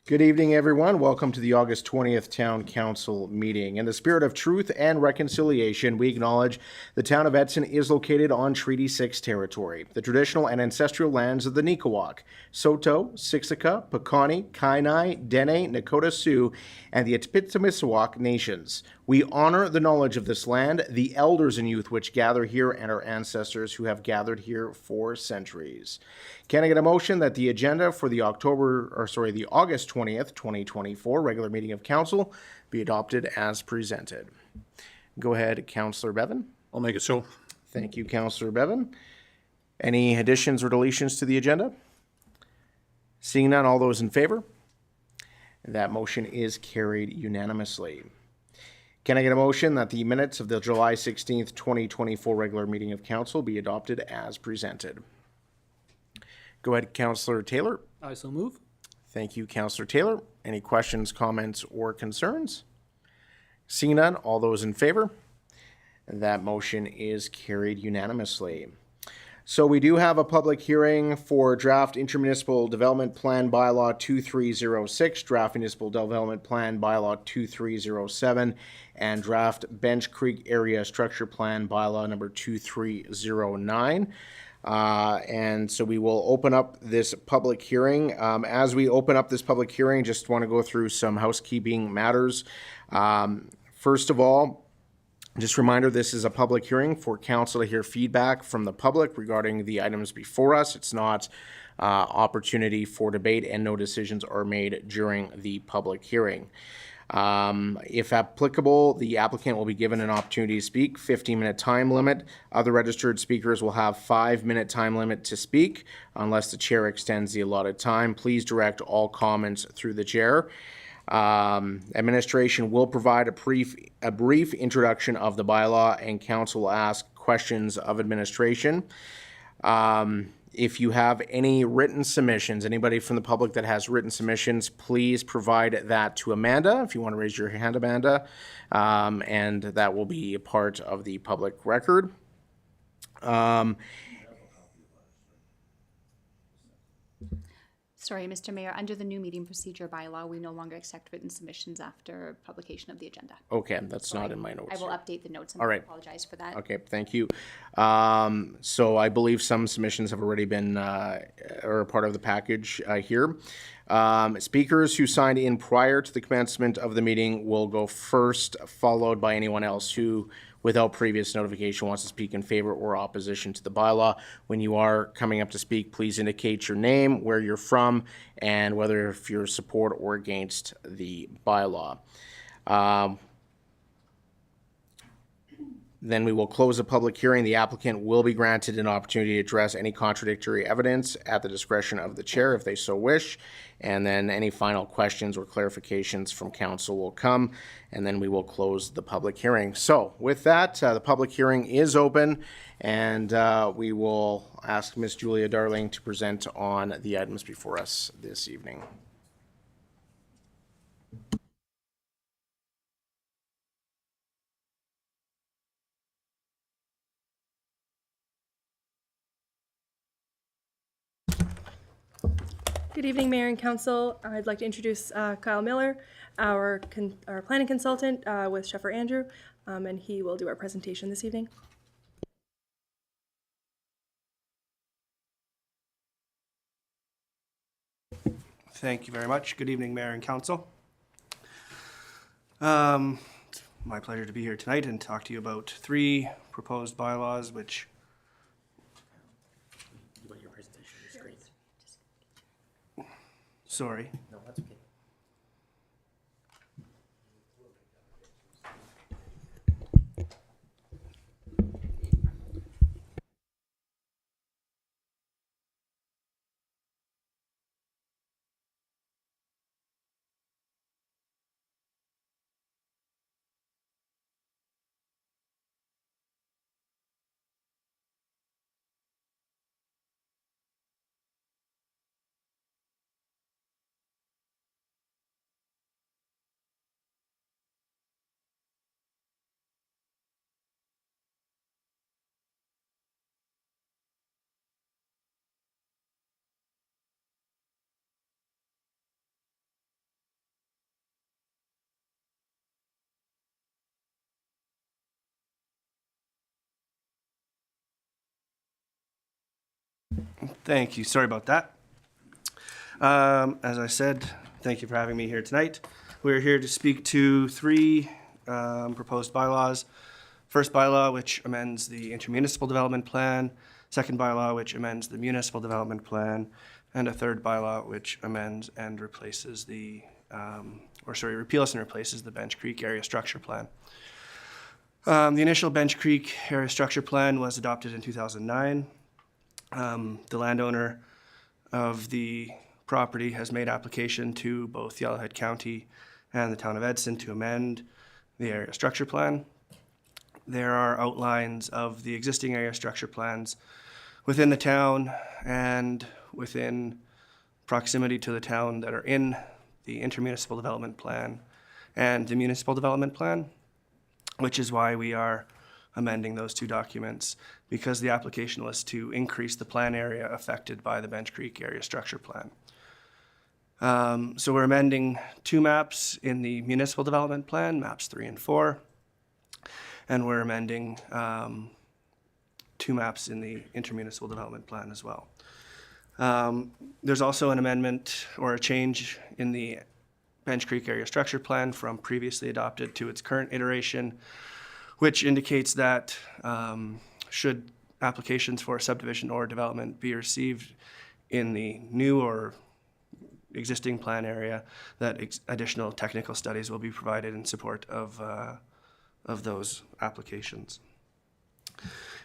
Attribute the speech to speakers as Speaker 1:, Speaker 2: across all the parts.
Speaker 1: Good evening, everyone. Welcome to the August 20th Town Council meeting. In the spirit of truth and reconciliation, we acknowledge the town of Edson is located on Treaty 6 territory, the traditional and ancestral lands of the Niqawak, Saulteaux, Siksika, Piikani, Kainai, Dene, Nakota Sioux, and the Atipitimiwak nations. We honor the knowledge of this land, the elders and youth which gather here, and our ancestors who have gathered here for centuries. Can I get a motion that the agenda for the August 20th, 2024 regular meeting of council be adopted as presented? Go ahead, Councillor Bevan.
Speaker 2: I'll make it so.
Speaker 1: Thank you, Councillor Bevan. Any additions or deletions to the agenda? Seeing none, all those in favor? That motion is carried unanimously. Can I get a motion that the minutes of the July 16th, 2024 regular meeting of council be adopted as presented? Go ahead, Councillor Taylor.
Speaker 2: I so move.
Speaker 1: Thank you, Councillor Taylor. Any questions, comments, or concerns? Seeing none, all those in favor? That motion is carried unanimously. So we do have a public hearing for draft intermunicipal development plan bylaw 2306, draft municipal development plan bylaw 2307, and draft Bench Creek area structure plan bylaw number 2309. And so we will open up this public hearing. As we open up this public hearing, just want to go through some housekeeping matters. First of all, just a reminder, this is a public hearing for council to hear feedback from the public regarding the items before us. It's not opportunity for debate, and no decisions are made during the public hearing. If applicable, the applicant will be given an opportunity to speak, 15-minute time limit. Other registered speakers will have 5-minute time limit to speak unless the chair extends the allotted time. Please direct all comments through the chair. Administration will provide a brief introduction of the bylaw, and council will ask questions of administration. If you have any written submissions, anybody from the public that has written submissions, please provide that to Amanda, if you want to raise your hand, Amanda, and that will be a part of the public record.
Speaker 3: Sorry, Mr. Mayor, under the new meeting procedure bylaw, we no longer accept written submissions after publication of the agenda.
Speaker 1: Okay, that's not in my notes.
Speaker 3: I will update the notes and
Speaker 1: All right.
Speaker 3: apologize for that.
Speaker 1: Okay, thank you. So I believe some submissions have already been, or a part of the package here. Speakers who signed in prior to the commencement of the meeting will go first, followed by anyone else who, without previous notification, wants to speak in favor or opposition to the bylaw. When you are coming up to speak, please indicate your name, where you're from, and whether if you're support or against the bylaw. Then we will close the public hearing. The applicant will be granted an opportunity to address any contradictory evidence at the discretion of the chair if they so wish. And then any final questions or clarifications from council will come, and then we will close the public hearing. So with that, the public hearing is open, and we will ask Ms. Julia Darling to present on the items before us this evening.
Speaker 4: Good evening, Mayor and Council. I'd like to introduce Kyle Miller, our planning consultant with Sheffer Andrew, and he will do our presentation this evening.
Speaker 5: Thank you very much. Good evening, Mayor and Council. It's my pleasure to be here tonight and talk to you about 3 proposed bylaws, which sorry.
Speaker 1: No, that's okay.
Speaker 5: Thank you. Sorry about that. As I said, thank you for having me here tonight. We're here to speak to three proposed bylaws. First bylaw, which amends the intermunicipal development plan. Second bylaw, which amends the municipal development plan. And a third bylaw, which amends and replaces repeals and replaces the Bench Creek area structure plan. The initial Bench Creek area structure plan was adopted in 2009. The landowner of the property has made application to both Yellowhead County and the town of Edson to amend the area structure plan. There are outlines of the existing area structure plans within the town and within proximity to the town that are in the intermunicipal development plan and the municipal development plan, which is why we are amending those two documents, because the application was to increase the plan area affected by the Bench Creek area structure plan. So we're amending two maps in the municipal development plan, maps 3 and 4, and we're amending two maps in the intermunicipal development plan as well. There's also an amendment or a change in the Bench Creek area structure plan from previously adopted to its current iteration, which indicates that should applications for subdivision or development be received in the new or existing plan area, that additional technical studies will be provided in support of those applications.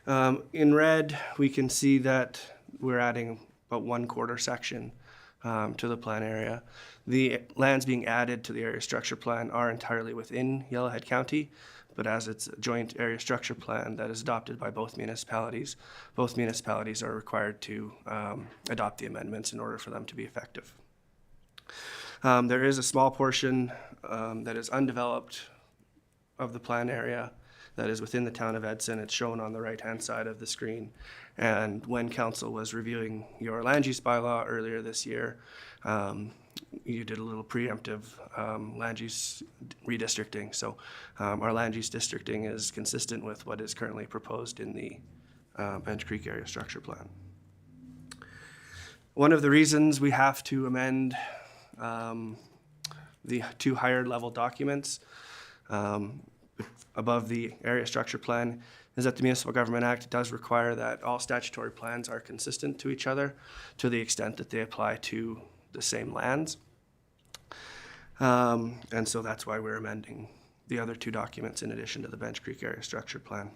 Speaker 5: In red, we can see that we're adding about 1/4 section to the plan area. The lands being added to the area structure plan are entirely within Yellowhead County, but as it's a joint area structure plan that is adopted by both municipalities are required to adopt the amendments in order for them to be effective. There is a small portion that is undeveloped of the plan area that is within the town of Edson. It's shown on the right-hand side of the screen. And when council was reviewing your land use bylaw earlier this year, you did a little preemptive land use redistricting. So our land use districting is consistent with what is currently proposed in the Bench Creek area structure plan. One of the reasons we have to amend the two higher level documents above the area structure plan is that the Municipal Government Act does require that all statutory plans are consistent to each other to the extent that they apply to the same lands. And so that's why we're amending the other two documents in addition to the Bench Creek area structure plan.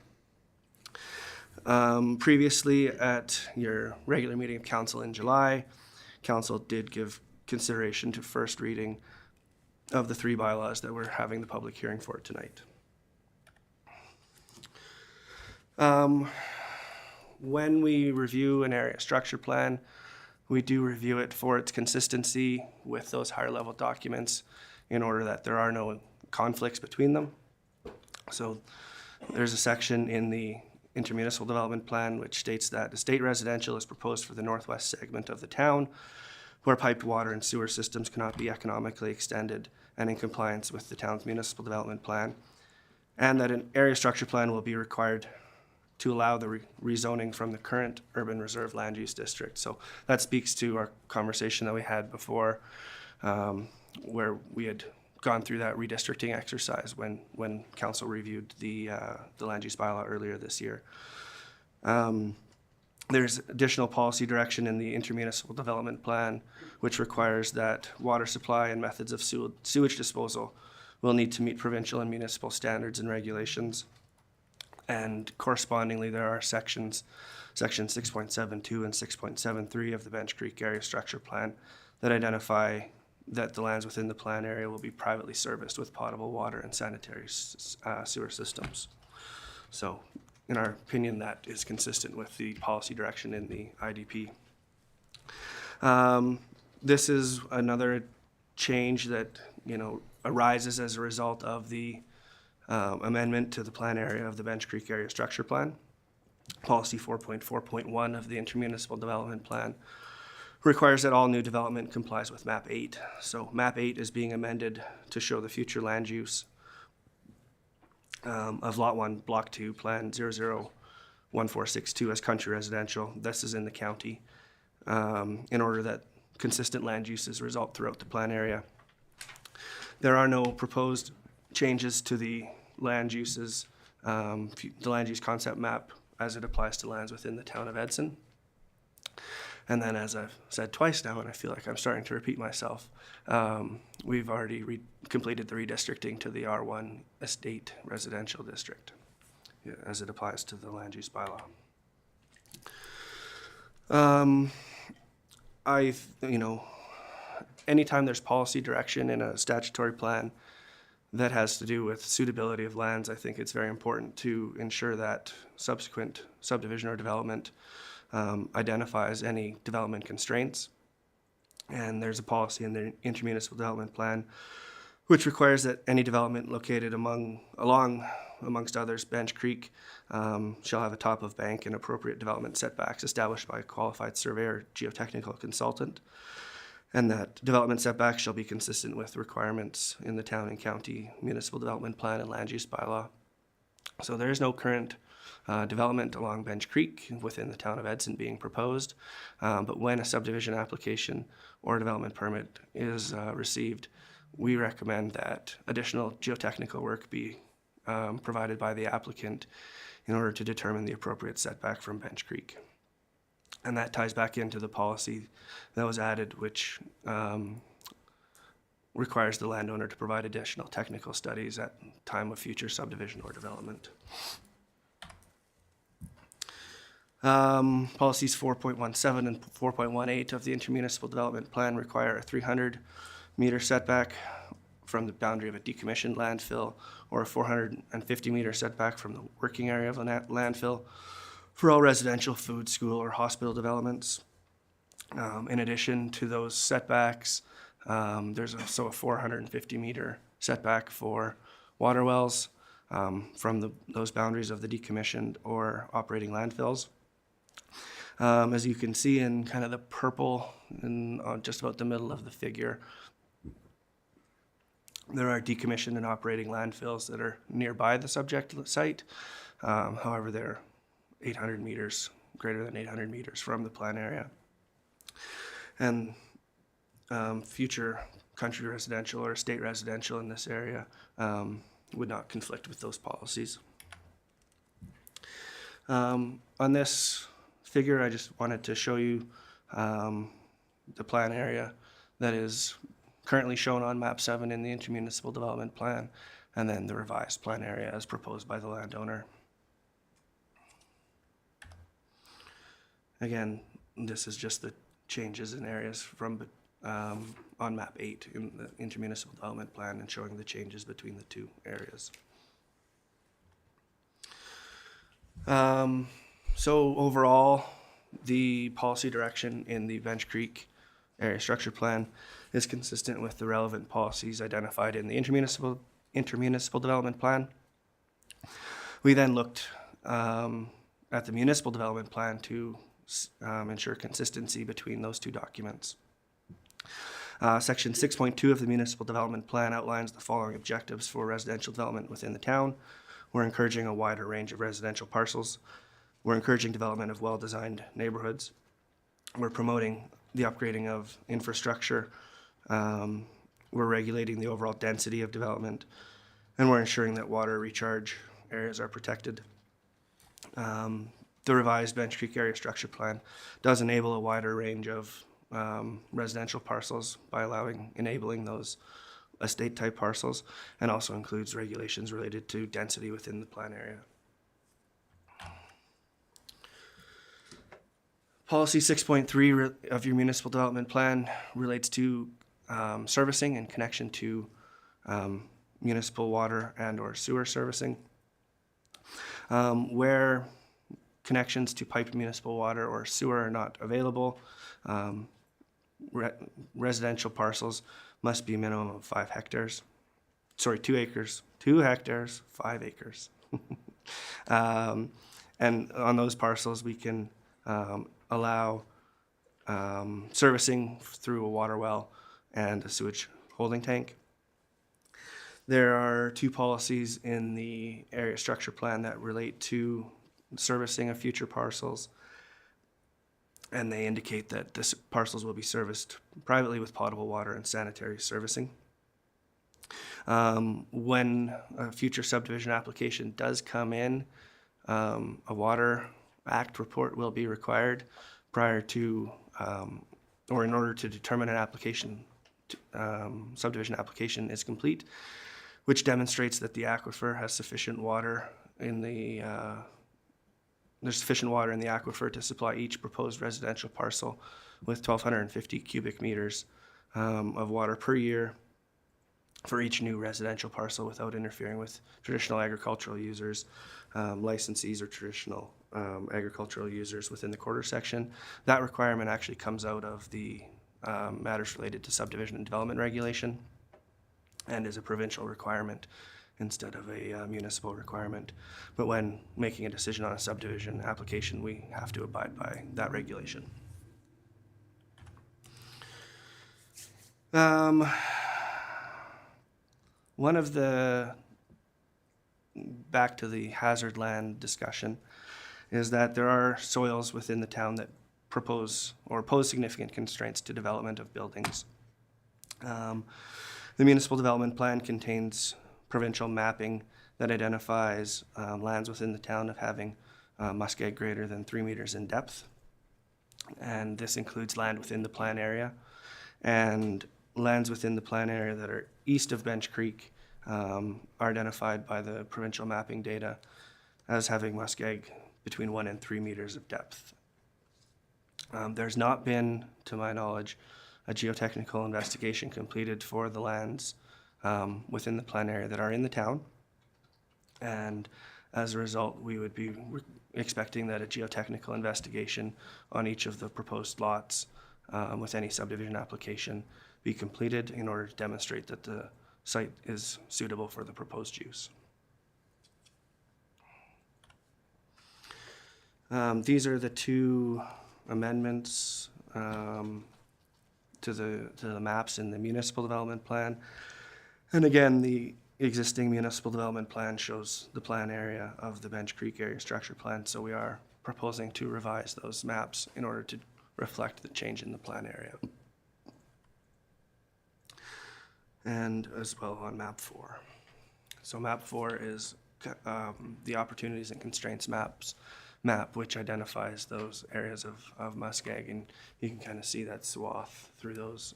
Speaker 5: Previously at your regular meeting of council in July, council did give consideration to first reading of the three bylaws that we're having the public hearing for tonight. When we review an area structure plan, we do review it for its consistency with those higher level documents in order that there are no conflicts between them. So there's a section in the intermunicipal development plan which states that estate residential is proposed for the northwest segment of the town where piped water and sewer systems cannot be economically extended and in compliance with the town's municipal development plan, and that an area structure plan will be required to allow the rezoning from the current urban reserve land use district. So that speaks to our conversation that we had before, where we had gone through that redistricting exercise when council reviewed the land use bylaw earlier this year. There's additional policy direction in the intermunicipal development plan, which requires that water supply and methods of sewage disposal will need to meet provincial and municipal standards and regulations. And correspondingly, there are sections 6.72 and 6.73 of the Bench Creek area structure plan that identify that the lands within the plan area will be privately serviced with potable water and sanitary sewer systems. So in our opinion, that is consistent with the policy direction in the IDP. This is another change that arises as a result of the amendment to the plan area of the Bench Creek area structure plan. Policy 4.4.1 of the intermunicipal development plan requires that all new development complies with map 8. So map 8 is being amended to show the future land use of lot 1, block 2, plan 001462 as country residential. This is in the county. in order that consistent land uses result throughout the plan area. There are no proposed changes to the land uses, the land use concept map as it applies to lands within the town of Edson. And then, as I've said twice now, and I feel like I'm starting to repeat myself, we've already completed the redistricting to the R1 estate residential district, as it applies to the land use bylaw. Anytime there's policy direction in a statutory plan that has to do with suitability of lands, I think it's very important to ensure that subsequent subdivision or development identifies any development constraints. And there's a policy in the intermunicipal development plan which requires that any development located amongst others, Bench Creek, shall have a top of bank and appropriate development setbacks established by a qualified surveyor, geotechnical consultant, and that development setbacks shall be consistent with requirements in the town and county municipal development plan and land use bylaw. So there is no current development along Bench Creek within the town of Edson being proposed, but when a subdivision application or development permit is received, we recommend that additional geotechnical work be provided by the applicant in order to determine the appropriate setback from Bench Creek. And that ties back into the policy that was added, which requires the landowner to provide additional technical studies at time of future subdivision or development. Policies 4.17 and 4.18 of the intermunicipal development plan require a 300-meter setback from the boundary of a decommissioned landfill or a 450-meter setback from the working area of a landfill for all residential, food, school, or hospital developments. In addition to those setbacks, there's also a 450-meter setback for water wells from those boundaries of the decommissioned or operating landfills. As you can see in kind of the purple in just about the middle of the figure, there are decommissioned and operating landfills that are nearby the subject site. However, they're 800 meters, greater than 800 meters from the plan area. And future country residential or state residential in this area would not conflict with those policies. On this figure, I just wanted to show you the plan area that is currently shown on map 7 in the intermunicipal development plan, and then the revised plan area as proposed by the landowner. Again, this is just the changes in areas from on map 8 in the intermunicipal development plan and showing the changes between the two areas. So overall, the policy direction in the Bench Creek area structure plan is consistent with the relevant policies identified in the intermunicipal development plan. We then looked at the municipal development plan to ensure consistency between those two documents. Section 6.2 of the municipal development plan outlines the following objectives for residential development within the town. We're encouraging a wider range of residential parcels. We're encouraging development of well-designed neighborhoods. We're promoting the upgrading of infrastructure. We're regulating the overall density of development, and we're ensuring that water recharge areas are protected. The revised Bench Creek area structure plan does enable a wider range of residential parcels by enabling those estate type parcels, and also includes regulations related to density within the plan area. Policy 6.3 of your municipal development plan relates to servicing and connection to municipal water and or sewer servicing. Where connections to piped municipal water or sewer are not available, residential parcels must be a minimum of 5 hectares. Sorry, 2 acres. 2 hectares, 5 acres. And on those parcels, we can allow servicing through a water well and a sewage holding tank. There are 2 policies in the area structure plan that relate to servicing of future parcels. and they indicate that this parcels will be serviced privately with potable water and sanitary servicing. When a future subdivision application does come in, a Water Act report will be required prior to, or in order to determine an application, subdivision application is complete, which demonstrates that the aquifer has sufficient water in the, there's sufficient water in the aquifer to supply each proposed residential parcel with 1,250 cubic meters of water per year for each new residential parcel without interfering with traditional agricultural users, licensees, or traditional agricultural users within the quarter section. That requirement actually comes out of the matters related to subdivision and development regulation and is a provincial requirement instead of a municipal requirement. But when making a decision on a subdivision application, we have to abide by that regulation. One of the, back to the hazard land discussion, is that there are soils within the town that propose or pose significant constraints to development of buildings. The municipal development plan contains provincial mapping that identifies lands within the town of having muskeg greater than 3 meters in depth. And this includes land within the plan area, and lands within the plan area that are east of Bench Creek are identified by the provincial mapping data as having muskeg between 1 and 3 meters of depth. There's not been, to my knowledge, a geotechnical investigation completed for the lands within the plan area that are in the town. And as a result, we would be expecting that a geotechnical investigation on each of the proposed lots with any subdivision application be completed in order to demonstrate that the site is suitable for the proposed use. These are the two amendments to the maps in the municipal development plan. And again, the existing municipal development plan shows the plan area of the Bench Creek area structure plan, so we are proposing to revise those maps in order to reflect the change in the plan area. And as well on map 4. So map 4 is the opportunities and constraints map, which identifies those areas of muskeg, and you can kind of see that swath through those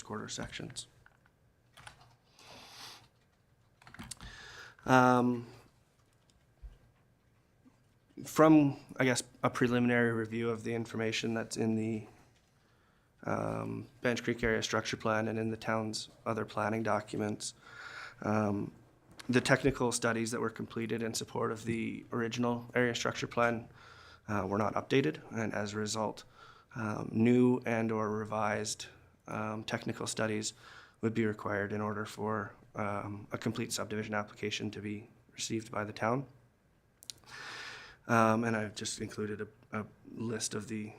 Speaker 5: quarter sections. From, I guess, a preliminary review of the information that's in the Bench Creek area structure plan and in the town's other planning documents, the technical studies that were completed in support of the original area structure plan were not updated, and as a result, new and or revised technical studies would be required in order for a complete subdivision application to be received by the town. And I've just included a list of the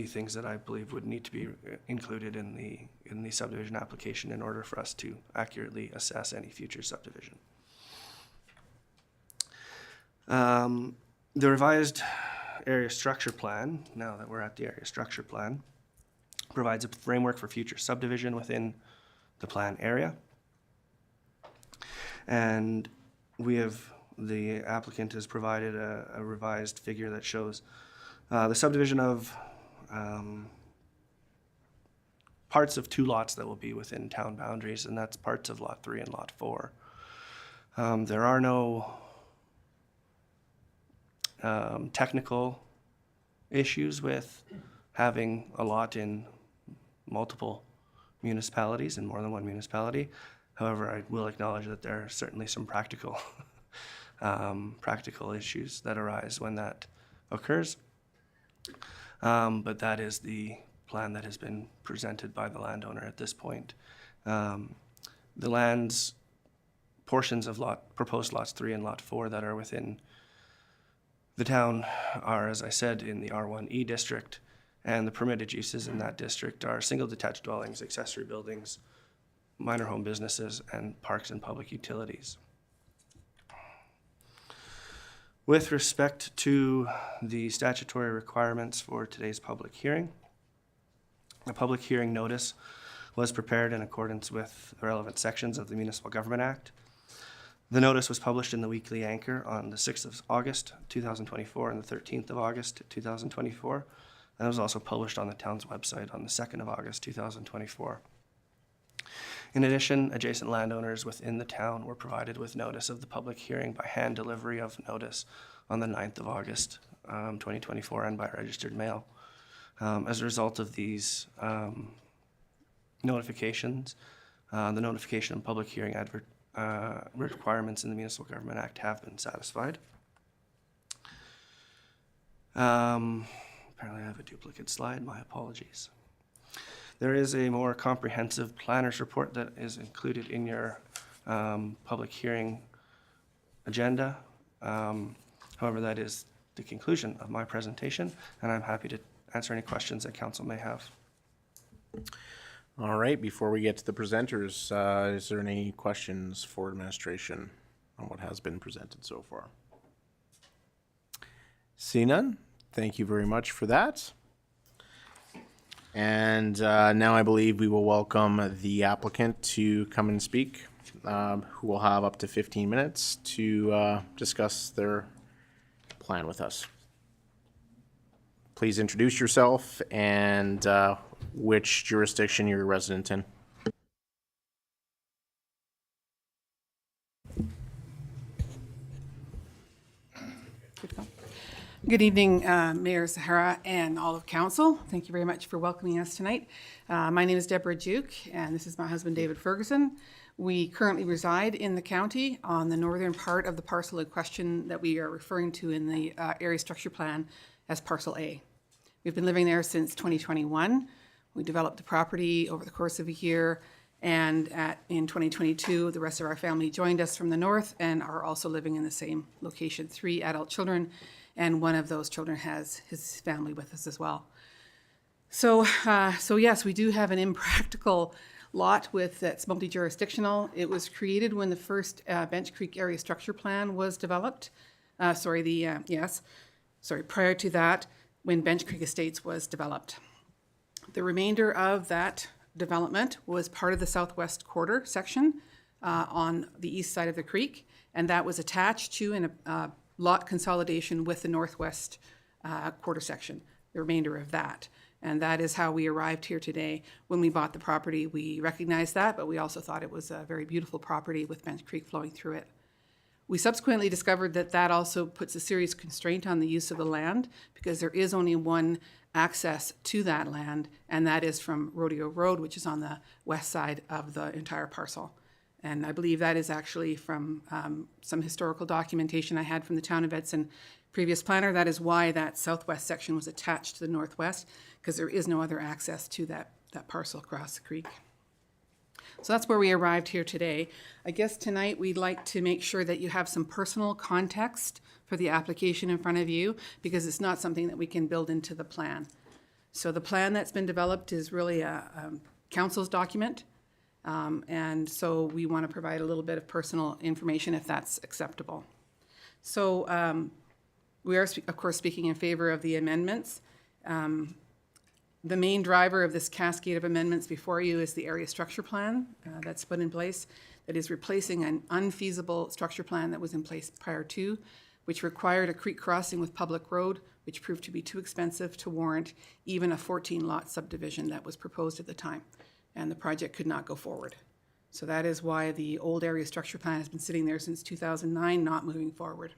Speaker 5: things that I believe would need to be included in the subdivision application in order for us to accurately assess any future subdivision. The revised area structure plan, now that we're at the area structure plan, provides a framework for future subdivision within the plan area. And the applicant has provided a revised figure that shows the subdivision of parts of 2 lots that will be within town boundaries, and that's parts of lot 3 and lot 4. There are no technical issues with having a lot in multiple municipalities, in more than one municipality. However, I will acknowledge that there are certainly some practical issues that arise when that occurs. But that is the plan that has been presented by the landowner at this point. The land's portions of proposed lots 3 and lot 4 that are within the town are, as I said, in the R1E district, and the permitted uses in that district are single detached dwellings, accessory buildings, minor home businesses, and parks and public utilities. With respect to the statutory requirements for today's public hearing, a public hearing notice was prepared in accordance with the relevant sections of the Municipal Government Act. The notice was published in the Weekly Anchor on the 6th of August, 2024, and the 13th of August, 2024. And it was also published on the town's website on the 2nd of August, 2024. In addition, adjacent landowners within the town were provided with notice of the public hearing by hand delivery of notice on the 9th of August, 2024, and by registered mail. As a result of these notifications, the notification and public hearing requirements in the Municipal Government Act have been satisfied. Apparently I have a duplicate slide, my apologies. There is a more comprehensive planner's report that is included in your public hearing agenda. However, that is the conclusion of my presentation, and I'm happy to answer any questions that council may have.
Speaker 1: All right, before we get to the presenters, is there any questions for administration on what has been presented so far? See none, thank you very much for that. And now I believe we will welcome the applicant to come and speak, who will have up to 15 minutes to discuss their plan with us. Please introduce yourself and which jurisdiction you're a resident in.
Speaker 2: Good evening, Mayor Sahara and all of council. Thank you very much for welcoming us tonight. My name is Deborah Duke, and this is my husband, David Ferguson. We currently reside in the county on the northern part of the parcel in question that we are referring to in the area structure plan as Parcel A. We've been living there since 2021. We developed the property over the course of a year, and in 2022, the rest of our family joined us from the north and are also living in the same location, 3 adult children, and one of those children has his family with us as well. So yes, we do have an impractical lot that's multi-jurisdictional. It was created when the first Bench Creek Area Structure Plan was developed. Prior to that, when Bench Creek Estates was developed. The remainder of that development was part of the southwest quarter section on the east side of the creek, and that was attached to in a lot consolidation with the northwest quarter section, the remainder of that. And that is how we arrived here today. When we bought the property, we recognized that, but we also thought it was a very beautiful property with Bench Creek flowing through it. We subsequently discovered that that also puts a serious constraint on the use of the land because there is only one access to that land, and that is from Rodeo Road, which is on the west side of the entire parcel. And I believe that is actually from some historical documentation I had from the town of Edson previous planner. That is why that southwest section was attached to the northwest, because there is no other access to that parcel across the creek. So that's where we arrived here today. I guess tonight we'd like to make sure that you have some personal context for the application in front of you, because it's not something that we can build into the plan. So the plan that's been developed is really a council's document. And so we want to provide a little bit of personal information if that's acceptable. So we are, of course, speaking in favor of the amendments. The main driver of this cascade of amendments before you is the area structure plan that's put in place that is replacing an unfeasible structure plan that was in place prior to, which required a creek crossing with public road, which proved to be too expensive to warrant even a 14-lot subdivision that was proposed at the time. And the project could not go forward. So that is why the old area structure plan has been sitting there since 2009, not moving forward.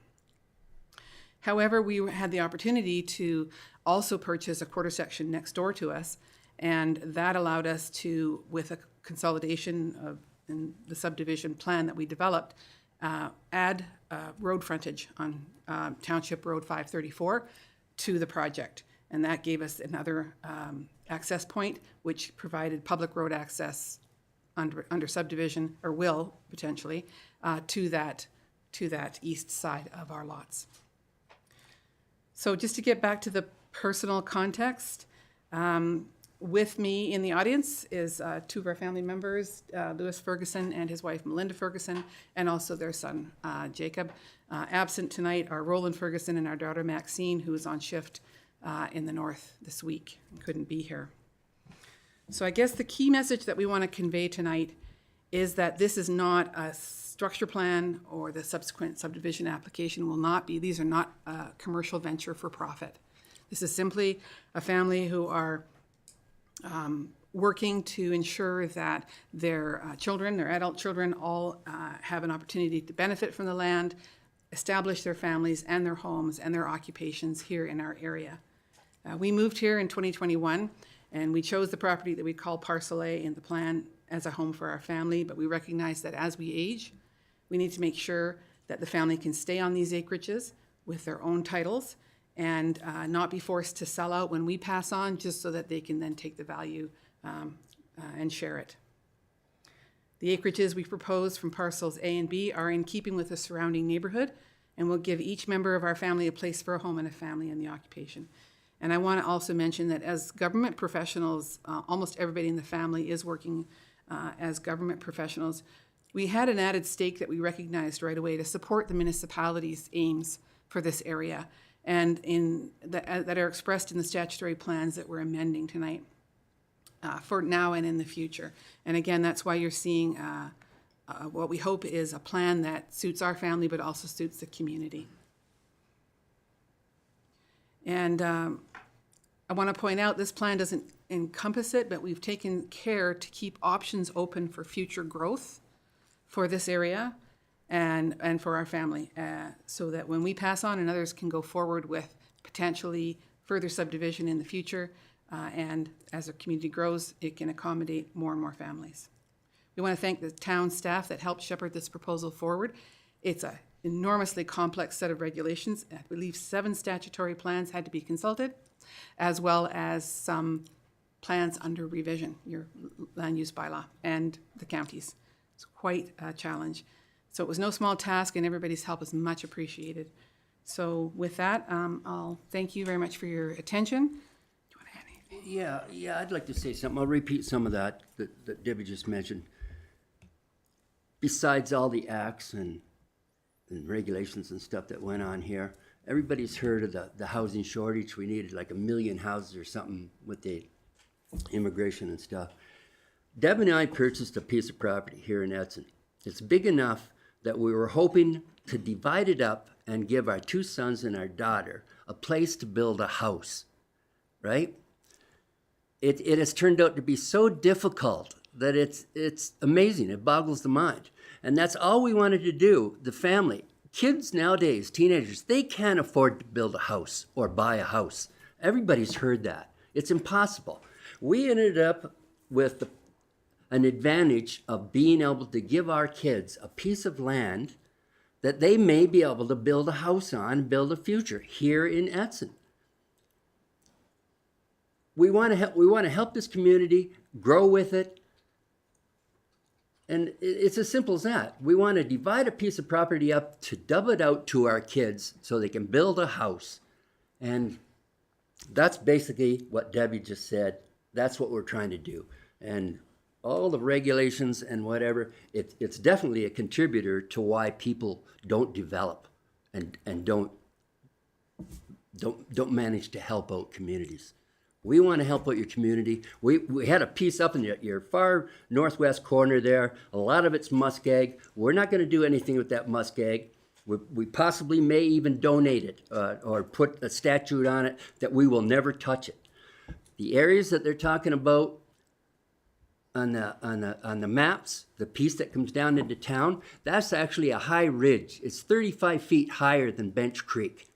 Speaker 2: However, we had the opportunity to also purchase a quarter section next door to us, and that allowed us to, with a consolidation in the subdivision plan that we developed, add road frontage on Township Road 534 to the project. And that gave us another access point, which provided public road access under subdivision, or will potentially, to that east side of our lots. So just to get back to the personal context, With me in the audience is two of our family members, Louis Ferguson and his wife Melinda Ferguson, and also their son Jacob. Absent tonight are Roland Ferguson and our daughter Maxine, who is on shift in the north this week and couldn't be here. So I guess the key message that we want to convey tonight is that this is not a structure plan, or the subsequent subdivision application will not be. These are not a commercial venture for profit. This is simply a family who are working to ensure that their children, their adult children, all have an opportunity to benefit from the land, establish their families and their homes and their occupations here in our area. We moved here in 2021, and we chose the property that we call Parcel A in the plan as a home for our family, but we recognize that as we age, we need to make sure that the family can stay on these acreages with their own titles and not be forced to sell out when we pass on, just so that they can then take the value and share it. The acreages we propose from parcels A and B are in keeping with the surrounding neighborhood and will give each member of our family a place for a home and a family in the occupation. And I want to also mention that as government professionals, almost everybody in the family is working as government professionals. We had an added stake that we recognized right away to support the municipality's aims for this area, and that are expressed in the statutory plans that we're amending tonight for now and in the future. And again, that's why you're seeing what we hope is a plan that suits our family but also suits the community. And I want to point out, this plan doesn't encompass it, but we've taken care to keep options open for future growth for this area and for our family, so that when we pass on and others can go forward with potentially further subdivision in the future, and as our community grows, it can accommodate more and more families. We want to thank the town staff that helped shepherd this proposal forward. It's an enormously complex set of regulations. I believe 7 statutory plans had to be consulted, as well as some plans under revision, your land use bylaw, and the counties. It's quite a challenge. So it was no small task, and everybody's help is much appreciated. So with that, I'll thank you very much for your attention. Do you want to add anything?
Speaker 6: Yeah, I'd like to say something. I'll repeat some of that Debbie just mentioned. Besides all the acts and regulations and stuff that went on here, everybody's heard of the housing shortage. We needed like 1 million houses or something with the immigration and stuff. Deb and I purchased a piece of property here in Edson. It's big enough that we were hoping to divide it up and give our 2 sons and our daughter a place to build a house, right? It has turned out to be so difficult that it's amazing. It boggles the mind. And that's all we wanted to do, the family. Kids nowadays, teenagers, they can't afford to build a house or buy a house. Everybody's heard that. It's impossible. We ended up with an advantage of being able to give our kids a piece of land that they may be able to build a house on, build a future here in Edson. We want to help this community, grow with it, and it's as simple as that. We want to divide a piece of property up to dub it out to our kids so they can build a house. And that's basically what Debbie just said. That's what we're trying to do. And all the regulations and whatever, it's definitely a contributor to why people don't develop and don't manage to help out communities. We want to help out your community. We had a piece up in your far northwest corner there. A lot of it's muskeg. We're not going to do anything with that muskeg. We possibly may even donate it or put a statute on it that we will never touch it. The areas that they're talking about on the maps, the piece that comes down into town, that's actually a high ridge. It's 35 feet higher than Bench Creek.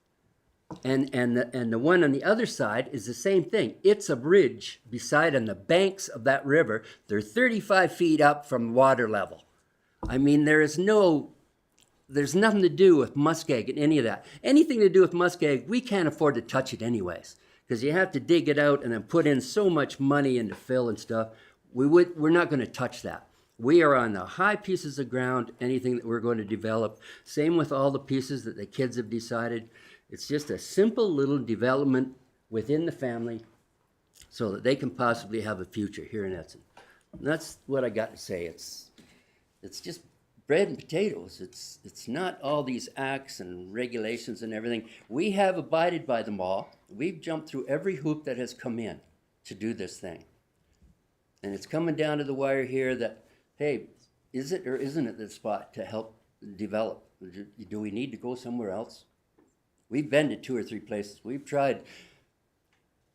Speaker 6: And the one on the other side is the same thing. It's a ridge beside on the banks of that river. They're 35 feet up from water level. I mean, there's nothing to do with muskeg and any of that. Anything to do with muskeg, we can't afford to touch it anyways, because you have to dig it out and then put in so much money into fill and stuff. We're not going to touch that. We are on the high pieces of ground, anything that we're going to develop. Same with all the pieces that the kids have decided. It's just a simple little development within the family. so that they can possibly have a future here in Edson. And that's what I got to say. It's just bread and potatoes. It's not all these acts and regulations and everything. We have abided by them all. We've jumped through every hoop that has come in to do this thing. And it's coming down to the wire here that, hey, is it or isn't it the spot to help develop? Do we need to go somewhere else? We've been to 2 or 3 places. We've tried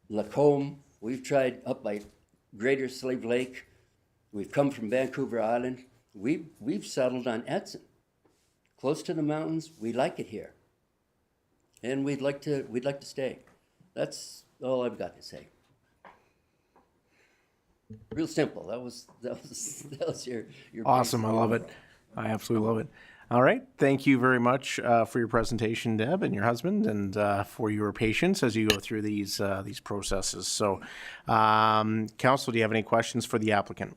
Speaker 6: Lacombe. We've tried up by Greater Slave Lake. We've come from Vancouver Island. We've settled on Edson. Close to the mountains, we like it here. And we'd like to stay. That's all I've got to say. Real simple. That was your
Speaker 1: Awesome. I love it. I absolutely love it. All right. Thank you very much for your presentation, Deb, and your husband, and for your patience as you go through these processes. So, Council, do you have any questions for the applicant?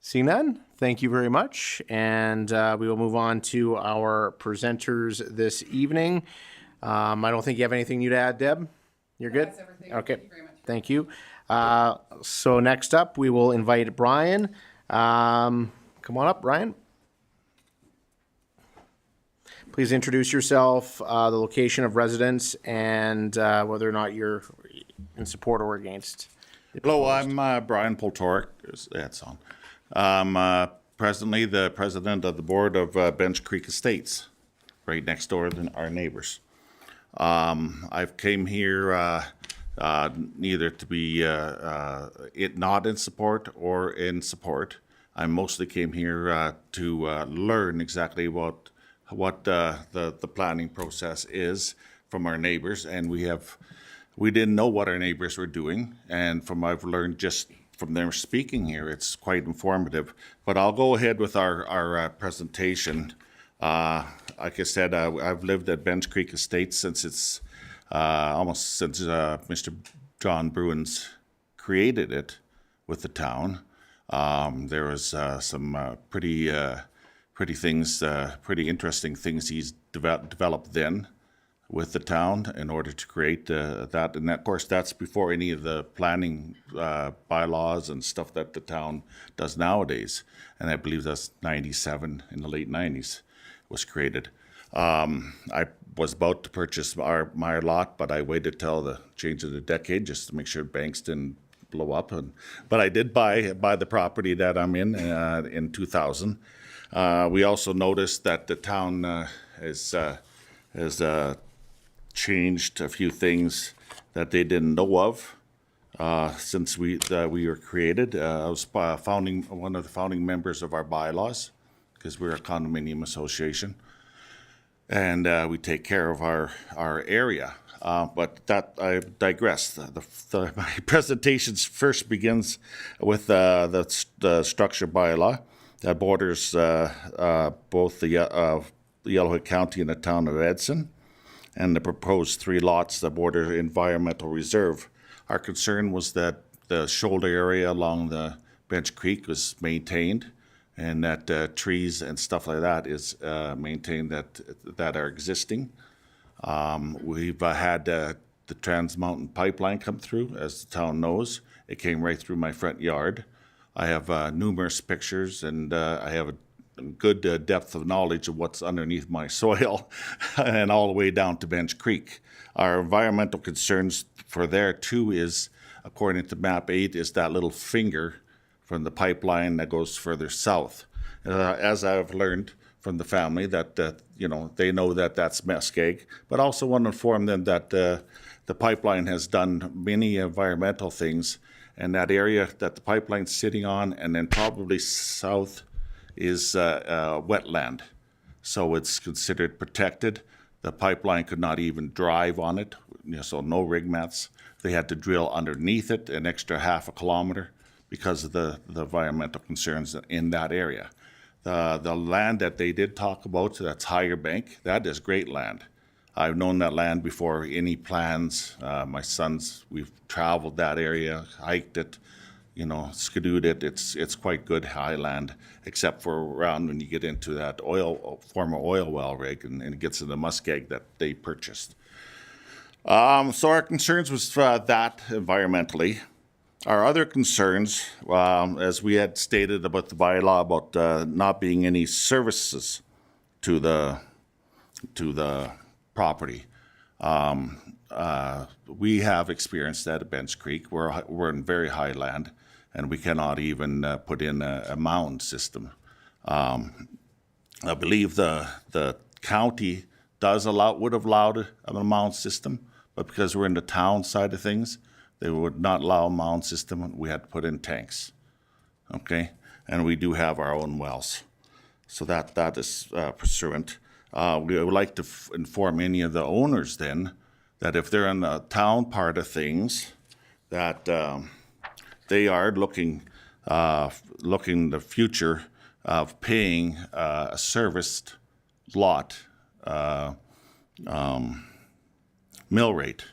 Speaker 1: Seeing none, thank you very much. And we will move on to our presenters this evening. I don't think you have anything new to add, Deb? You're good?
Speaker 2: That's everything.
Speaker 1: Okay.
Speaker 2: Thank you very much.
Speaker 1: Thank you. So next up, we will invite Brian. Come on up, Brian. Please introduce yourself, the location of residence, and whether or not you're in support or against.
Speaker 7: Hello, I'm Brian Poltoric. That's on. I'm presently the president of the board of Bench Creek Estates, right next door to our neighbors. I've came here neither to be not in support or in support. I mostly came here to learn exactly what the planning process is from our neighbors, and we didn't know what our neighbors were doing, and from I've learned just from their speaking here, it's quite informative. But I'll go ahead with our presentation. Like I said, I've lived at Bench Creek Estates since Mr. John Bruins created it with the town. There was some pretty interesting things he's developed then with the town in order to create that. And of course, that's before any of the planning bylaws and stuff that the town does nowadays. And I believe that's 97, in the late 90s, was created. I was about to purchase my lot, but I waited till the change of the decade just to make sure banks didn't blow up. But I did buy the property that I'm in 2000. We also noticed that the town has changed a few things that they didn't know of since we were created. I was one of the founding members of our bylaws because we're a condominium association, and we take care of our area. But that I digress. My presentation first begins with the structure bylaw that borders both the Yellowhead County and the town of Edson, and the proposed 3 lots that border environmental reserve. Our concern was that the shoulder area along the Bench Creek was maintained, and that trees and stuff like that is maintained that are existing. We've had the Trans Mountain Pipeline come through, as the town knows. It came right through my front yard. I have numerous pictures, and I have a good depth of knowledge of what's underneath my soil and all the way down to Bench Creek. Our environmental concerns for there too is, according to map 8, is that little finger from the pipeline that goes further south. As I've learned from the family that they know that that's Muskeg, but also want to inform them that the pipeline has done many environmental things, and that area that the pipeline's sitting on, and then probably south, is wetland. So it's considered protected. The pipeline could not even drive on it, so no rig mats. They had to drill underneath it an extra half a kilometer because of the environmental concerns in that area. The land that they did talk about, so that's Higher Bank, that is great land. I've known that land before any plans. My sons, we've traveled that area, hiked it, skidooed it. It's quite good high land, except for around when you get into that former oil well rig, and it gets to the muskeg that they purchased. So our concerns was that environmentally. Our other concerns, as we had stated about the bylaw about not being any services to the property. We have experienced that at Bench Creek. We're in very high land, and we cannot even put in a mound system. I believe the county would have allowed a mound system, but because we're in the town side of things, they would not allow a mound system. We had to put in tanks. Okay, and we do have our own wells, so that is pursuant. We would like to inform any of the owners then that if they're in the town part of things, that they are looking the future of paying a serviced lot mill rate.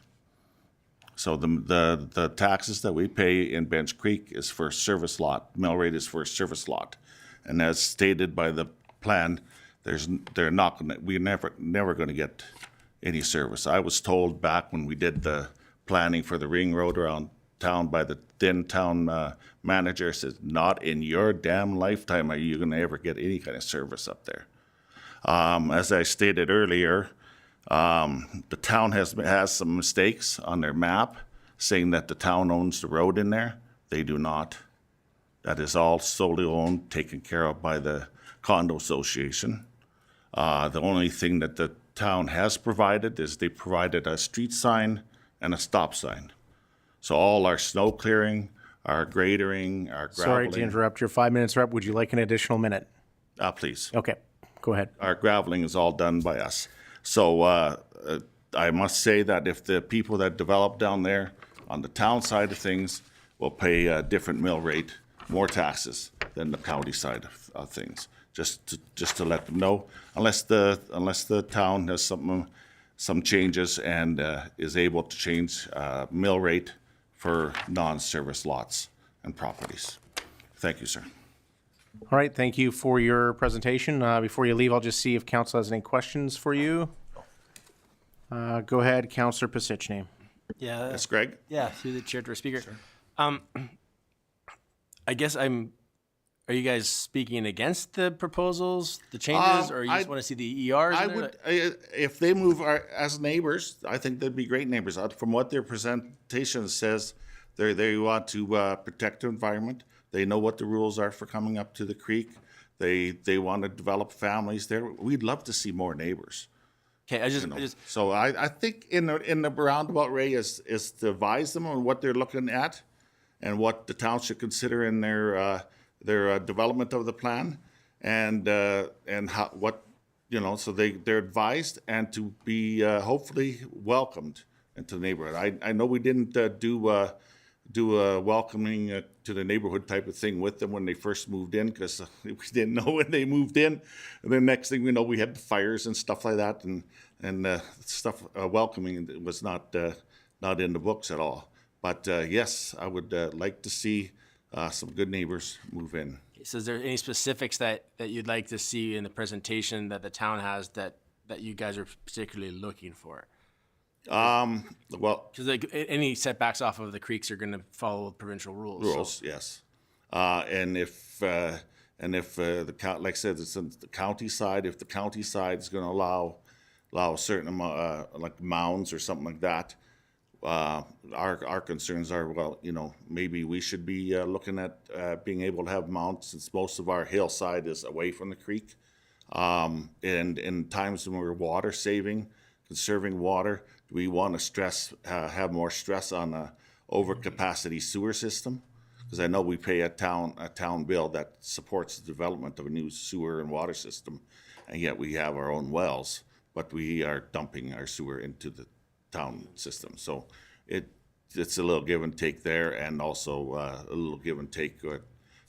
Speaker 7: So the taxes that we pay in Bench Creek is for a service lot. Mill rate is for a service lot, and as stated by the plan, we're never going to get any service. I was told back when we did the planning for the ring road around town by the then town manager, says, "Not in your damn lifetime are you going to ever get any kind of service up there." As I stated earlier, the town has some mistakes on their map, saying that the town owns the road in there. They do not. That is all solely owned, taken care of by the condo association. The only thing that the town has provided is they provided a street sign and a stop sign. So all our snow clearing, our gradering, our graveling.
Speaker 1: Sorry to interrupt. Your 5 minutes are up. Would you like an additional minute?
Speaker 7: Please.
Speaker 1: Okay, go ahead.
Speaker 7: Our graveling is all done by us. So I must say that if the people that develop down there on the town side of things will pay a different mill rate, more taxes than the county side of things. Just to let them know, unless the town has some changes and is able to change mill rate for non-service lots and properties. Thank you, sir.
Speaker 1: All right, thank you for your presentation. Before you leave, I'll just see if council has any questions for you. Go ahead, Councillor Pasichny.
Speaker 8: Yeah.
Speaker 7: That's Greg.
Speaker 8: Yeah, through the chair to our speaker. I guess are you guys speaking against the proposals, the changes, or you just want to see the ERs?
Speaker 7: I would, if they move as neighbors, I think they'd be great neighbors. From what their presentation says, they want to protect the environment. They know what the rules are for coming up to the creek. They want to develop families there. We'd love to see more neighbors.
Speaker 8: Okay, I just
Speaker 7: So I think in the roundabout way is to advise them on what they're looking at and what the town should consider in their development of the plan, and how what so they're advised and to be hopefully welcomed into the neighborhood. I know we didn't do a welcoming to the neighborhood type of thing with them when they first moved in, because we didn't know when they moved in. And then next thing we know, we had fires and stuff like that, and stuff welcoming was not in the books at all. But yes, I would like to see some good neighbors move in.
Speaker 8: So is there any specifics that you'd like to see in the presentation that the town has that you guys are particularly looking for?
Speaker 7: Well,
Speaker 8: Because any setbacks off of the creeks are going to follow provincial rules. So.
Speaker 7: Yes. And if like I said, it's on the county side. If the county side is going to allow a certain amount, like mounds or something like that, our concerns are, maybe we should be looking at being able to have mounts, since most of our hillside is away from the creek. And in times when we're water saving, conserving water, do we want to have more stress on a overcapacity sewer system? Because I know we pay a town bill that supports the development of a new sewer and water system, and yet we have our own wells, but we are dumping our sewer into the town system. So it's a little give and take there, and also a little give and take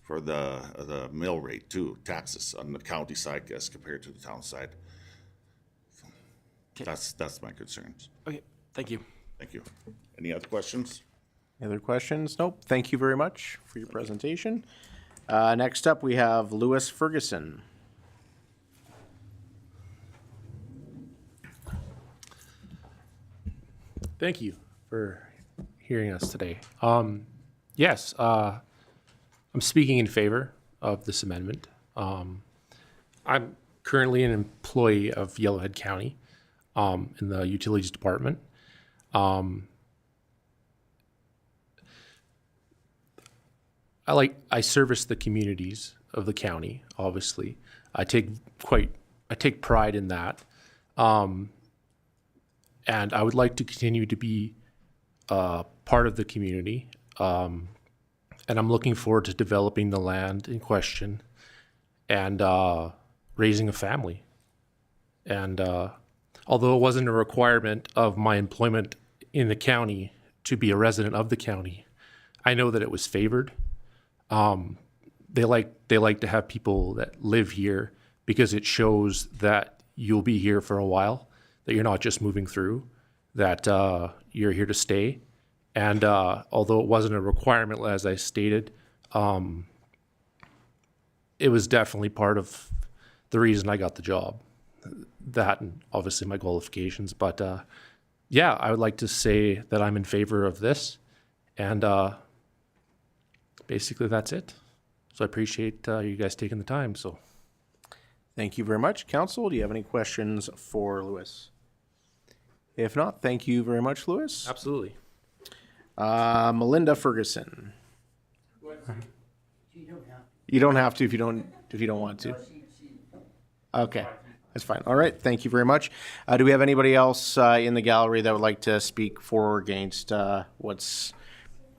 Speaker 7: for the mill rate too, taxes on the county side as compared to the town side. That's my concerns.
Speaker 8: Okay, thank you.
Speaker 7: Thank you. Any other questions?
Speaker 1: Any other questions? Nope. Thank you very much for your presentation. Next up, we have Lewis Ferguson.
Speaker 9: Thank you for hearing us today. Yes, I'm speaking in favor of this amendment. I'm currently an employee of Yellowhead County in the utilities department. I service the communities of the county. Obviously, I take pride in that, and I would like to continue to be part of the community. And I'm looking forward to developing the land in question and raising a family. And although it wasn't a requirement of my employment in the county to be a resident of the county, I know that it was favored. They like to have people that live here because it shows that you'll be here for a while, that you're not just moving through, that you're here to stay. And although it wasn't a requirement, as I stated, it was definitely part of the reason I got the job. That and obviously my qualifications. But yeah, I would like to say that I'm in favor of this. And basically that's it. So I appreciate you guys taking the time. So
Speaker 1: Thank you very much. Council, do you have any questions for Louis? If not, thank you very much, Louis.
Speaker 9: absolutely.
Speaker 1: Melinda Ferguson. You don't have to if you don't want to. Okay, that's fine. All right, thank you very much. Do we have anybody else in the gallery that would like to speak for or against what's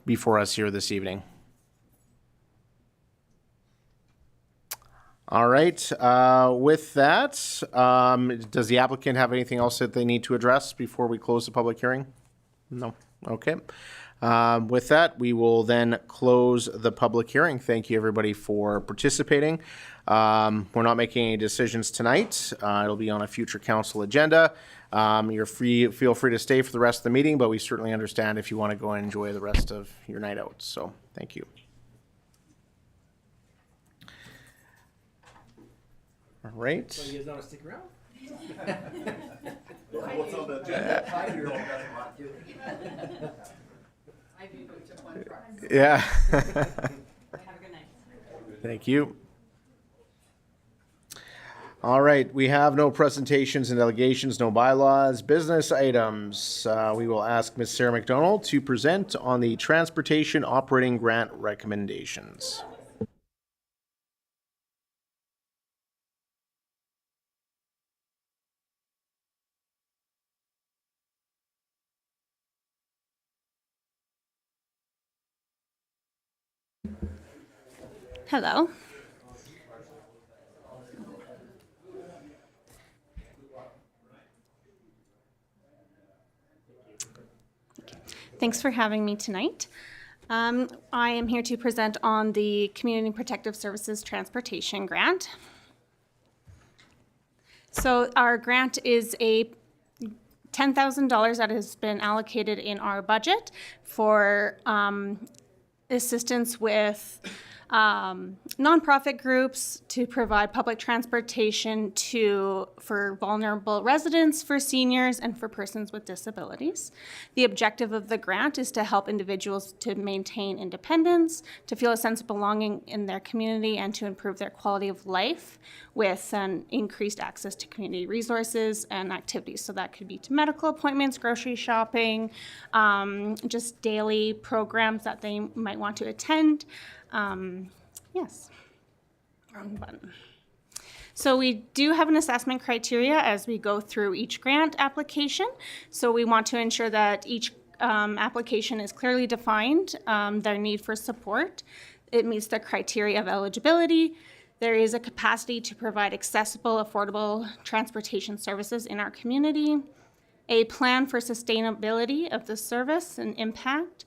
Speaker 1: before us here this evening? All right. With that, does the applicant have anything else that they need to address before we close the public hearing? No. Okay. With that, we will then close the public hearing. Thank you, everybody, for participating. We're not making any decisions tonight. It'll be on a future council agenda. Feel free to stay for the rest of the meeting, but we certainly understand if you want to go and enjoy the rest of your night out. So, thank you. All right.
Speaker 8: You guys want to stick around?
Speaker 1: Yeah. Thank you. All right, we have no presentations and delegations, no bylaws, business items. We will ask Ms. Sarah McDonald to present on the transportation operating grant recommendations.
Speaker 10: Hello. Thanks for having me tonight. I am here to present on the Community Protective Services Transportation Grant. So our grant is a $10,000 that has been allocated in our budget for assistance with nonprofit groups to provide public transportation for vulnerable residents, for seniors, and for persons with disabilities. The objective of the grant is to help individuals to maintain independence, to feel a sense of belonging in their community, and to improve their quality of life with an increased access to community resources and activities. So that could be to medical appointments, grocery shopping, just daily programs that they might want to attend. Yes, wrong button. So we do have an assessment criteria as we go through each grant application. So we want to ensure that each application is clearly defined, their need for support. It meets the criteria of eligibility. There is a capacity to provide accessible, affordable transportation services in our community, a plan for sustainability of the service and impact,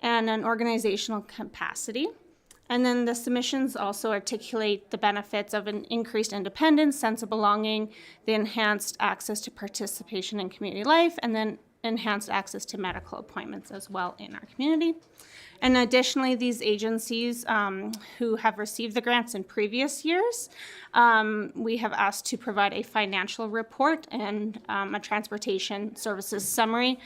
Speaker 10: and an organizational capacity. And then the submissions also articulate the benefits of an increased independence, sense of belonging, the enhanced access to participation in community life, and then enhanced access to medical appointments as well in our community. And additionally, these agencies who have received the grants in previous years, we have asked to provide a financial report and a transportation services summary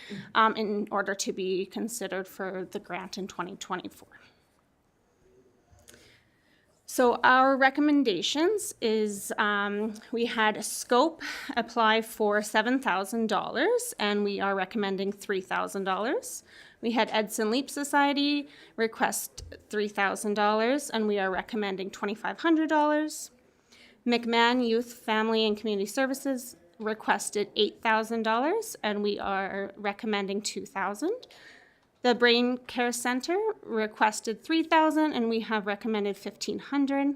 Speaker 10: in order to be considered for the grant in 2024. So our recommendations is we had Scope apply for $7,000 and we are recommending $3,000. We had Edson Leap Society request $3,000 and we are recommending $2,500. McMahon Youth, Family and Community Services requested $8,000 and we are recommending $2,000. The Brain Care Center requested $3,000 and we have recommended $1,500.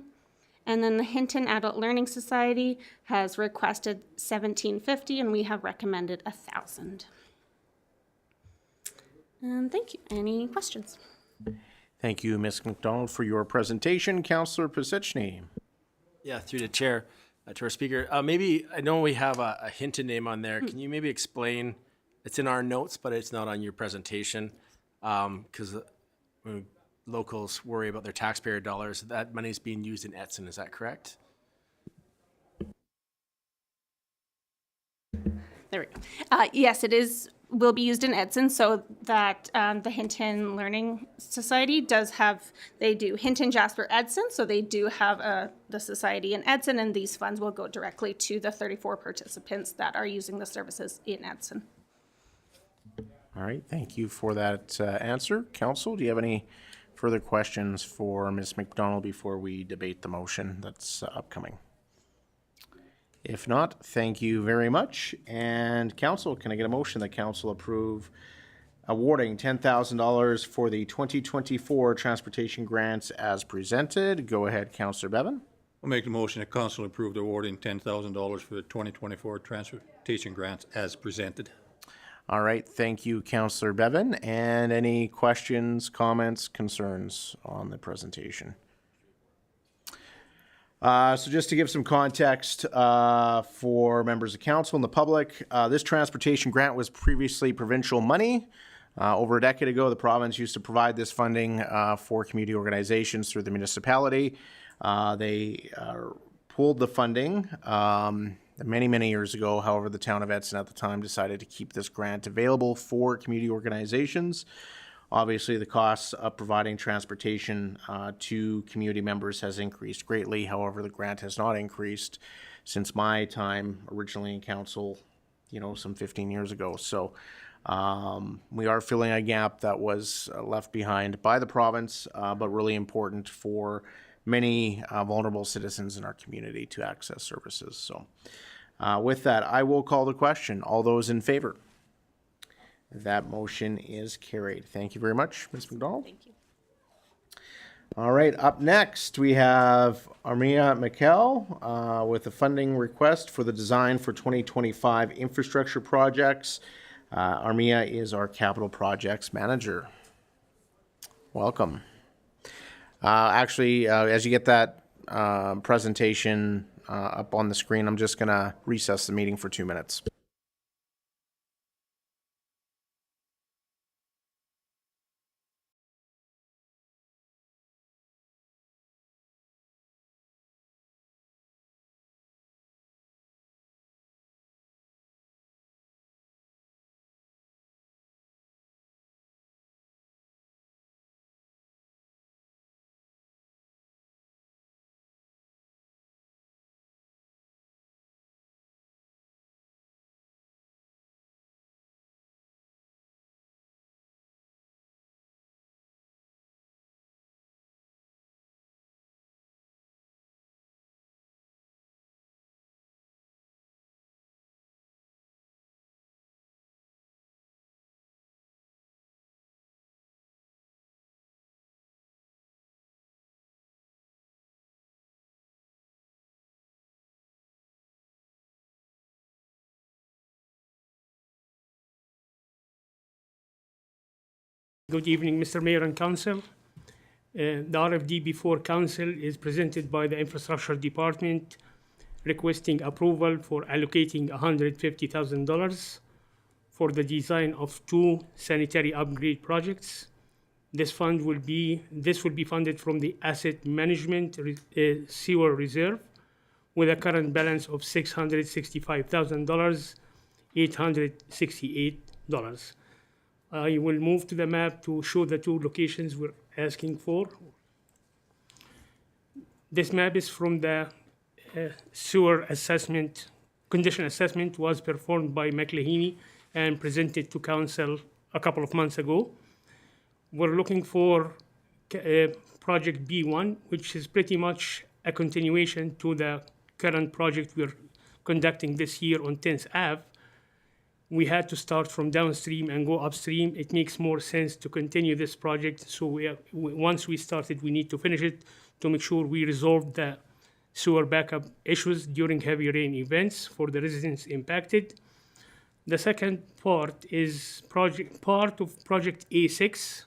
Speaker 10: And then the Hinton Adult Learning Society has requested $1,750 and we have recommended $1,000. Thank you. Any questions?
Speaker 1: Thank you, Ms. McDonald, for your presentation. Councillor Pisichny.
Speaker 8: Yeah, through the chair, to our speaker. Maybe, I know we have a Hinton name on there. Can you maybe explain, it's in our notes, but it's not on your presentation, because locals worry about their taxpayer dollars. That money is being used in Edson, is that correct?
Speaker 10: There we go. Yes, it is. Will be used in Edson, so that the Hinton Learning Society does have, they do Hinton, Jasper, Edson, so they do have the society in Edson, and these funds will go directly to the 34 participants that are using the services in Edson.
Speaker 1: All right, thank you for that answer. Council, do you have any further questions for Ms. McDonald before we debate the motion that's upcoming? If not, thank you very much. And Council, can I get a motion that Council approve awarding $10,000 for the 2024 transportation grants as presented? Go ahead, Councillor Bevan.
Speaker 11: I'll make the motion that Council approve awarding $10,000 for the 2024 transportation grants as presented.
Speaker 1: All right, thank you, Councillor Bevan. And any questions, comments, concerns on the presentation? So just to give some context for members of council and the public, this transportation grant was previously provincial money. Over a decade ago, the province used to provide this funding for community organizations through the municipality. They pulled the funding many, many years ago. However, the town of Edson at the time decided to keep this grant available for community organizations. Obviously, the costs of providing transportation to community members has increased greatly. However, the grant has not increased since my time originally in council, some 15 years ago. So we are filling a gap that was left behind by the province, but really important for many vulnerable citizens in our community to access services. So with that, I will call the question. All those in favor? That motion is carried. Thank you very much, Ms. McDonald.
Speaker 10: Thank you.
Speaker 1: All right, up next, we have Armia Mikkel with a funding request for the design for 2025 infrastructure projects. Armia is our capital projects manager. Welcome. Actually, as you get that presentation up on the screen, I'm just going to recess the meeting for 2 minutes.
Speaker 12: Good evening, Mr. Mayor and Council. The RFD before Council is presented by the Infrastructure Department requesting approval for allocating $150,000 for the design of 2 sanitary upgrade projects. This will be funded from the Asset Management Sewer Reserve with a current balance of $665,000, $868. I will move to the map to show the 2 locations we're asking for. This map is from the sewer assessment. Condition assessment was performed by McLeany and presented to council a couple of months ago. We're looking for project B1, which is pretty much a continuation to the current project we're conducting this year on 10th Ave. We had to start from downstream and go upstream. It makes more sense to continue this project. So once we started, we need to finish it to make sure we resolve the sewer backup issues during heavy rain events for the residents impacted. The second part is part of project A6,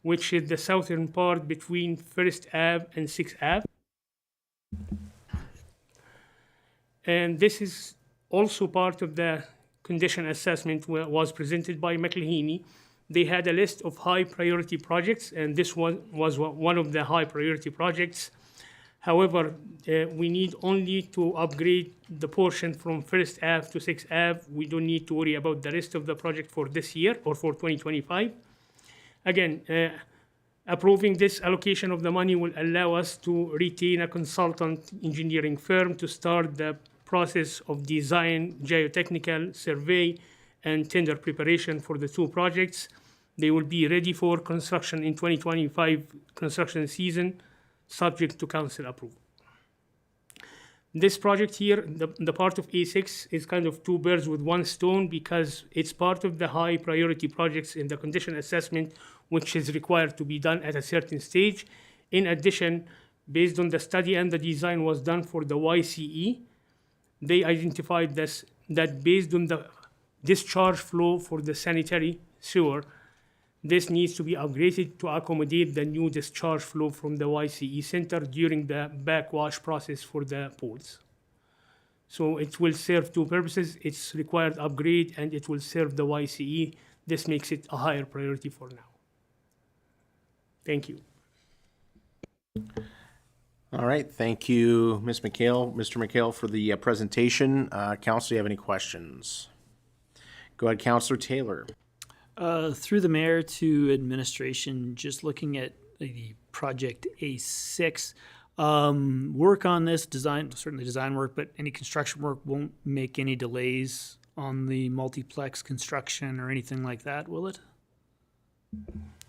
Speaker 12: which is the southern part between First Ave and 6th Ave. And this is also part of the condition assessment was presented by McLeany. They had a list of high priority projects, and this one was one of the high priority projects. However, we need only to upgrade the portion from First Ave to 6th Ave. We don't need to worry about the rest of the project for this year or for 2025. Again, approving this allocation of the money will allow us to retain a consultant engineering firm to start the process of design, geotechnical survey, and tender preparation for the 2 projects. They will be ready for construction in 2025 construction season, subject to council approval. This project here, the part of A6, is kind of 2 birds with 1 stone because it's part of the high priority projects in the condition assessment, which is required to be done at a certain stage. In addition, based on the study and the design was done for the YCE, they identified that based on the discharge flow for the sanitary sewer, this needs to be upgraded to accommodate the new discharge flow from the YCE center during the backwash process for the pools. So it will serve 2 purposes. It's required upgrade and it will serve the YCE. This makes it a higher priority for now. Thank you.
Speaker 1: All right, thank you, Ms. McHale, Mr. McHale, for the presentation. Council, do you have any questions? Go ahead, Councillor Taylor.
Speaker 13: Through the mayor to administration, just looking at the project A6, work on this design, certainly design work, but any construction work won't make any delays on the multiplex construction or anything like that, will it?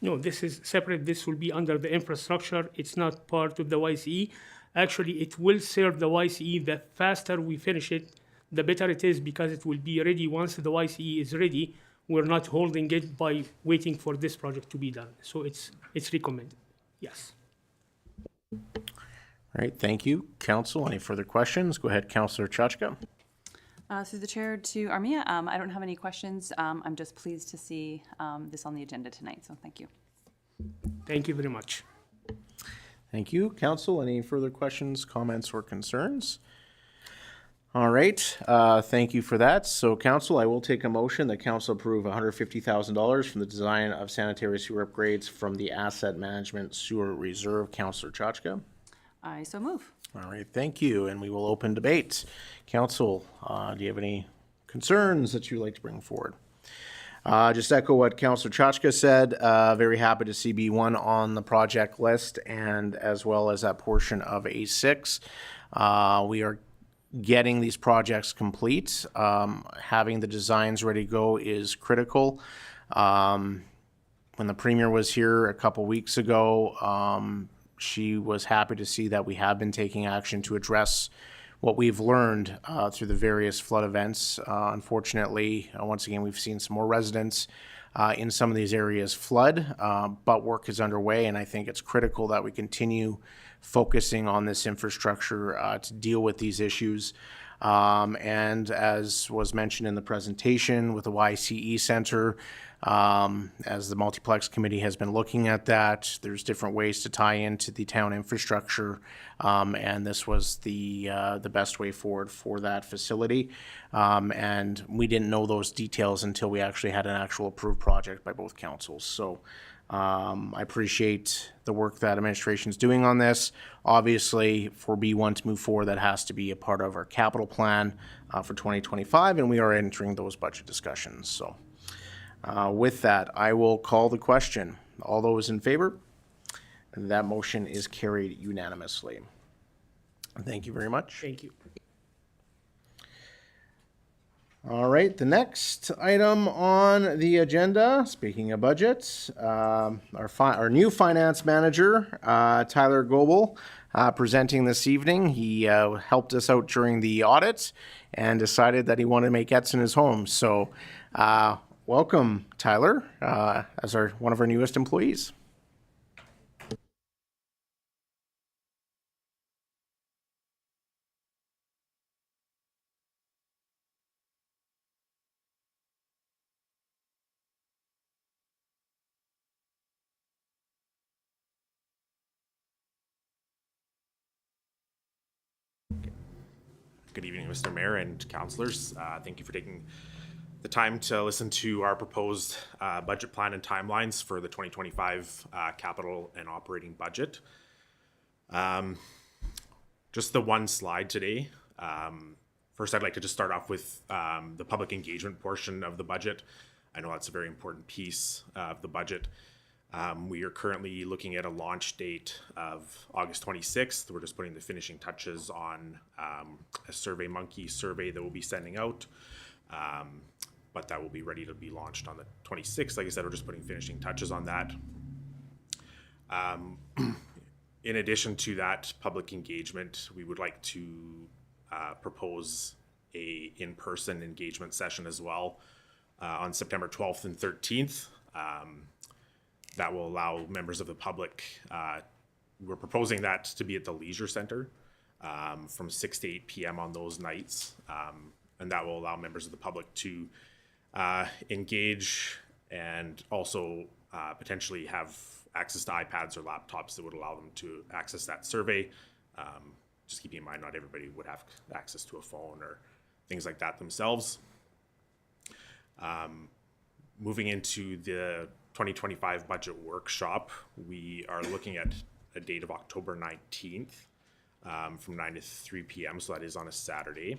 Speaker 12: No, this is separate. This will be under the infrastructure. It's not part of the YCE. Actually, it will serve the YCE. The faster we finish it, the better it is because it will be ready once the YCE is ready. We're not holding it by waiting for this project to be done. So it's recommended. Yes.
Speaker 1: All right, thank you. Council, any further questions? Go ahead, Councillor Chachka.
Speaker 14: Through the chair to Armia, I don't have any questions. I'm just pleased to see this on the agenda tonight, so thank you.
Speaker 12: Thank you very much.
Speaker 1: Thank you. Council, any further questions, comments, or concerns? All right, thank you for that. So Council, I will take a motion that Council approve $150,000 from the design of sanitary sewer upgrades from the Asset Management Sewer Reserve. Councillor Chachka.
Speaker 14: I so move.
Speaker 1: All right, thank you, and we will open debate. Council, do you have any concerns that you'd like to bring forward? Just echo what Councillor Chachka said. Very happy to see B1 on the project list, and as well as that portion of A6. We are getting these projects complete. Having the designs ready to go is critical. When the Premier was here a couple weeks ago, she was happy to see that we have been taking action to address what we've learned through the various flood events. Unfortunately, once again, we've seen some more residents in some of these areas flood, but work is underway, and I think it's critical that we continue focusing on this infrastructure to deal with these issues. And as was mentioned in the presentation with the YCE Center, as the multiplex committee has been looking at that, there's different ways to tie into the town infrastructure, and this was the best way forward for that facility. And we didn't know those details until we actually had an actual approved project by both councils. So I appreciate the work that administration's doing on this. Obviously, for B1 to move forward, that has to be a part of our capital plan for 2025, and we are entering those budget discussions. So with that, I will call the question. All those in favor? That motion is carried unanimously. Thank you very much.
Speaker 12: Thank you.
Speaker 1: All right, the next item on the agenda, speaking of budgets, our new finance manager, Tyler Goebel, presenting this evening. He helped us out during the audit and decided that he wanted to make Edson his home. So welcome, Tyler, as one of our newest employees.
Speaker 15: Good evening, Mr. Mayor and councilors. Thank you for taking the time to listen to our proposed budget plan and timelines for the 2025 capital and operating budget. Just the one slide today. First, I'd like to just start off with the public engagement portion of the budget. I know that's a very important piece of the budget. We are currently looking at a launch date of August 26th. We're just putting the finishing touches on a SurveyMonkey survey that we'll be sending out. But that will be ready to be launched on the 26th. Like I said, we're just putting finishing touches on that. In addition to that public engagement, we would like to propose a in-person engagement session as well on September 12th and 13th. That will allow members of the public, we're proposing that to be at the Leisure Center from 6 to 8 p.m. on those nights. And that will allow members of the public to engage and also potentially have access to iPads or laptops that would allow them to access that survey. Just keeping in mind, not everybody would have access to a phone or things like that themselves. Moving into the 2025 budget workshop, we are looking at a date of October 19th from 9 to 3 p.m. So that is on a Saturday.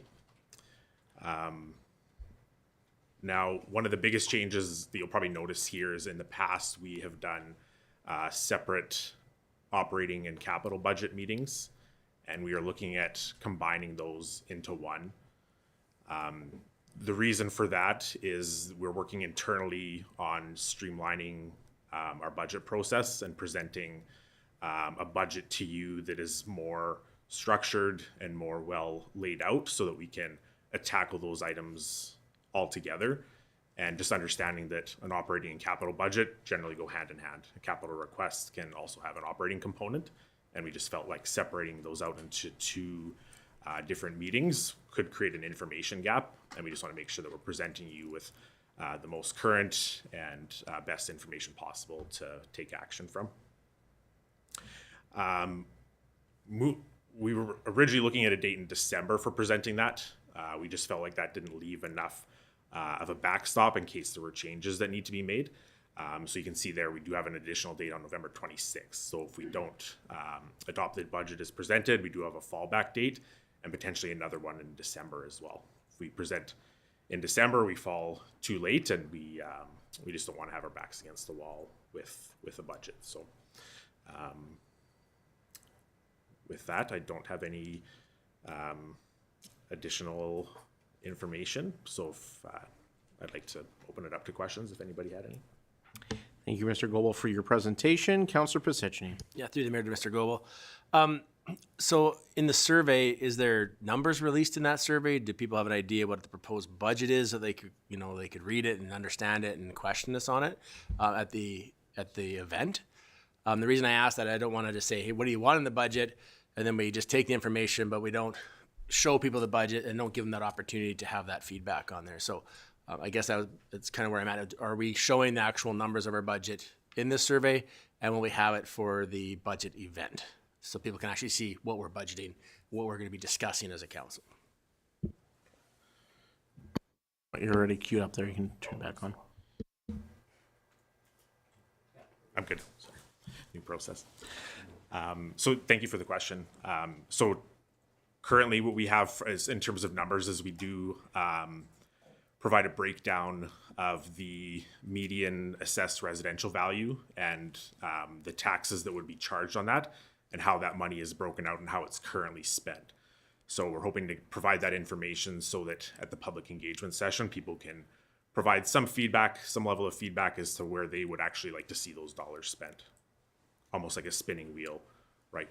Speaker 15: Now, one of the biggest changes that you'll probably notice here is in the past, we have done separate operating and capital budget meetings, and we are looking at combining those into one. The reason for that is we're working internally on streamlining our budget process and presenting a budget to you that is more structured and more well laid out so that we can tackle those items all together. And just understanding that an operating and capital budget generally go hand in hand. A capital request can also have an operating component, and we just felt like separating those out into two different meetings could create an information gap, and we just want to make sure that we're presenting you with the most current and best information possible to take action from. We were originally looking at a date in December for presenting that. We just felt like that didn't leave enough of a backstop in case there were changes that need to be made. So you can see there, we do have an additional date on November 26th. So if we don't adopt the budget as presented, we do have a fallback date and potentially another one in December as well. If we present in December, we fall too late, and we just don't want to have our backs against the wall with a budget. So with that, I don't have any additional information. So if, I'd like to open it up to questions if anybody had any.
Speaker 1: Thank you, Mr. Goebel, for your presentation. Councillor Pisicny.
Speaker 8: Yeah, through the mayor to Mr. Goebel. So in the survey, is there numbers released in that survey? Do people have an idea what the proposed budget is so they could, they could read it and understand it and question us on it at the event? The reason I ask that, I don't want to just say, hey, what do you want in the budget? And then we just take the information, but we don't show people the budget and don't give them that opportunity to have that feedback on there. So I guess that's kind of where I'm at. Are we showing the actual numbers of our budget in this survey, and will we have it for the budget event so people can actually see what we're budgeting, what we're going to be discussing as a council?
Speaker 1: You're already queued up there. You can turn back on.
Speaker 15: I'm good. Sorry. New process. So thank you for the question. So currently what we have is, in terms of numbers, is we do provide a breakdown of the median assessed residential value and the taxes that would be charged on that, and how that money is broken out and how it's currently spent. So we're hoping to provide that information so that at the public engagement session, people can provide some feedback, some level of feedback as to where they would actually like to see those dollars spent. Almost like a spinning wheel, right?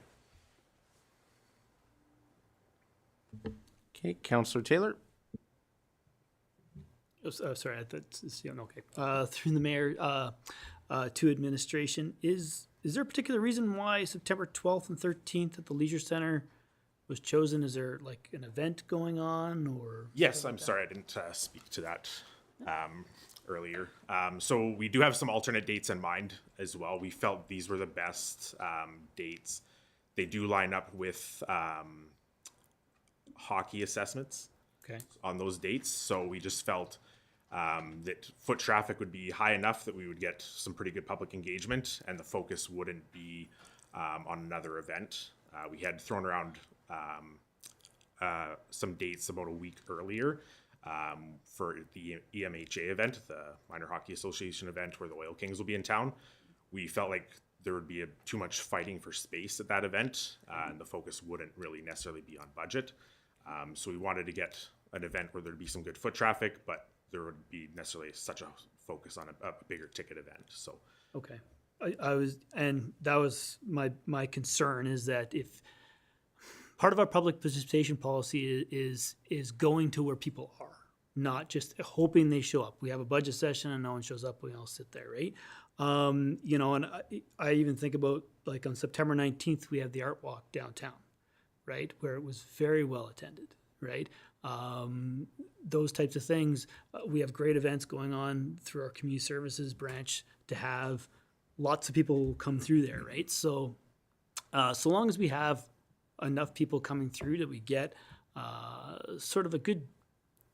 Speaker 1: Okay, Councillor Taylor.
Speaker 13: Sorry, I thought it's, okay. Through the mayor to administration, is there a particular reason why September 12th and 13th at the Leisure Center was chosen? Is there like an event going on, or?
Speaker 15: Yes, I'm sorry, I didn't speak to that earlier. So we do have some alternate dates in mind as well. We felt these were the best dates. They do line up with hockey assessments on those dates. So we just felt that foot traffic would be high enough that we would get some pretty good public engagement, and the focus wouldn't be on another event. We had thrown around some dates about a week earlier for the EMHA event, the Minor Hockey Association event where the Oil Kings will be in town. We felt like there would be too much fighting for space at that event, and the focus wouldn't really necessarily be on budget. So we wanted to get an event where there'd be some good foot traffic, but there would be necessarily such a focus on a bigger ticket event. So
Speaker 13: Okay. And that was my concern, is that if part of our public participation policy is going to where people are, not just hoping they show up. We have a budget session and no one shows up, we all sit there, right? And I even think about, like, on September 19th, we had the art walk downtown, right? Where it was very well attended, right? Those types of things. We have great events going on through our community services branch to have lots of people come through there, right? So, so long as we have enough people coming through that we get sort of a good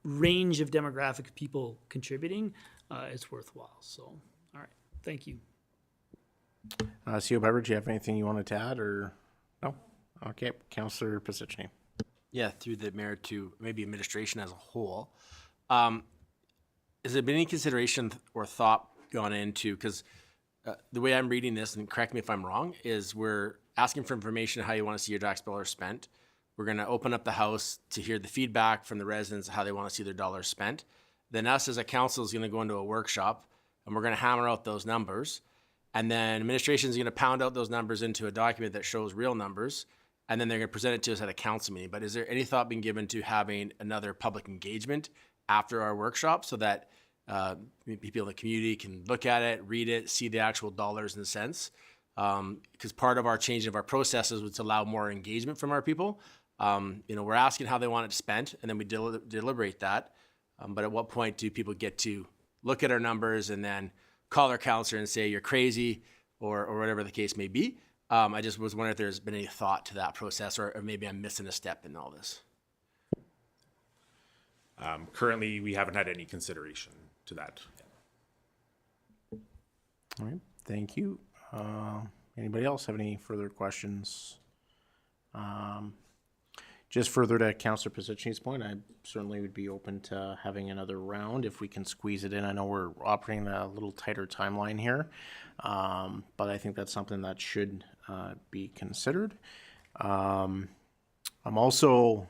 Speaker 13: range of demographic of people contributing, it's worthwhile. So, all right, thank you.
Speaker 1: CEO Beveridge, do you have anything you wanted to add, or no? Okay, Councillor Pisichny.
Speaker 8: Yeah, through the mayor to maybe administration as a whole. Has there been any consideration or thought gone into, because the way I'm reading this, and correct me if I'm wrong, is we're asking for information on how you want to see your tax dollars spent. We're going to open up the house to hear the feedback from the residents, how they want to see their dollars spent. Then us as a council is going to go into a workshop, and we're going to hammer out those numbers. And then administration is going to pound out those numbers into a document that shows real numbers. And then they're going to present it to us at a council meeting. But is there any thought being given to having another public engagement after our workshop so that people in the community can look at it, read it, see the actual dollars and cents? Because part of our change of our processes was to allow more engagement from our people. We're asking how they want it spent, and then we deliberate that. But at what point do people get to look at our numbers and then call their counselor and say you're crazy, or whatever the case may be? I just was wondering if there's been any thought to that process, or maybe I'm missing a step in all this.
Speaker 15: currently, we haven't had any consideration to that.
Speaker 1: All right, thank you. Anybody else have any further questions? Just further to Councillor Pisichny's point, I certainly would be open to having another round if we can squeeze it in. I know we're operating a little tighter timeline here, but I think that's something that should be considered. I'm also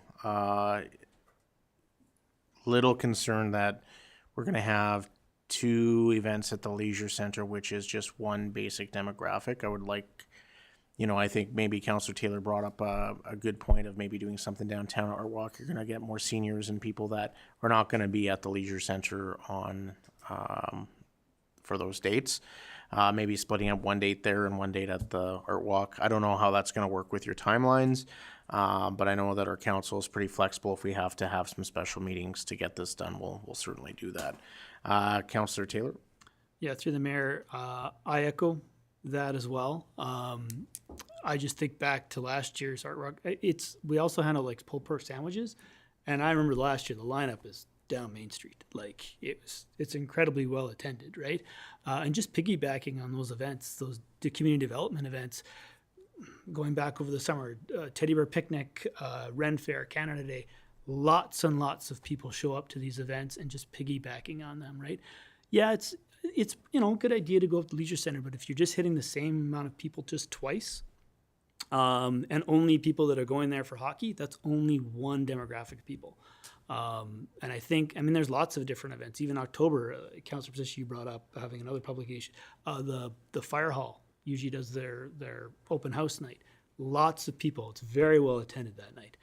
Speaker 1: little concerned that we're going to have two events at the Leisure Center, which is just one basic demographic. I would like, I think maybe Councillor Taylor brought up a good point of maybe doing something downtown Art Walk. You're going to get more seniors and people that are not going to be at the Leisure Center on for those dates. Maybe splitting up one date there and one date at the Art Walk. I don't know how that's going to work with your timelines. But I know that our council is pretty flexible. If we have to have some special meetings to get this done, we'll certainly do that. Councillor Taylor?
Speaker 13: Yeah, through the mayor, I echo that as well. I just think back to last year's Art Rock. We also handle like pulled pork sandwiches, and I remember last year the lineup is down Main Street. Like it's incredibly well attended, right? And just piggybacking on those events, the community development events, going back over the summer, Teddy Bear Picnic, Ren Fair, Canada Day, lots and lots of people show up to these events and just piggybacking on them, right? Yeah, it's a good idea to go up to Leisure Center, but if you're just hitting the same amount of people just twice, and only people that are going there for hockey, that's only one demographic of people. And I think, there's lots of different events. Even October, Councillor Position, you brought up having another publication. The Fire Hall usually does their open house night. Lots of people. It's very well attended that night.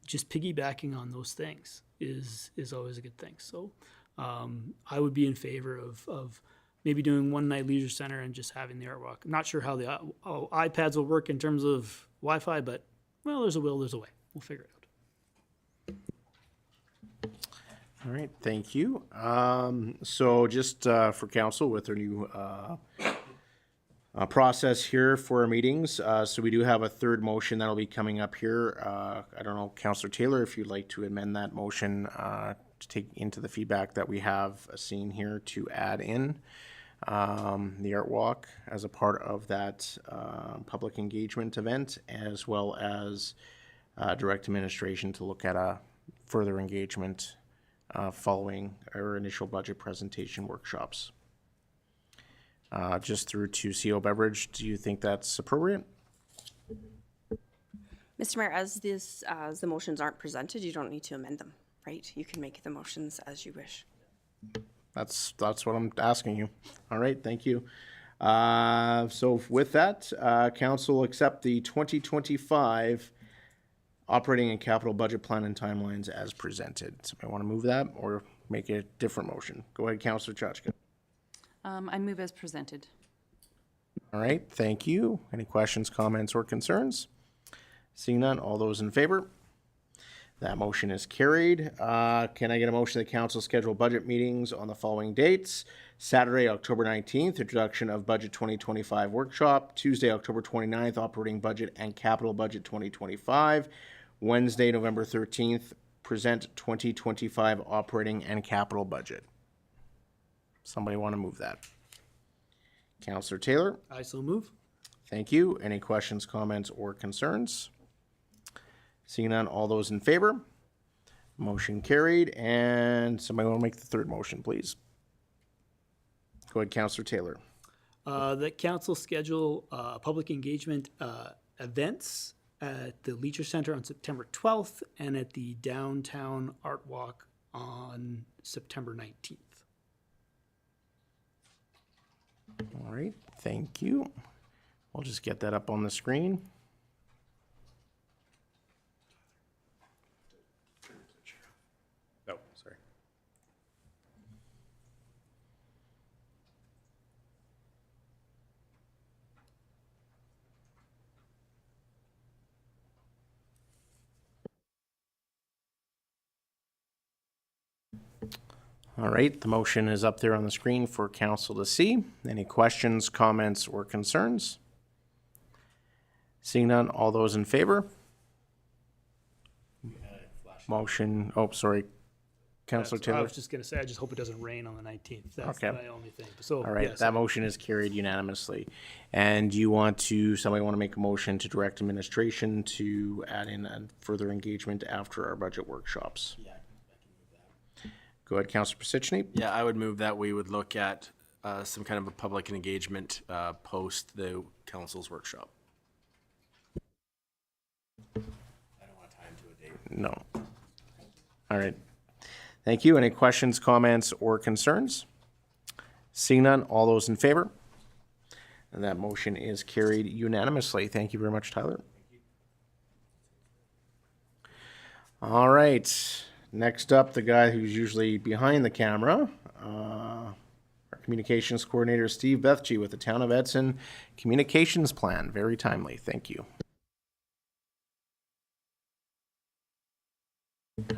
Speaker 13: Just piggybacking on those things is always a good thing. So I would be in favor of maybe doing one night Leisure Center and just having the art walk. I'm not sure how the iPads will work in terms of Wi-Fi, but well, there's a will, there's a way. We'll figure it out.
Speaker 1: All right, thank you. So just for council with our new process here for our meetings, so we do have a third motion that'll be coming up here. I don't know, Councillor Taylor, if you'd like to amend that motion to take into the feedback that we have seen here to add in the art walk as a part of that public engagement event, as well as direct administration to look at a further engagement following our initial budget presentation workshops. Just through to CO Beverage, do you think that's appropriate?
Speaker 16: Mr. Mayor, as the motions aren't presented, you don't need to amend them, right? You can make the motions as you wish.
Speaker 1: That's what I'm asking you. All right, thank you. So with that, council accept the 2025 operating and capital budget plan and timelines as presented. Somebody want to move that or make a different motion? Go ahead, Councillor Chachka.
Speaker 14: I move as presented.
Speaker 1: All right, thank you. Any questions, comments, or concerns? Seeing none, all those in favor? That motion is carried. Can I get a motion that council schedule budget meetings on the following dates? Saturday, October 19th, introduction of budget 2025 workshop. Tuesday, October 29th, operating budget and capital budget 2025. Wednesday, November 13th, present 2025 operating and capital budget. Somebody want to move that? Councillor Taylor?
Speaker 13: I so move.
Speaker 1: Thank you. Any questions, comments, or concerns? Seeing none, all those in favor? Motion carried. And somebody want to make the third motion, please? Go ahead, Councillor Taylor.
Speaker 13: That council schedule public engagement events at the Leisure Center on September 12th and at the Downtown Art Walk on September 19th.
Speaker 1: All right, thank you. We'll just get that up on the screen.
Speaker 15: Oh, sorry.
Speaker 1: All right, the motion is up there on the screen for council to see. Any questions, comments, or concerns? Seeing none, all those in favor? Motion, oh, sorry, Councillor
Speaker 13: I
Speaker 1: Taylor.
Speaker 13: was just going to say, I just hope it doesn't rain on the 19th. That's
Speaker 1: Okay.
Speaker 13: my only thing. So,
Speaker 1: All right,
Speaker 13: yes,
Speaker 1: that motion is carried unanimously. And somebody want to make a motion to direct administration to add in a further engagement after our budget workshops? Yeah, I can move that. Go ahead, Councillor Posichny.
Speaker 8: Yeah, I would move that we would look at some kind of a public engagement post the council's workshop. I don't want to tie into a date.
Speaker 1: No. All right. Thank you. Any questions, comments, or concerns? Seeing none, all those in favor? And that motion is carried unanimously. Thank you very much, Tyler. All right. Next up, the guy who's usually behind the camera, our communications coordinator, Steve Bethge, with the Town of Edson Communications Plan. Very timely. Thank you.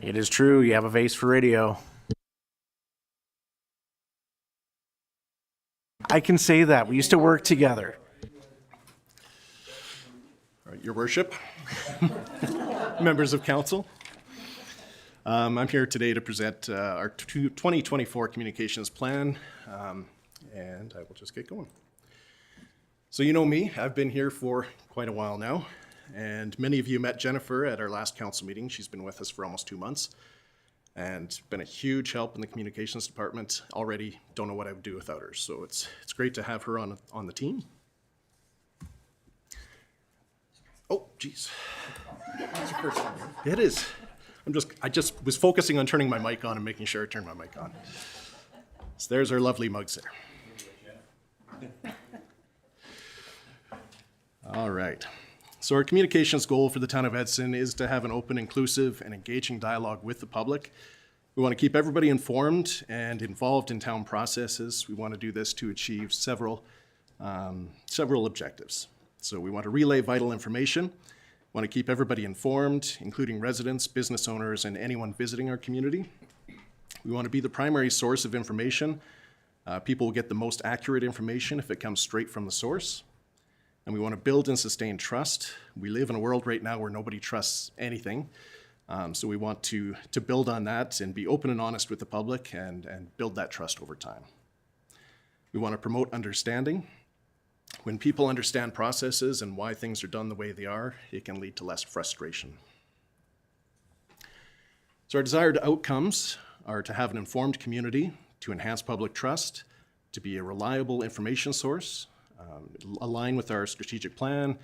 Speaker 1: It is true. You have a face for radio. I can say that. We used to work together.
Speaker 17: All right, Your Worship, members of council. I'm here today to present our 2024 communications plan, and I will just get going. So you know me, I've been here for quite a while now, and many of you met Jennifer at our last council meeting. She's been with us for almost 2 months and been a huge help in the communications department. Already don't know what I would do without her, so it's great to have her on the team. Oh, geez. It is. I just was focusing on turning my mic on and making sure I turned my mic on. So there's our lovely mugs there. All right. So our communications goal for the town of Edson is to have an open, inclusive, and engaging dialogue with the public. We want to keep everybody informed and involved in town processes. We want to do this to achieve several objectives. So we want to relay vital information. We want to keep everybody informed, including residents, business owners, and anyone visiting our community. We want to be the primary source of information. People will get the most accurate information if it comes straight from the source. And we want to build and sustain trust. We live in a world right now where nobody trusts anything. So we want to build on that and be open and honest with the public and build that trust over time. We want to promote understanding. When people understand processes and why things are done the way they are, it can lead to less frustration. So our desired outcomes are to have an informed community, to enhance public trust, to be a reliable information source, align with our strategic plan,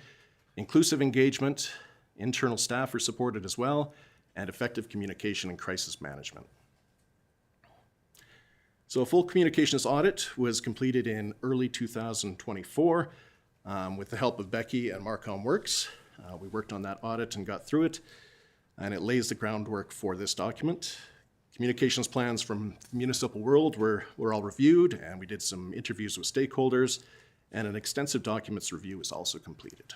Speaker 17: inclusive engagement, internal staff are supported as well, and effective communication and crisis management. So a full communications audit was completed in early 2024 with the help of Becky and Marcom Works. We worked on that audit and got through it, and it lays the groundwork for this document. Communications plans from the municipal world were all reviewed, and we did some interviews with stakeholders, and an extensive documents review was also completed.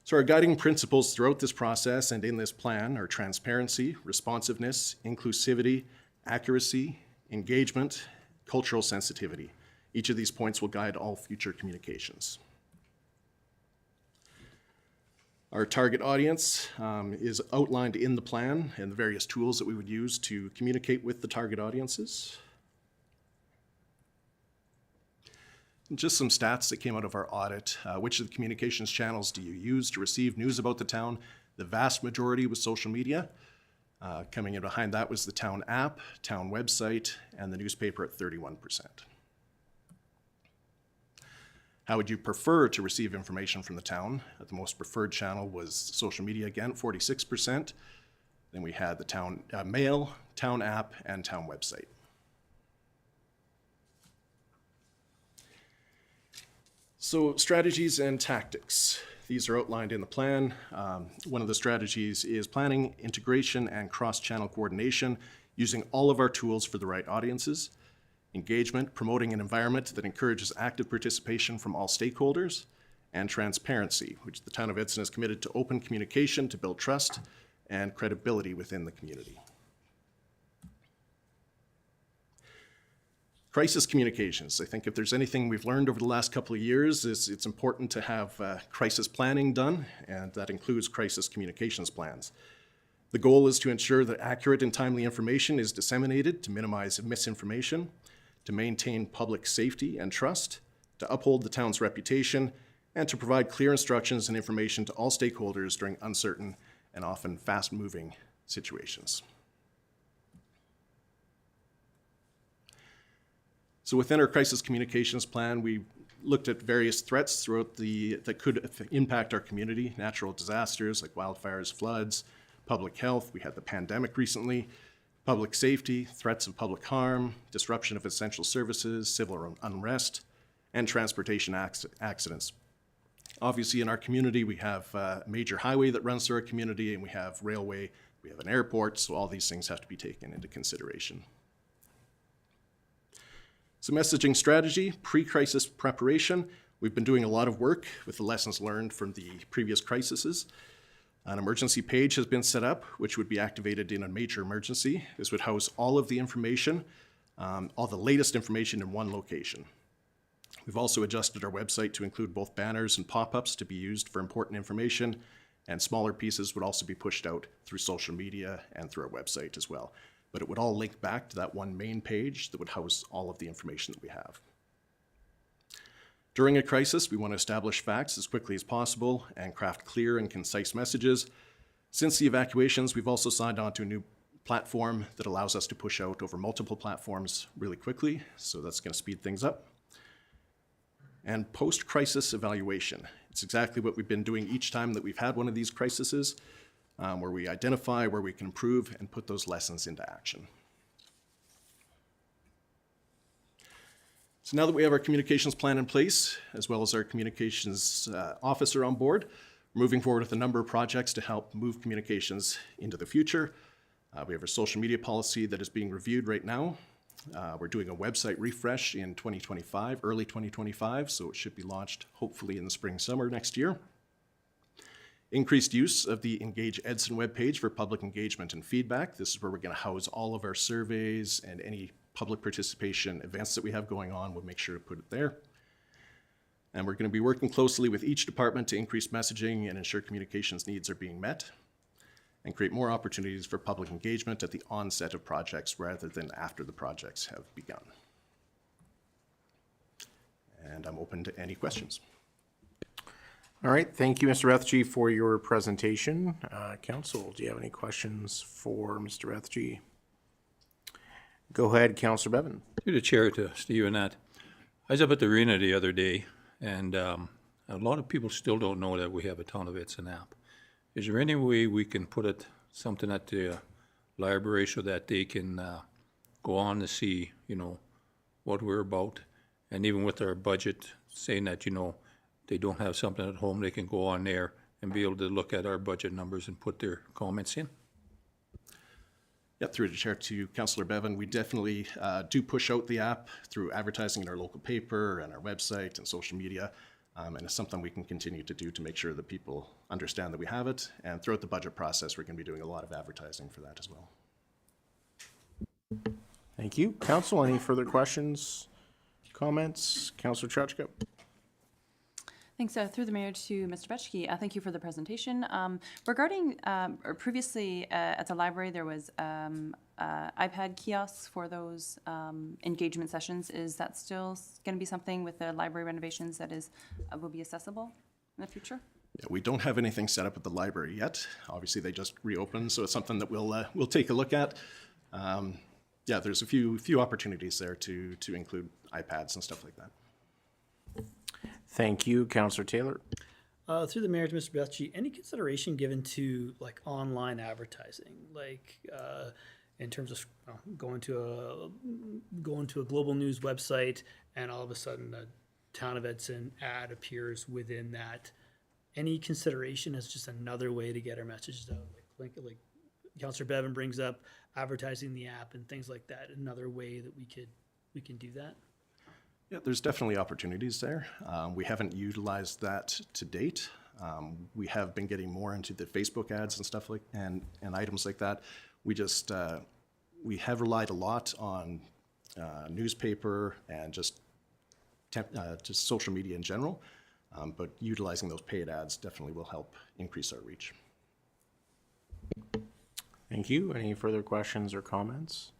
Speaker 17: So our guiding principles throughout this process and in this plan are transparency, responsiveness, inclusivity, accuracy, engagement, cultural sensitivity. Each of these points will guide all future communications. Our target audience is outlined in the plan and the various tools that we would use to communicate with the target audiences. Just some stats that came out of our audit. Which of the communications channels do you use to receive news about the town? The vast majority was social media. Coming in behind that was the town app, town website, and the newspaper at 31%. How would you prefer to receive information from the town? The most preferred channel was social media again, 46%. Then we had the town mail, town app, and town website. So strategies and tactics. These are outlined in the plan. One of the strategies is planning, integration, and cross-channel coordination using all of our tools for the right audiences. Engagement, promoting an environment that encourages active participation from all stakeholders. And transparency, which the town of Edson is committed to open communication to build trust and credibility within the community. Crisis communications. I think if there's anything we've learned over the last couple of years is it's important to have crisis planning done, and that includes crisis communications plans. The goal is to ensure that accurate and timely information is disseminated to minimize misinformation, to maintain public safety and trust, to uphold the town's reputation, and to provide clear instructions and information to all stakeholders during uncertain and often fast-moving situations. So within our crisis communications plan, we looked at various threats that could impact our community, natural disasters like wildfires, floods, public health. We had the pandemic recently, public safety, threats of public harm, disruption of essential services, civil unrest, and transportation accidents. Obviously, in our community, we have a major highway that runs through our community, and we have railway, we have an airport, so all these things have to be taken into consideration. So messaging strategy, pre-crisis preparation. We've been doing a lot of work with the lessons learned from the previous crises. An emergency page has been set up, which would be activated in a major emergency. This would house all of the information, all the latest information in one location. We've also adjusted our website to include both banners and pop-ups to be used for important information, and smaller pieces would also be pushed out through social media and through our website as well. But it would all link back to that one main page that would house all of the information that we have. During a crisis, we want to establish facts as quickly as possible and craft clear and concise messages. Since the evacuations, we've also signed on to a new platform that allows us to push out over multiple platforms really quickly, so that's going to speed things up. And post-crisis evaluation. It's exactly what we've been doing each time that we've had one of these crises, where we identify where we can improve and put those lessons into action. So now that we have our communications plan in place, as well as our communications officer on board, we're moving forward with a number of projects to help move communications into the future. We have our social media policy that is being reviewed right now. We're doing a website refresh in 2025, early 2025, so it should be launched hopefully in the spring, summer next year. Increased use of the Engage Edson webpage for public engagement and feedback. This is where we're going to house all of our surveys and any public participation events that we have going on. We'll make sure to put it there. And we're going to be working closely with each department to increase messaging and ensure communications needs are being met, and create more opportunities for public engagement at the onset of projects rather than after the projects have begun. And I'm open to any questions.
Speaker 1: All right, thank you, Mr. Rethge, for your presentation. Council, do you have any questions for Mr. Rethge? Go ahead, Councillor Bevan.
Speaker 11: Through the chair to Steve and Nat. I was up at the arena the other day, and a lot of people still don't know that we have a Town of Edson app. Is there any way we can put something at the library so that they can go on to see, what we're about? And even with our budget, saying that, they don't have something at home, they can go on there and be able to look at our budget numbers and put their comments in?
Speaker 17: Yep, through the chair to Councillor Bevan, we definitely do push out the app through advertising in our local paper and our website and social media. And it's something we can continue to do to make sure that people understand that we have it. And throughout the budget process, we're going to be doing a lot of advertising for that as well.
Speaker 1: Thank you. Council, any further questions, comments? Councillor Chachka.
Speaker 14: Thanks. Through the mayor to Mr. Betschke, thank you for the presentation. Regarding, previously at the library, there was iPad kiosks for those engagement sessions. Is that still going to be something with the library renovations that will be accessible in the future?
Speaker 17: Yeah, we don't have anything set up at the library yet. Obviously, they just reopened, so it's something that we'll take a look at. Yeah, there's a few opportunities there to include iPads and stuff like that.
Speaker 1: Thank you, Councillor Taylor.
Speaker 13: Through the mayor to Mr. Betschke, any consideration given to online advertising, in terms of going to a global news website and all of a sudden the Town of Edson ad appears within that? Any consideration as just another way to get our messages out? Like Councillor Bevan brings up advertising the app and things like that. Another way that we can do that.
Speaker 17: Yeah, there's definitely opportunities there. We haven't utilized that to date. We have been getting more into the Facebook ads and stuff and items like that. We have relied a lot on newspaper and just social media in general, but utilizing those paid ads definitely will help increase our reach.
Speaker 1: Thank you. Any further questions or comments?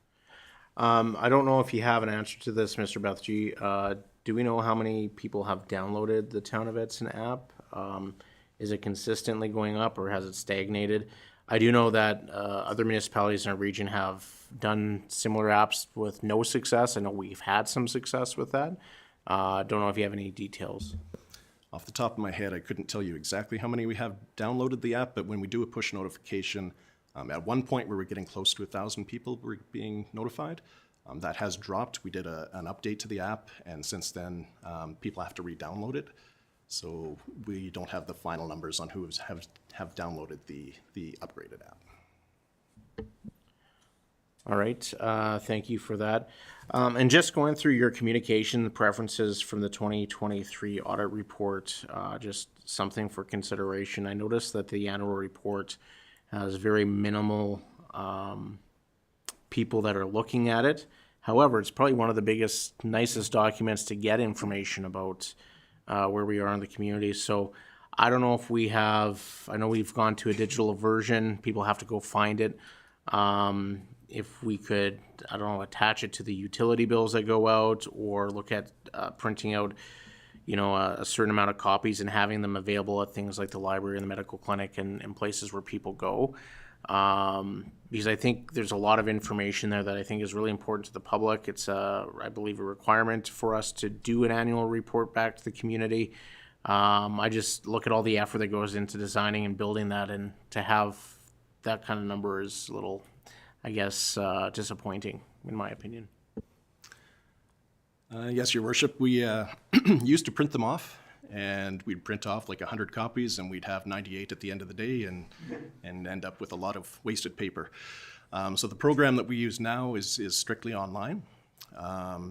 Speaker 1: I don't know if you have an answer to this, Mr. Bethge. Do we know how many people have downloaded the Town of Edson app? Is it consistently going up or has it stagnated? I do know that other municipalities in our region have done similar apps with no success. I know we've had some success with that. Don't know if you have any details.
Speaker 17: Off the top of my head, I couldn't tell you exactly how many we have downloaded the app, but when we do a push notification, at one point we were getting close to 1,000 people were being notified. That has dropped. We did an update to the app, and since then people have to re-download it. So we don't have the final numbers on who have downloaded the upgraded app.
Speaker 1: All right, thank you for that. And just going through your communication preferences from the 2023 audit report, just something for consideration. I noticed that the annual report has very minimal people that are looking at it. However, it's probably one of the biggest, nicest documents to get information about where we are in the community. So I don't know if we have, I know we've gone to a digital version. People have to go find it. If we could, I don't know, attach it to the utility bills that go out, or look at printing out, a certain amount of copies and having them available at things like the library and the medical clinic and places where people go. Because I think there's a lot of information there that I think is really important to the public. It's, I believe, a requirement for us to do an annual report back to the community. I just look at all the effort that goes into designing and building that, and to have that kind of number is a little, I guess, disappointing, in my opinion.
Speaker 17: Yes, Your Worship, we used to print them off, and we'd print off like 100 copies, and we'd have 98 at the end of the day, and end up with a lot of wasted paper. So the program that we use now is strictly online.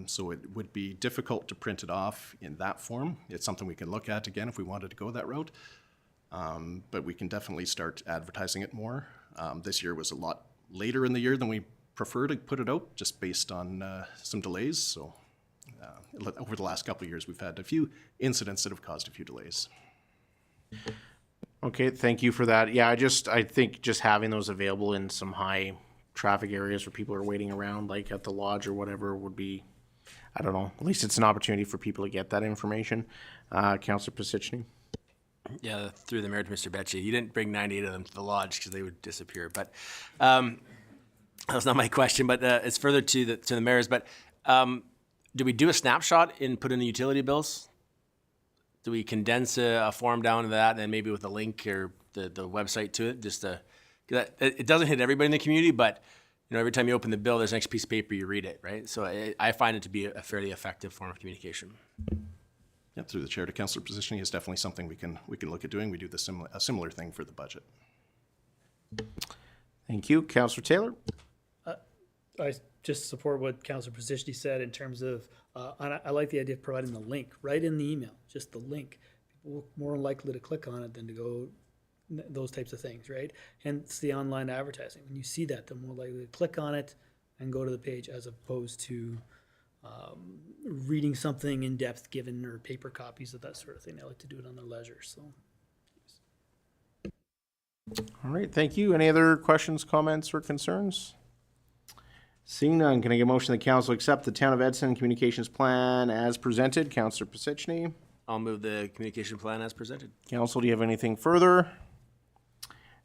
Speaker 17: So it would be difficult to print it off in that form. It's something we can look at again if we wanted to go that route. But we can definitely start advertising it more. This year was a lot later in the year than we prefer to put it out, just based on some delays. So over the last couple of years, we've had a few incidents that have caused a few delays.
Speaker 1: Okay, thank you for that. Yeah, I think just having those available in some high traffic areas where people are waiting around, like at the lodge or whatever, would be, I don't know, at least it's an opportunity for people to get that information. Councillor Pisichny?
Speaker 8: Yeah, through the mayor to Mr. Becci. You didn't bring 98 of them to the lodge because they would disappear. But that's not my question. But it's further to the mayor's. But do we do a snapshot and put in the utility bills? Do we condense a form down to that, and then maybe with a link or the website to it? Just to, it doesn't hit everybody in the community, but every time you open the bill, there's an extra piece of paper, you read it, right? So I find it to be a fairly effective form of communication.
Speaker 17: Yeah, through the chair to Councillor Positioning is definitely something we can look at doing. We do a similar thing for the budget.
Speaker 1: Thank you. Councillor Taylor?
Speaker 13: I just support what Councillor Positioning said in terms of, I like the idea of providing the link right in the email, just the link. People are more likely to click on it than to go those types of things, right? Hence the online advertising. When you see that, they're more likely to click on it and go to the page, as opposed to reading something in depth, given or paper copies of that sort of thing. They like to do it on their leisure. So,
Speaker 1: all right, thank you. Any other questions, comments, or concerns? Seeing none, can I get a motion that council accept the Town of Edson Communications Plan as presented? Councillor Pisichny?
Speaker 8: I'll move the communication plan as presented.
Speaker 1: Council, do you have anything further?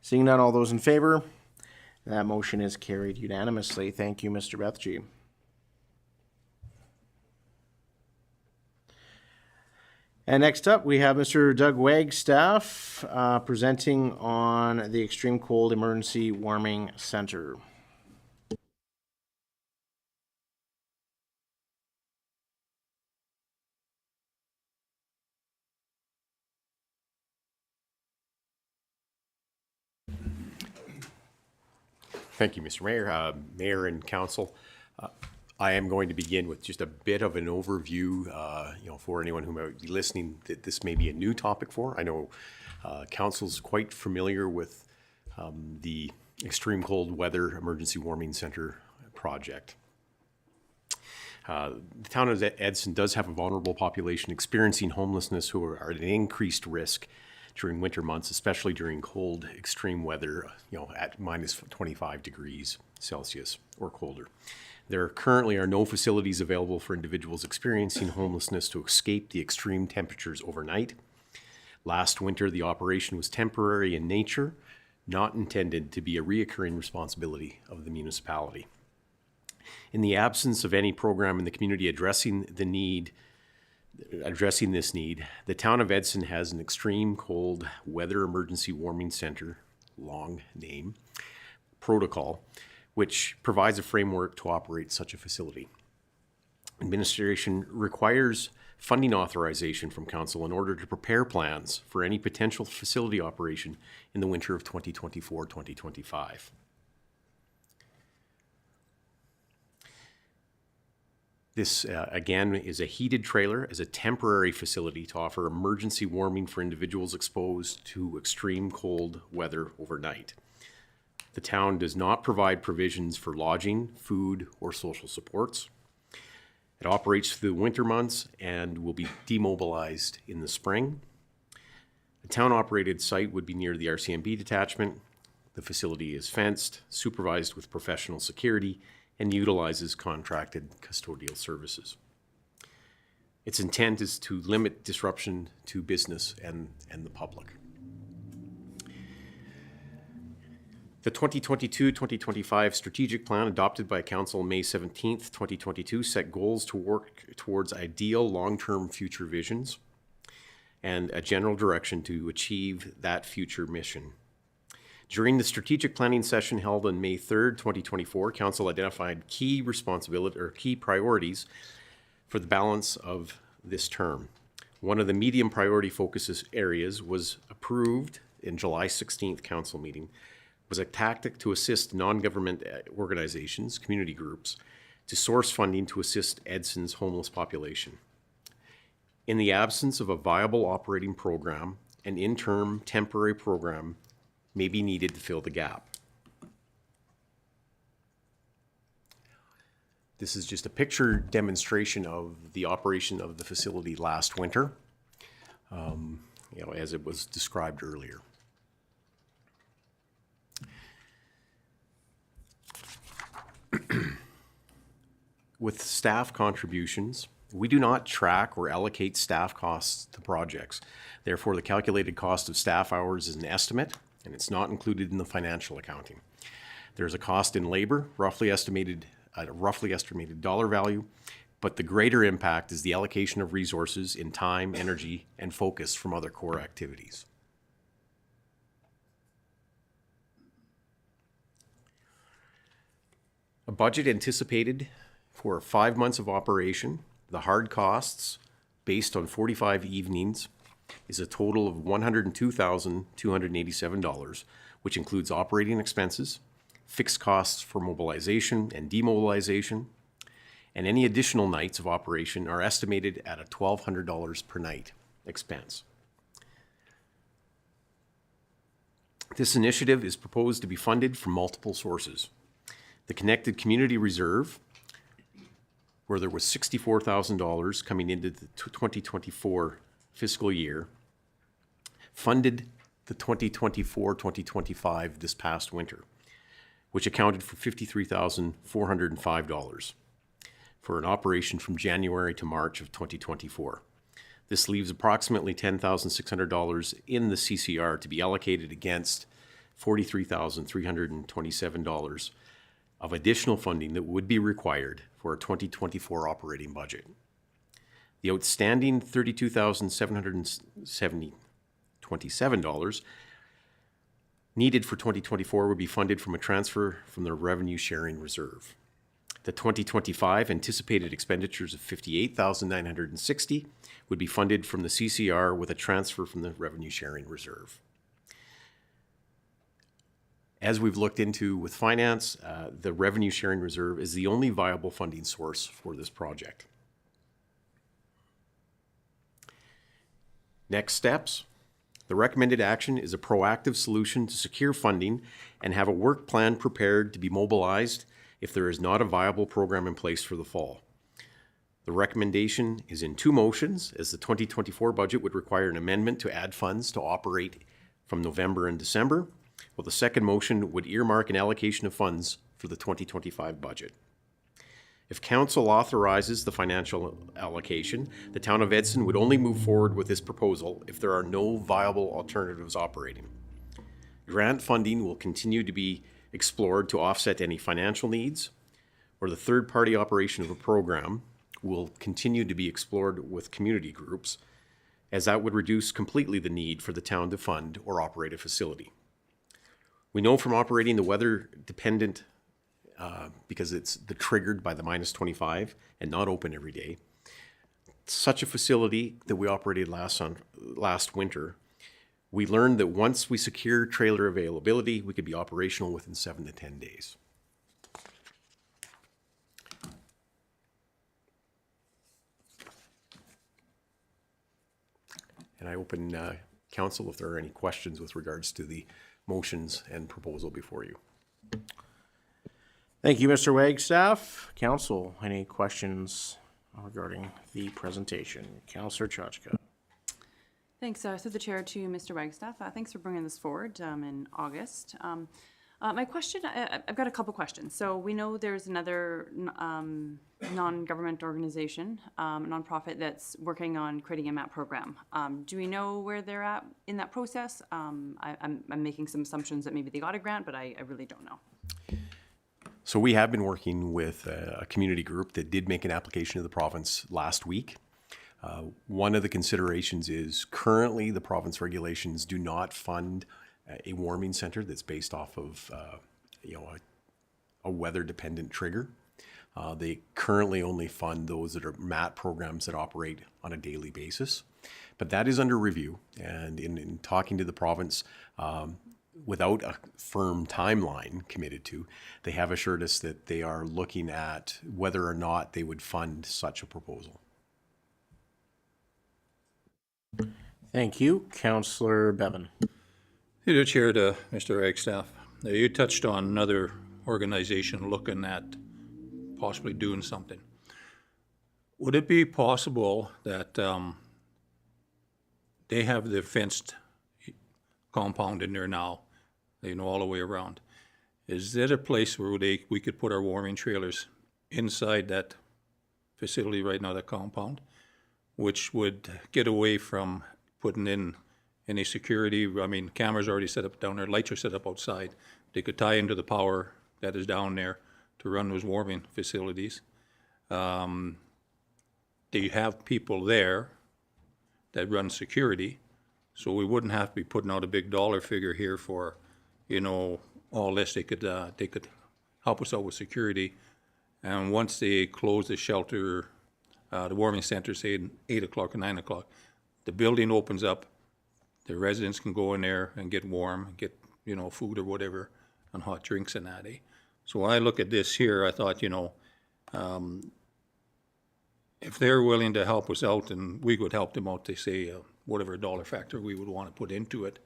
Speaker 1: Seeing none, all those in favor? That motion is carried unanimously. Thank you, Mr. Bethge. And next up, we have Mr. Doug Wagstaff presenting on the Extreme Cold Emergency Warming Center.
Speaker 18: Thank you, Mr. Mayor, Mayor and Council. I am going to begin with just a bit of an overview, for anyone who might be listening, that this may be a new topic for. I know Council's quite familiar with the Extreme Cold Weather Emergency Warming Center project. The town of Edson does have a vulnerable population experiencing homelessness who are at an increased risk during winter months, especially during cold, extreme weather, at minus 25 degrees Celsius or colder. There currently are no facilities available for individuals experiencing homelessness to escape the extreme temperatures overnight. Last winter, the operation was temporary in nature, not intended to be a reoccurring responsibility of the municipality. In the absence of any program in the community addressing this need, the town of Edson has an extreme cold weather emergency warming center, long name, protocol, which provides a framework to operate such a facility. Administration requires funding authorization from council in order to prepare plans for any potential facility operation in the winter of 2024-2025. This, again, is a heated trailer as a temporary facility to offer emergency warming for individuals exposed to extreme cold weather overnight. The town does not provide provisions for lodging, food, or social supports. It operates through the winter months and will be demobilized in the spring. The town-operated site would be near the RCMP detachment. The facility is fenced, supervised with professional security, and utilizes contracted custodial services. Its intent is to limit disruption to business and the public. The 2022-2025 strategic plan adopted by Council on May 17th, 2022 set goals to work towards ideal long-term future visions and a general direction to achieve that future mission. During the strategic planning session held on May 3rd, 2024, Council identified key priorities for the balance of this term. One of the medium priority focus areas was approved in July 16th Council meeting, was a tactic to assist non-government organizations, community groups, to source funding to assist Edson's homeless population. In the absence of a viable operating program, an interim temporary program may be needed to fill the gap. This is just a picture demonstration of the operation of the facility last winter, as it was described earlier. With staff contributions, we do not track or allocate staff costs to projects. Therefore, the calculated cost of staff hours is an estimate, and it's not included in the financial accounting. There's a cost in labor, roughly estimated at a roughly estimated dollar value, but the greater impact is the allocation of resources in time, energy, and focus from other core activities. A budget anticipated for 5 months of operation, the hard costs based on 45 evenings is a total of $102,287, which includes operating expenses, fixed costs for mobilization and demobilization, and any additional nights of operation are estimated at a $1,200 per night expense. This initiative is proposed to be funded from multiple sources. The Connected Community Reserve, where there was $64,000 coming into the 2024 fiscal year, funded the 2024-2025 this past winter, which accounted for $53,405 for an operation from January to March of 2024. This leaves approximately $10,600 in the CCR to be allocated against $43,327 of additional funding that would be required for a 2024 operating budget. The outstanding $32,727 needed for 2024 would be funded from a transfer from the Revenue Sharing Reserve. The 2025 anticipated expenditures of $58,960 would be funded from the CCR with a transfer from the Revenue Sharing Reserve. As we've looked into with finance, the Revenue Sharing Reserve is the only viable funding source for this project. Next steps. The recommended action is a proactive solution to secure funding and have a work plan prepared to be mobilized if there is not a viable program in place for the fall. The recommendation is in 2 motions, as the 2024 budget would require an amendment to add funds to operate from November and December, while the second motion would earmark an allocation of funds for the 2025 budget. If Council authorizes the financial allocation, the Town of Edson would only move forward with this proposal if there are no viable alternatives operating. Grant funding will continue to be explored to offset any financial needs, or the third-party operation of a program will continue to be explored with community groups, as that would reduce completely the need for the town to fund or operate a facility. We know from operating the weather-dependent, because it's triggered by the -25 and not open every day, such a facility that we operated last winter, we learned that once we secure trailer availability, we could be operational within 7 to 10 days. And I open council if there are any questions with regards to the motions and proposal before you.
Speaker 1: Thank you, Mr. Wagstaff. Council, any questions regarding the presentation? Councillor Chachka.
Speaker 14: Thanks. Through the chair to Mr. Wagstaff. Thanks for bringing this forward in August. My question, I've got a couple questions. So we know there's another non-government organization, nonprofit that's working on creating a MAP program. Do we know where they're at in that process? I'm making some assumptions that maybe they got a grant, but I really don't know.
Speaker 18: So we have been working with a community group that did make an application to the province last week. One of the considerations is currently the province regulations do not fund a warming center that's based off of a weather-dependent trigger. They currently only fund those that are MAT programs that operate on a daily basis. But that is under review, and in talking to the province, without a firm timeline committed to, they have assured us that they are looking at whether or not they would fund such a proposal.
Speaker 1: Thank you. Councillor Bevan.
Speaker 11: Through the chair to Mr. Wagstaff. You touched on another organization looking at possibly doing something. Would it be possible that they have the fenced compound in there now, all the way around? Is there a place where we could put our warming trailers inside that facility right now, that compound, which would get away from putting in any security? I mean, cameras are already set up down there, lights are set up outside. They could tie into the power that is down there to run those warming facilities. Do you have people there that run security? So we wouldn't have to be putting out a big dollar figure here for, all this. They could help us out with security. And once they close the shelter, the warming center, say 8 o'clock or 9 o'clock, the building opens up, the residents can go in there and get warm, get, food or whatever, and hot drinks and that, eh? So when I look at this here, I thought, if they're willing to help us out and we could help them out, they say whatever dollar factor we would want to put into it.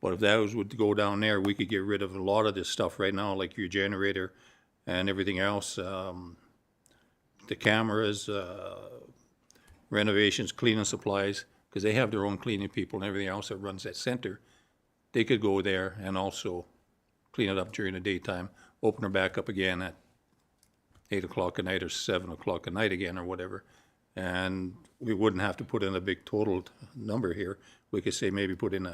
Speaker 11: But if those would go down there, we could get rid of a lot of this stuff right now, like your generator and everything else. The cameras, renovations, cleaning supplies, because they have their own cleaning people and everything else that runs that center. They could go there and also clean it up during the daytime, open her back up again at 8 o'clock at night or 7 o'clock at night again or whatever. And we wouldn't have to put in a big total number here. We could say maybe put in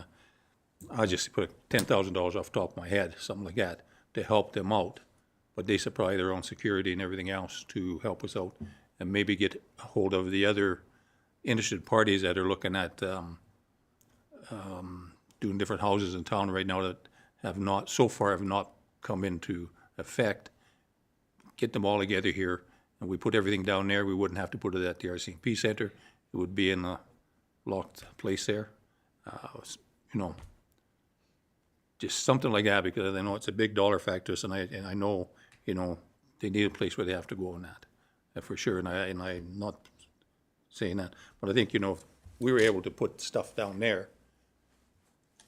Speaker 11: I'll just put $10,000 off the top of my head, something like that, to help them out. But they supply their own security and everything else to help us out, and maybe get a hold of the other interested parties that are looking at doing different houses in town right now that have not come into effect. Get them all together here, and we put everything down there. We wouldn't have to put it at the RCMP Center. It would be in a locked place there. Just something like that, because I know it's a big dollar factor, and I know, they need a place where they have to go on that, for sure. And I'm not saying that, but I think, if we were able to put stuff down there,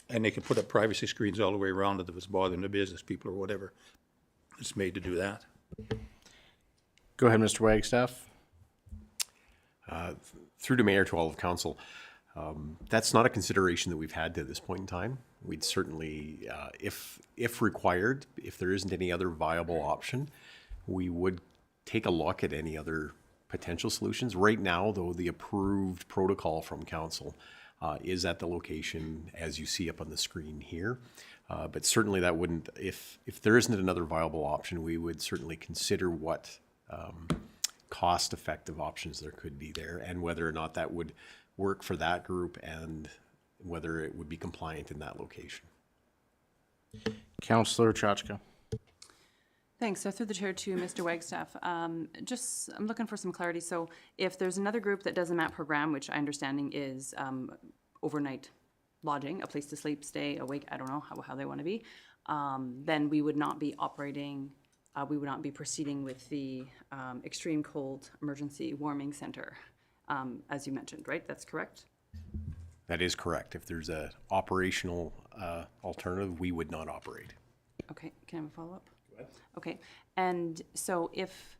Speaker 11: and they could put up privacy screens all the way around it if it's bothering the business people or whatever, it's made to do that.
Speaker 1: Go ahead, Mr. Wagstaff.
Speaker 18: Through to Mayor, to all of council, that's not a consideration that we've had to this point in time. We'd certainly, if required, if there isn't any other viable option, we would take a look at any other potential solutions. Right now, though, the approved protocol from council is at the location as you see up on the screen here. But certainly that wouldn't, if there isn't another viable option, we would certainly consider what cost-effective options there could be there, and whether or not that would work for that group, and whether it would be compliant in that location.
Speaker 1: Councillor Chachka.
Speaker 14: Thanks. So through the chair to Mr. Wagstaff, I'm looking for some clarity. So if there's another group that does a MAP program, which I understanding is overnight lodging, a place to sleep, stay, awake, I don't know how they want to be, then we would not be operating, we would not be proceeding with the extreme cold emergency warming center, as you mentioned, right? That's correct?
Speaker 18: That is correct. If there's a operational alternative, we would not operate.
Speaker 14: Okay, can I have a follow-up? Okay, and so if,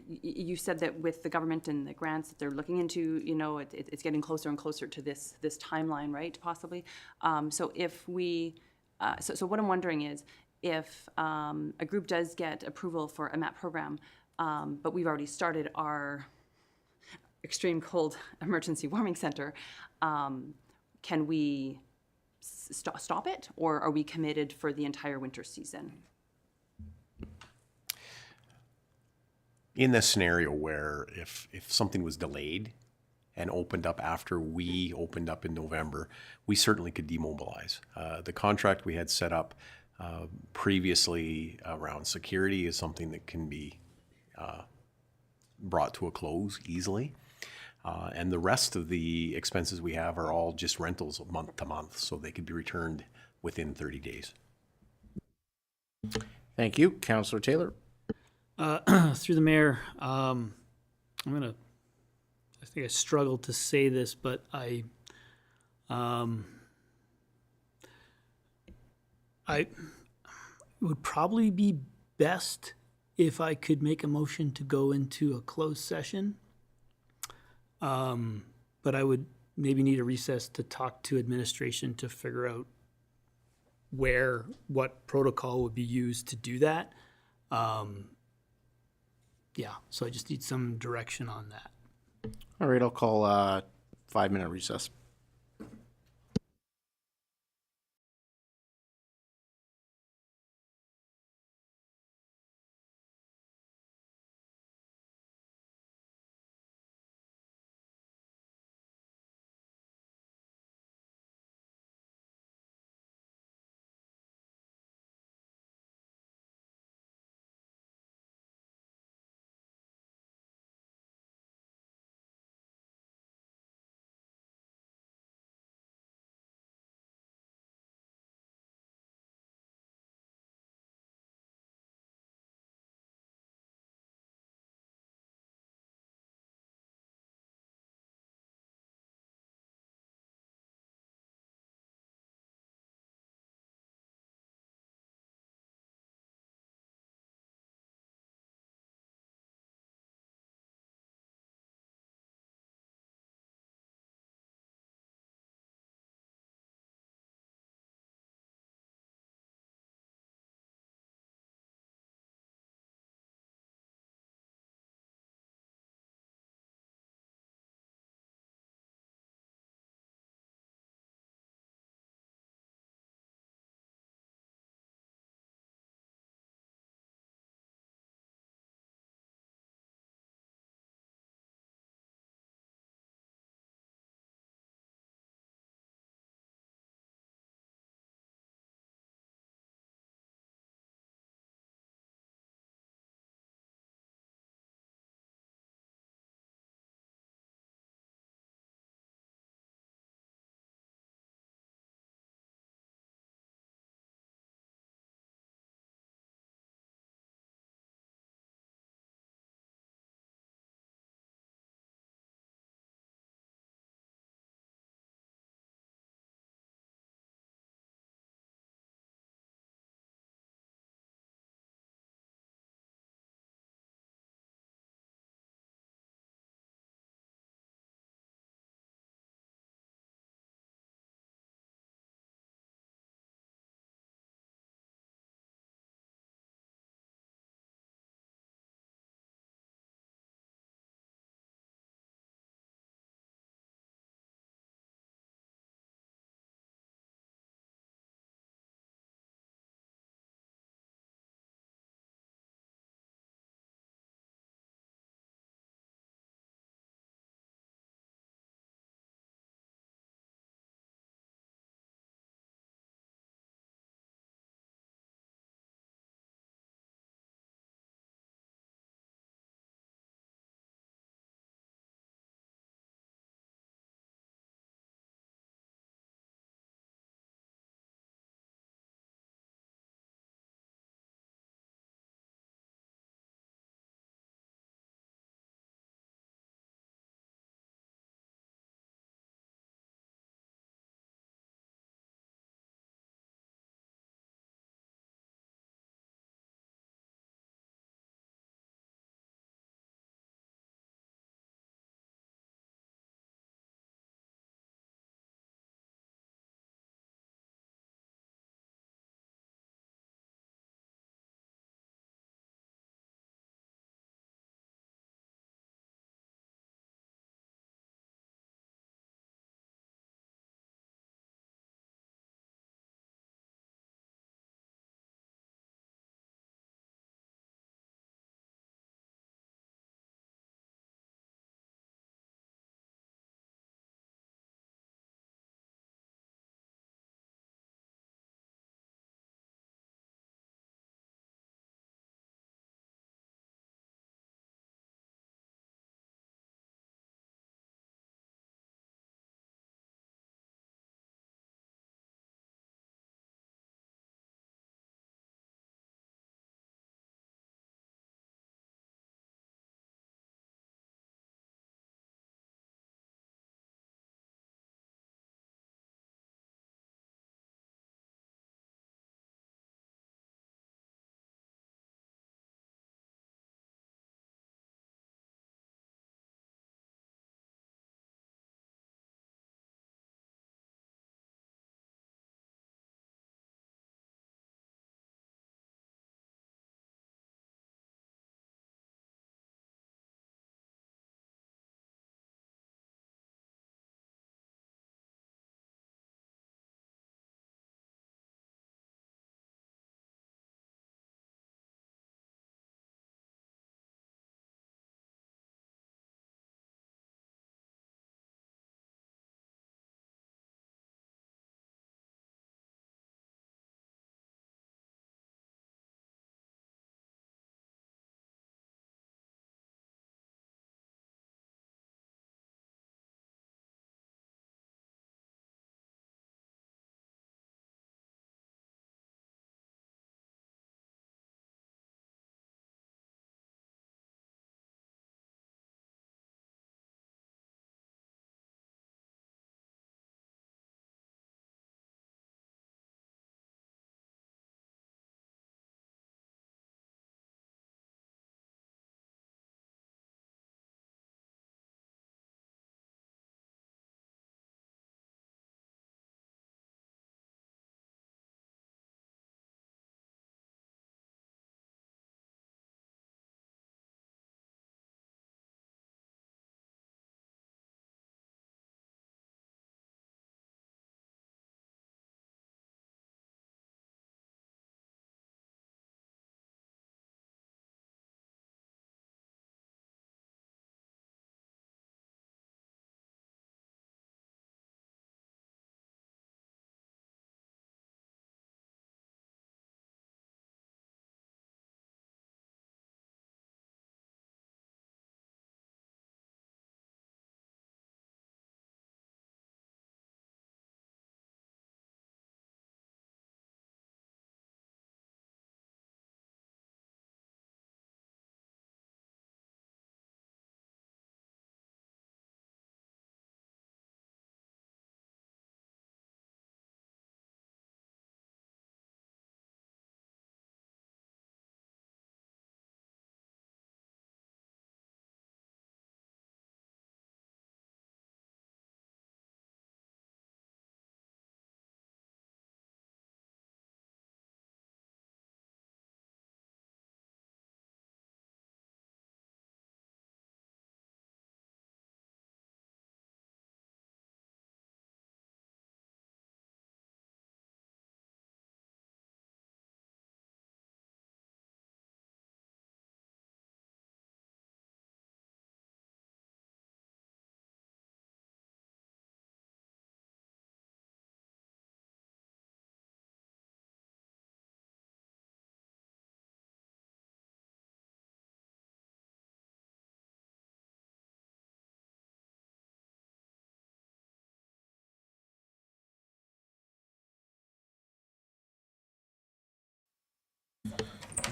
Speaker 14: you said that with the government and the grants that they're looking into, you know, it's getting closer and closer to this timeline, right, possibly? So if we, so what I'm wondering is, if a group does get approval for a MAP program, but we've already started our extreme cold emergency warming center, can we stop it, or are we committed for the entire winter season?
Speaker 18: In the scenario where if something was delayed and opened up after we opened up in November, we certainly could demobilize. The contract we had set up previously around security is something that can be brought to a close easily. And the rest of the expenses we have are all just rentals month to month, so they could be returned within 30 days.
Speaker 1: Thank you. Councillor Taylor.
Speaker 13: Through the mayor, I think I struggled to say this, but it would probably be best if I could make a motion to go into a closed session. But I would maybe need a recess to talk to administration to figure out what protocol would be used to do that. Yeah, so I just need some direction on that.
Speaker 1: All right, I'll call a 5-minute recess.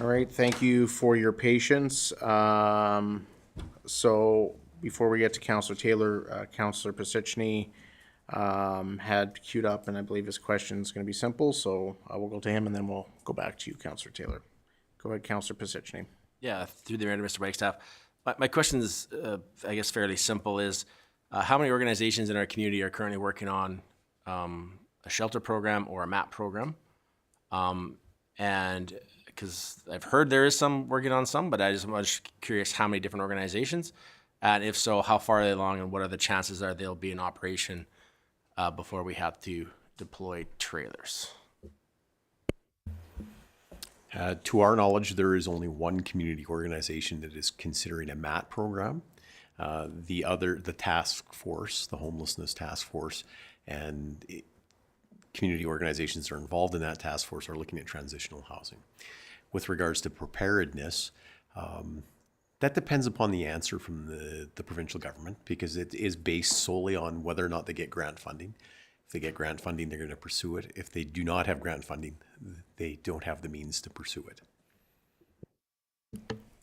Speaker 1: All right, thank you for your patience. So before we get to Councillor Taylor, Councillor Pisichny had queued up, and I believe his question is going to be simple, so we'll go to him, and then we'll go back to you, Councillor Taylor. Go ahead, Councillor Pisichny.
Speaker 8: Yeah, through the mayor to Mr. Wagstaff. My question is, I guess, fairly simple, is how many organizations in our community are currently working on a shelter program or a MAP program? And because I've heard there is some working on some, but I'm just curious how many different organizations, and if so, how far are they along, and what are the chances are they'll be in operation before we have to deploy trailers?
Speaker 18: To our knowledge, there is only one community organization that is considering a MAT program. The task force, the homelessness task force, and community organizations that are involved in that task force are looking at transitional housing. With regards to preparedness, that depends upon the answer from the provincial government, because it is based solely on whether or not they get grant funding. If they get grant funding, they're going to pursue it. If they do not have grant funding, they don't have the means to pursue it.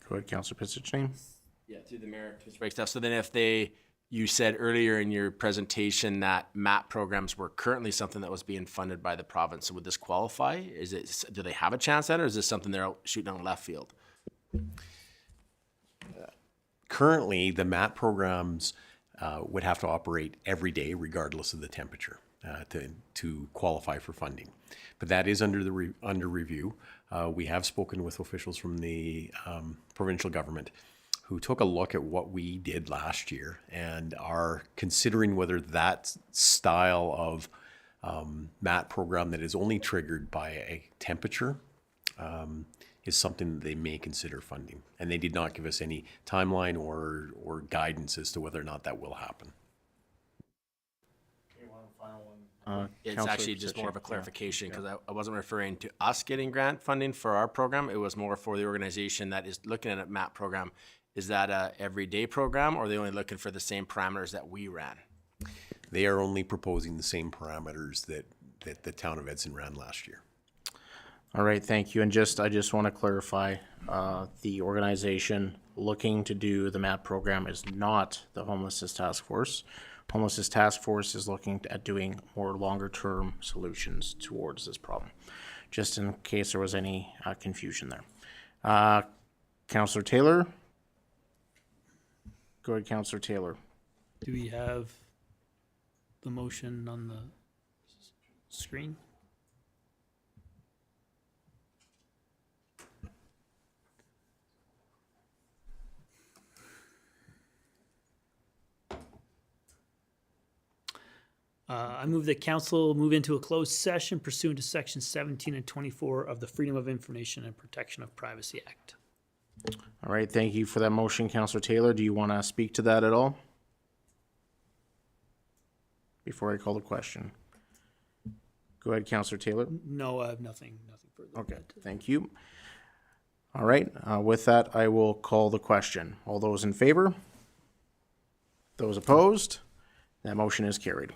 Speaker 1: Go ahead, Councillor Pisichny.
Speaker 8: Yeah, through the mayor, Mr. Wagstaff. So then you said earlier in your presentation that MAP programs were currently something that was being funded by the province. So would this qualify? Do they have a chance at it, or is this something they're out shooting on left field?
Speaker 18: Currently, the MAP programs would have to operate every day, regardless of the temperature, to qualify for funding. But that is under review. We have spoken with officials from the provincial government who took a look at what we did last year and are considering whether that style of MAT program that is only triggered by a temperature is something that they may consider funding. And they did not give us any timeline or guidance as to whether or not that will happen.
Speaker 8: It's actually just more of a clarification, because I wasn't referring to us getting grant funding for our program. It was more for the organization that is looking at a MAP program. Is that a everyday program, or are they only looking for the same parameters that we ran?
Speaker 18: They are only proposing the same parameters that the town of Edson ran last year.
Speaker 1: All right, thank you. And I just want to clarify, the organization looking to do the MAP program is not the Homelessness Task Force. Homelessness Task Force is looking at doing more longer-term solutions towards this problem, just in case there was any confusion there. Councillor Taylor? Go ahead, Councillor Taylor.
Speaker 13: Do we have the motion on the screen? I move that council move into a closed session pursuant to sections 17 and 24 of the Freedom of Information and Protection of Privacy Act.
Speaker 1: All right, thank you for that motion, Councillor Taylor. Do you want to speak to that at all before I call the question? Go ahead, Councillor Taylor.
Speaker 13: No, I have nothing further.
Speaker 1: Okay, thank you. All right, with that, I will call the question. All those in favor? Those opposed? That motion is carried.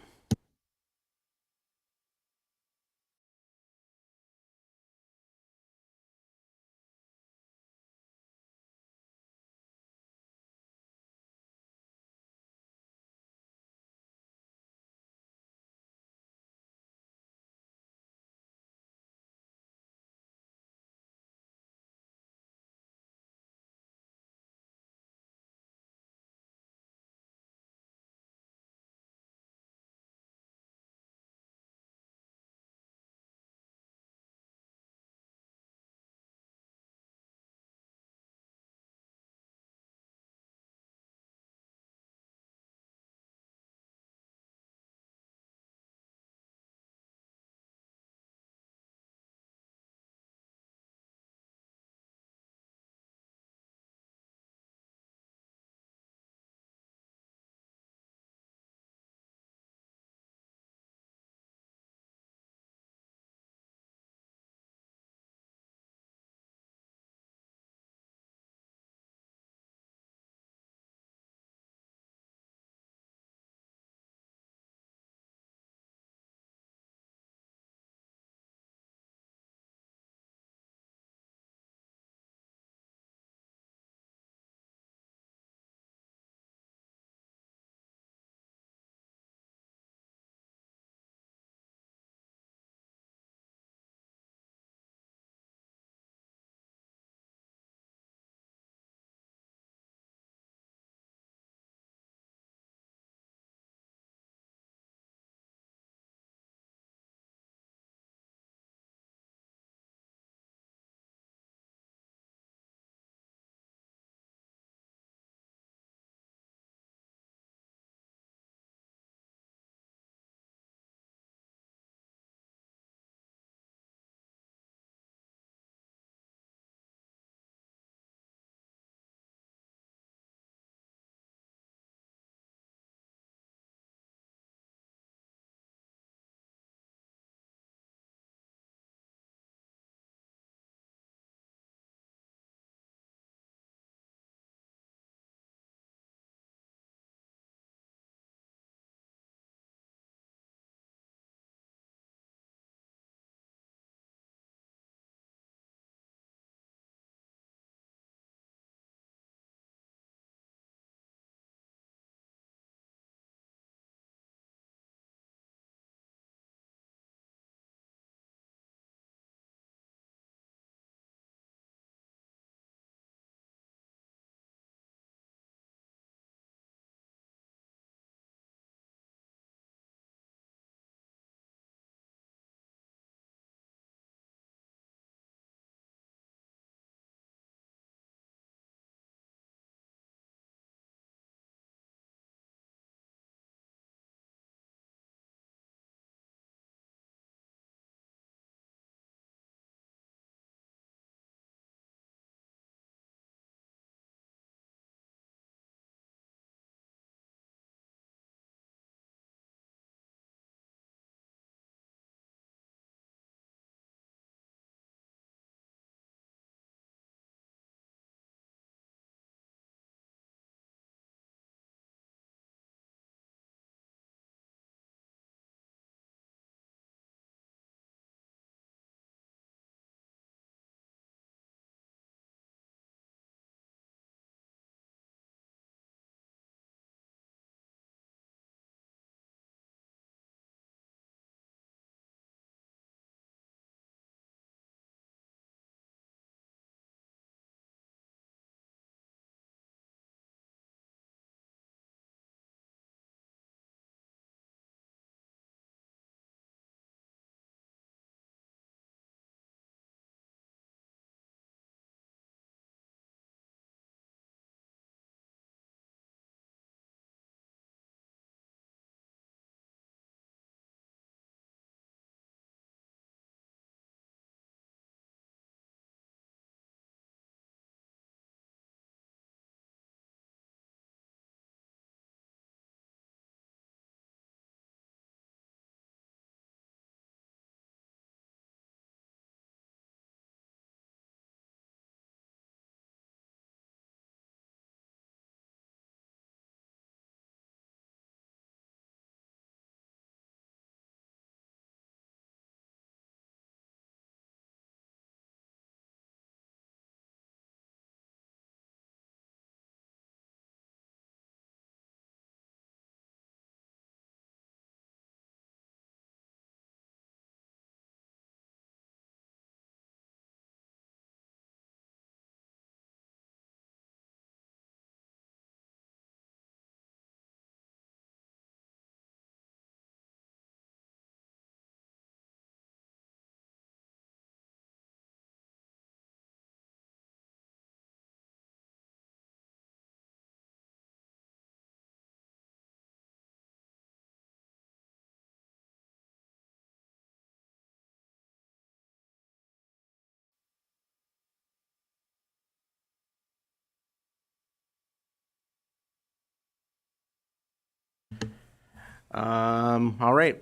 Speaker 1: All right.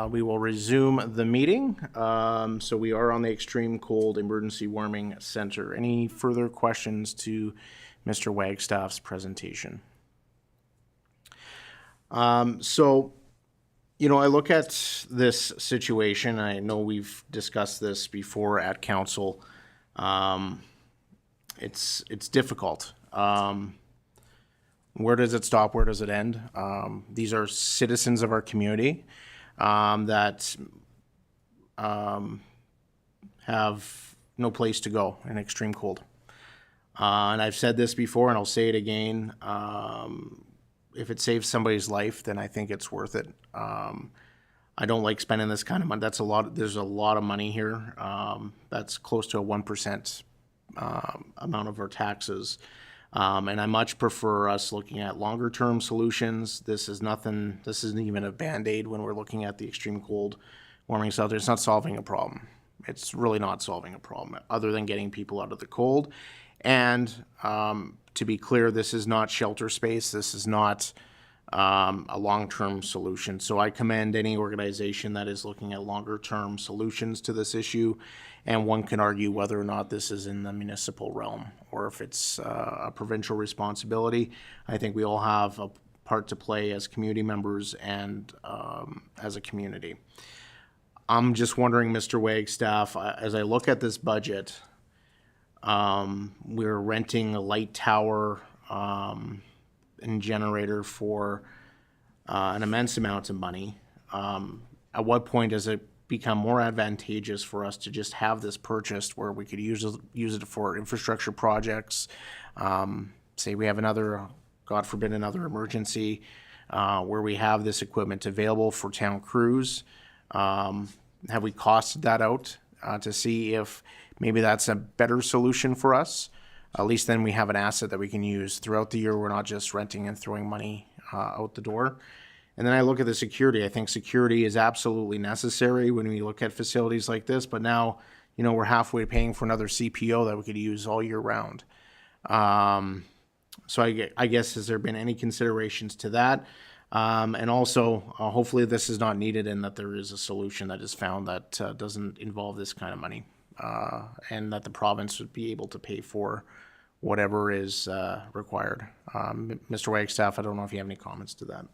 Speaker 1: We will resume the meeting. So we are on the Extreme Cold Emergency Warming Center. Any further questions to Mr. Wagstaff's presentation? So, you know, I look at this situation. I know we've discussed this before at council. It's difficult. Where does it stop? Where does it end? These are citizens of our community that have no place to go in extreme cold. And I've said this before, and I'll say it again. If it saves somebody's life, then I think it's worth it. I don't like spending this kind of money. That's a lot. There's a lot of money here. That's close to a 1% amount of our taxes. And I much prefer us looking at longer term solutions. This is nothing, this isn't even a Band-Aid when we're looking at the extreme cold warming shelter. It's not solving a problem. It's really not solving a problem other than getting people out of the cold. And to be clear, this is not shelter space. This is not a long-term solution. So I commend any organization that is looking at longer-term solutions to this issue. And one can argue whether or not this is in the municipal realm or if it's a provincial responsibility. I think we all have a part to play as community members and as a community. I'm just wondering, Mr. Wagstaff, as I look at this budget, we're renting a light tower and generator for an immense amount of money. At what point does it become more advantageous for us to just have this purchased where we could use it for infrastructure projects? Say we have another, God forbid, another emergency where we have this equipment available for town crews. Have we costed that out to see if maybe that's a better solution for us? At least then we have an asset that we can use throughout the year. We're not just renting and throwing money out the door. And then I look at the security. I think security is absolutely necessary when we look at facilities like this. But now, you know, we're halfway paying for another CPO that we could use all year round. So I guess, has there been any considerations to that? And also, hopefully this is not needed and that there is a solution that is found that doesn't involve this kind of money. And that the province would be able to pay for whatever is required. Mr. Wagstaff, I don't know if you have any comments to that.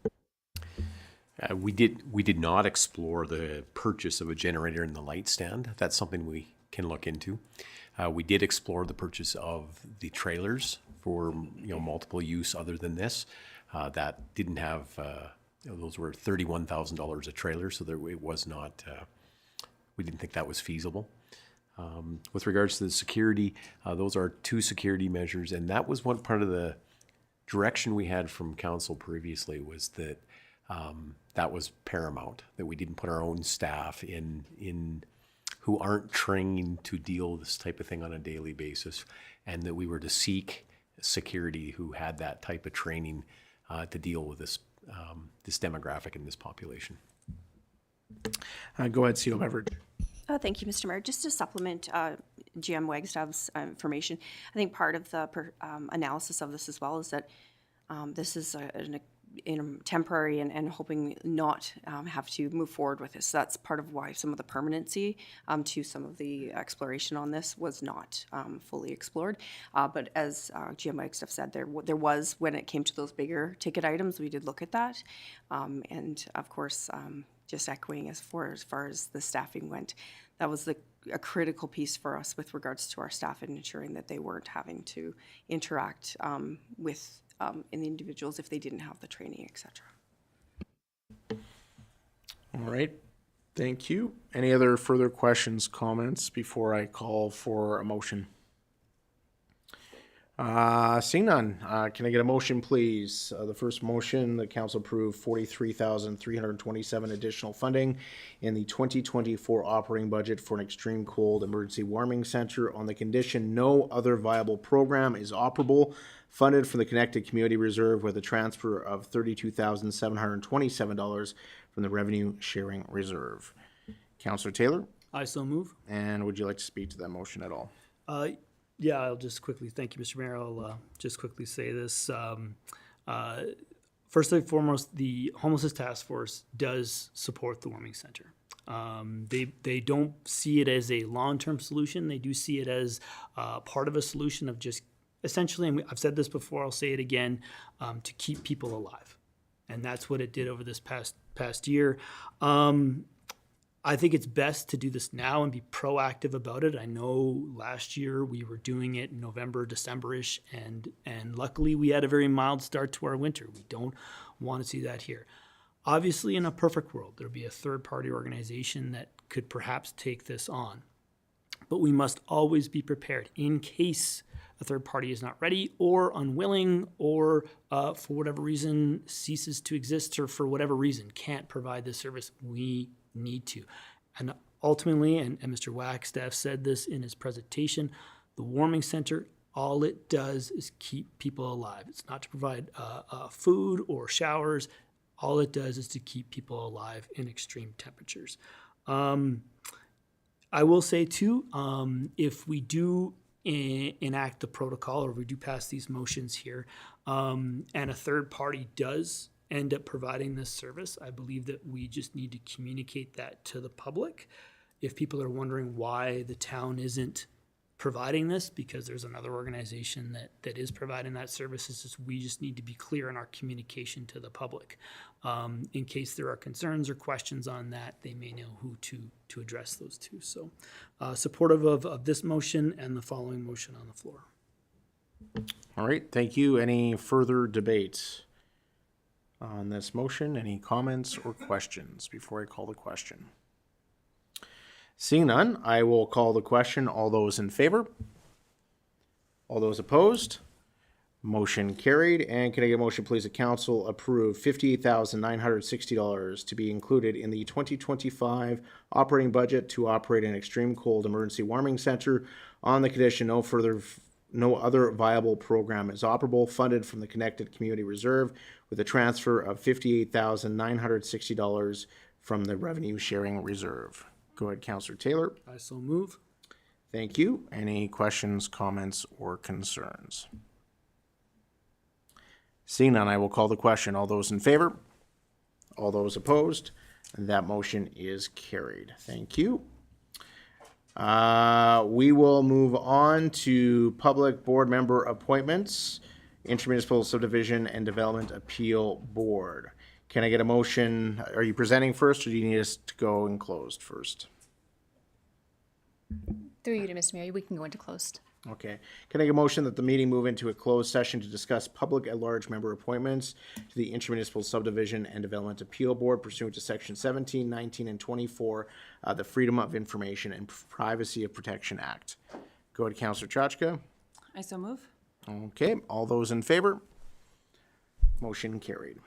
Speaker 18: We did not explore the purchase of a generator in the light stand. That's something we can look into. We did explore the purchase of the trailers for multiple use other than this. That didn't have those were $31,000 a trailer, so it was not. We didn't think that was feasible. With regards to the security, those are two security measures, and that was one part of the direction we had from council previously was that that was paramount, that we didn't put our own staff in who aren't trained to deal with this type of thing on a daily basis, and that we were to seek security who had that type of training to deal with this demographic and this population.
Speaker 1: Go ahead, Cedar Beveridge.
Speaker 16: Thank you, Mr. Mayor. Just to supplement GM Wagstaff's information, I think part of the analysis of this as well is that this is a temporary and hoping not have to move forward with this. So that's part of why some of the permanency to some of the exploration on this was not fully explored. But as GM Wagstaff said, there was, when it came to those bigger ticket items, we did look at that. And of course, just echoing as far as the staffing went, that was a critical piece for us with regards to our staff and ensuring that they weren't having to interact with in the individuals if they didn't have the training, etc.
Speaker 1: All right. Thank you. Any other further questions, comments before I call for a motion? Seeing none, can I get a motion, please? The first motion, the council approved $43,327 additional funding in the 2024 operating budget for an extreme cold emergency warming center on the condition no other viable program is operable, funded from the Connected Community Reserve with a transfer of $32,727 from the Revenue Sharing Reserve. Councillor Taylor?
Speaker 13: I so move.
Speaker 1: And would you like to speak to that motion at all?
Speaker 13: Yeah, I'll just quickly, thank you, Mr. Mayor. I'll just quickly say this. First and foremost, the Homelessness Task Force does support the warming center. They don't see it as a long-term solution. They do see it as part of a solution of just essentially, and I've said this before, I'll say it again, to keep people alive. And that's what it did over this past year. I think it's best to do this now and be proactive about it. I know last year we were doing it in November, December-ish, and luckily we had a very mild start to our winter. We don't want to see that here. Obviously, in a perfect world, there'd be a third-party organization that could perhaps take this on. But we must always be prepared in case a third party is not ready or unwilling or for whatever reason ceases to exist or for whatever reason can't provide this service. We need to. And ultimately, and Mr. Wagstaff said this in his presentation, the warming center, all it does is keep people alive. It's not to provide food or showers. All it does is to keep people alive in extreme temperatures. I will say too, if we do enact the protocol or we do pass these motions here, and a third party does end up providing this service, I believe that we just need to communicate that to the public. If people are wondering why the town isn't providing this, because there's another organization that is providing that service, it's just, we just need to be clear in our communication to the public. In case there are concerns or questions on that, they may know who to address those to. So supportive of this motion and the following motion on the floor.
Speaker 1: All right, thank you. Any further debates on this motion? Any comments or questions before I call the question? Seeing none, I will call the question. All those in favor? All those opposed? Motion carried. And can I get a motion, please, that council approve $58,960 to be included in the 2025 operating budget to operate an extreme cold emergency warming center on the condition no other viable program is operable, funded from the Connected Community Reserve with a transfer of $58,960 from the Revenue Sharing Reserve. Go ahead, Councillor Taylor.
Speaker 13: I so move.
Speaker 1: Thank you. Any questions, comments, or concerns? Seeing none, I will call the question. All those in favor? All those opposed? That motion is carried. Thank you. We will move on to public board member appointments, Intermunicipal Subdivision and Development Appeal Board. Can I get a motion? Are you presenting first, or do you need us to go in closed first?
Speaker 3: Through you to Mr. Mayor, we can go into closed.
Speaker 1: Okay. Can I get a motion that the meeting move into a closed session to discuss public at-large member appointments to the Intermunicipal Subdivision and Development Appeal Board pursuant to Section 17, 19, and 24, the Freedom of Information and Privacy of Protection Act? Go ahead, Councillor Chachka.
Speaker 14: I so move.
Speaker 1: Okay. All those in favor? Motion carried.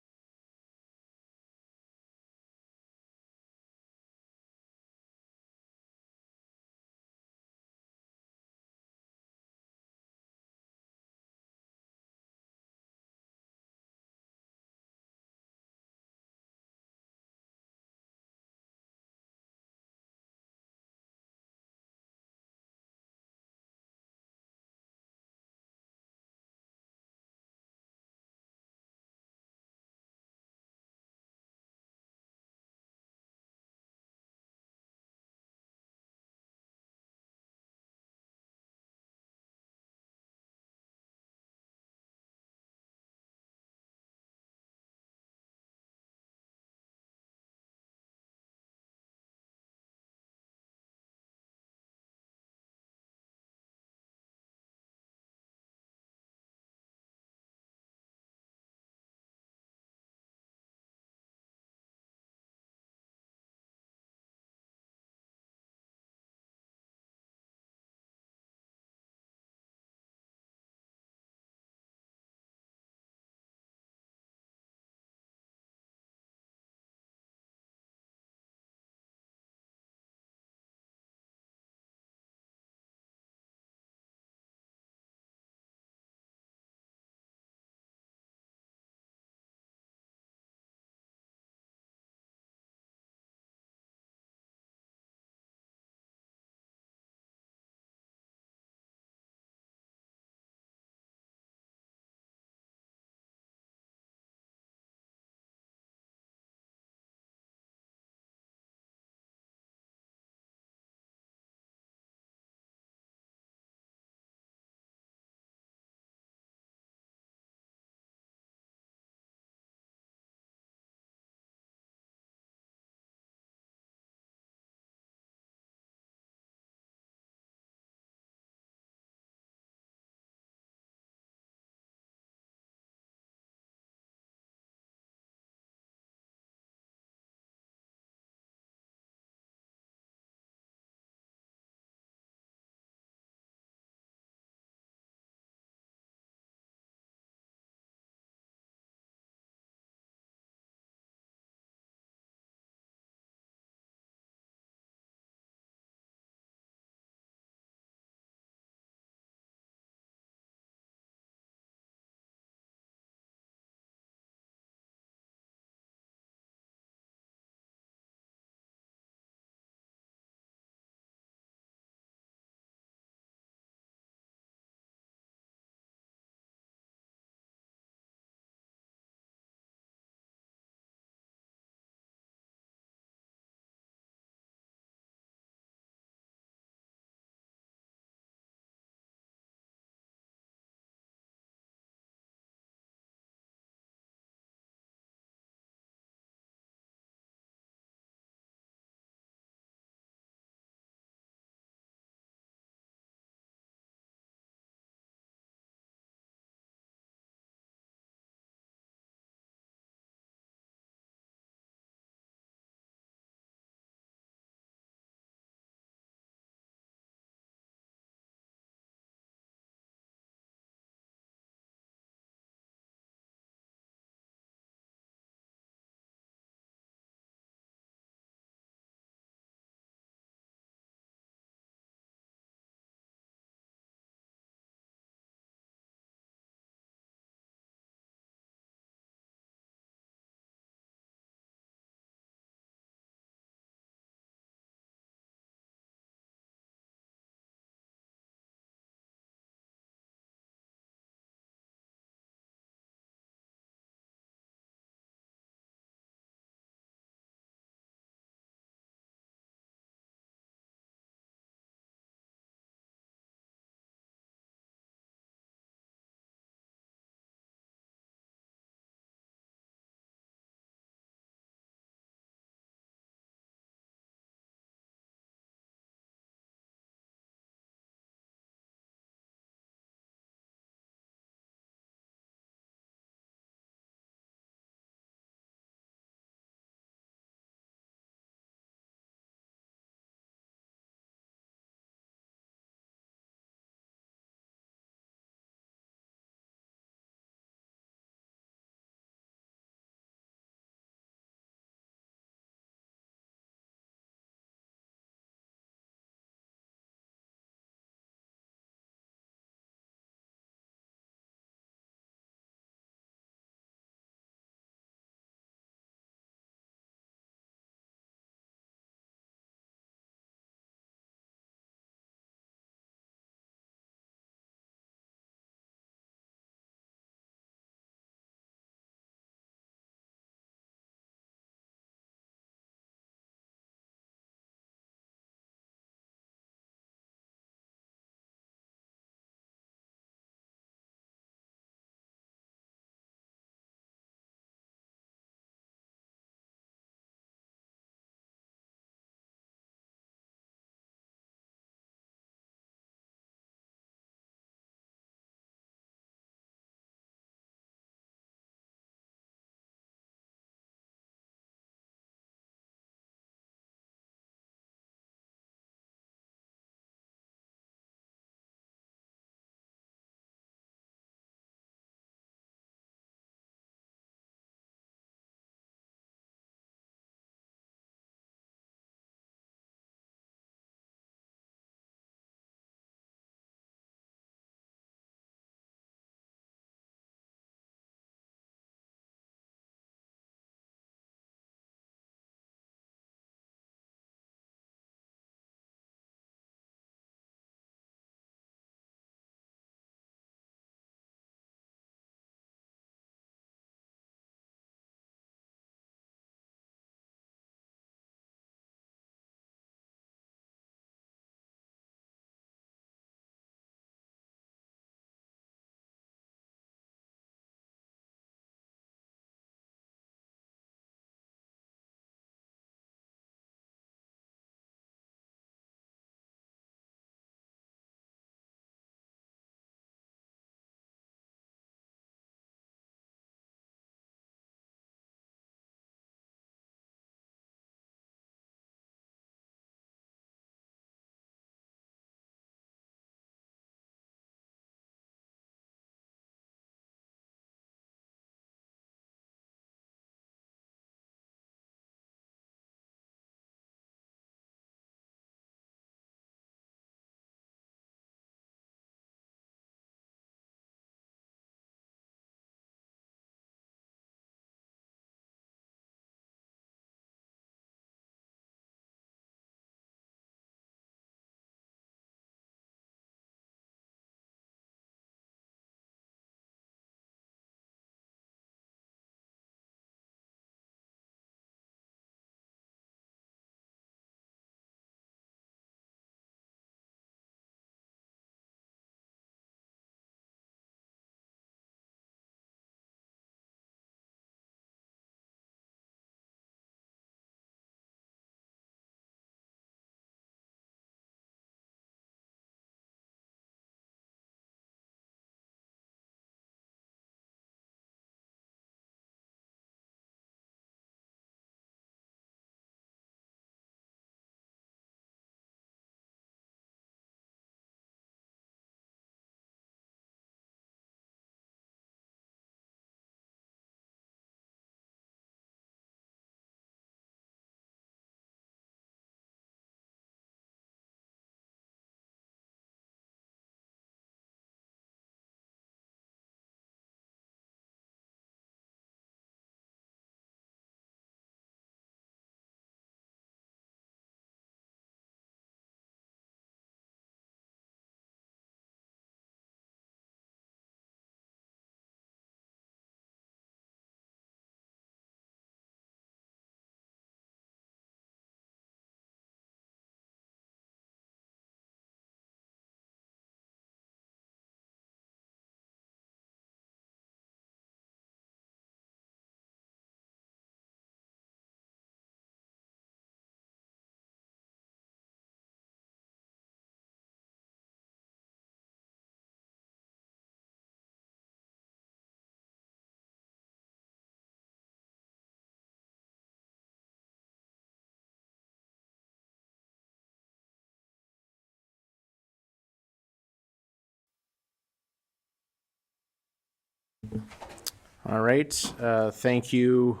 Speaker 1: All right, thank you.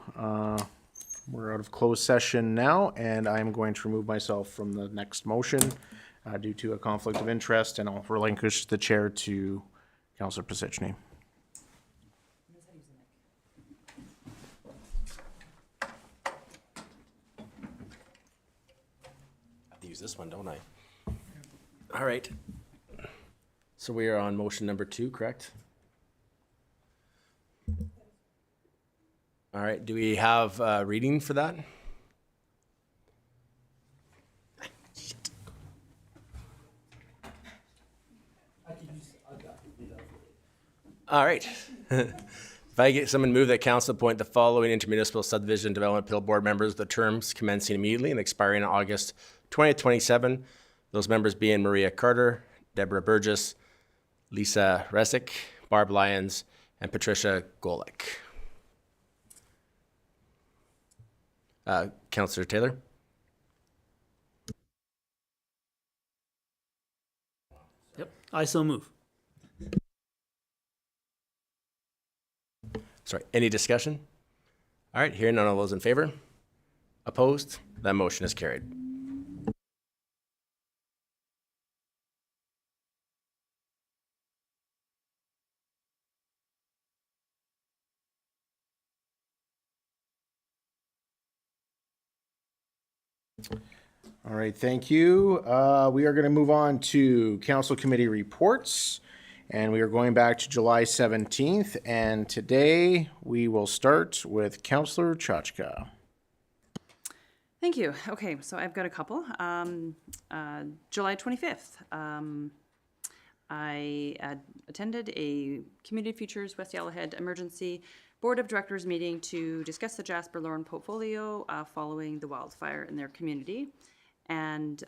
Speaker 1: We're out of closed session now, and I'm going to remove myself from the next motion due to a conflict of interest, and I'll relinquish the chair to Councillor Pisichny.
Speaker 8: I have to use this one, don't I? All right. So we are on motion number 2, correct? All right, do we have a reading for that? All right. If I get someone move that council appoint the following intermunicipal subdivision development appeal board members, the terms commencing immediately and expiring on August 2027. Those members being Maria Carter, Deborah Burgess, Lisa Resick, Barb Lyons, and Patricia Golick. Councillor Taylor?
Speaker 13: Yep, I so move.
Speaker 8: Sorry, any discussion? All right, hearing none, all those in favor? Opposed? That motion is carried.
Speaker 1: All right, thank you. We are going to move on to council committee reports, and we are going back to July 17th, and today we will start with Councillor Chachka.
Speaker 14: Thank you. Okay, so I've got a couple. July 25th, I attended a Community Futures West Yellowhead Emergency Board of Directors meeting to discuss the Jasper Lorne portfolio following the wildfire in their community. And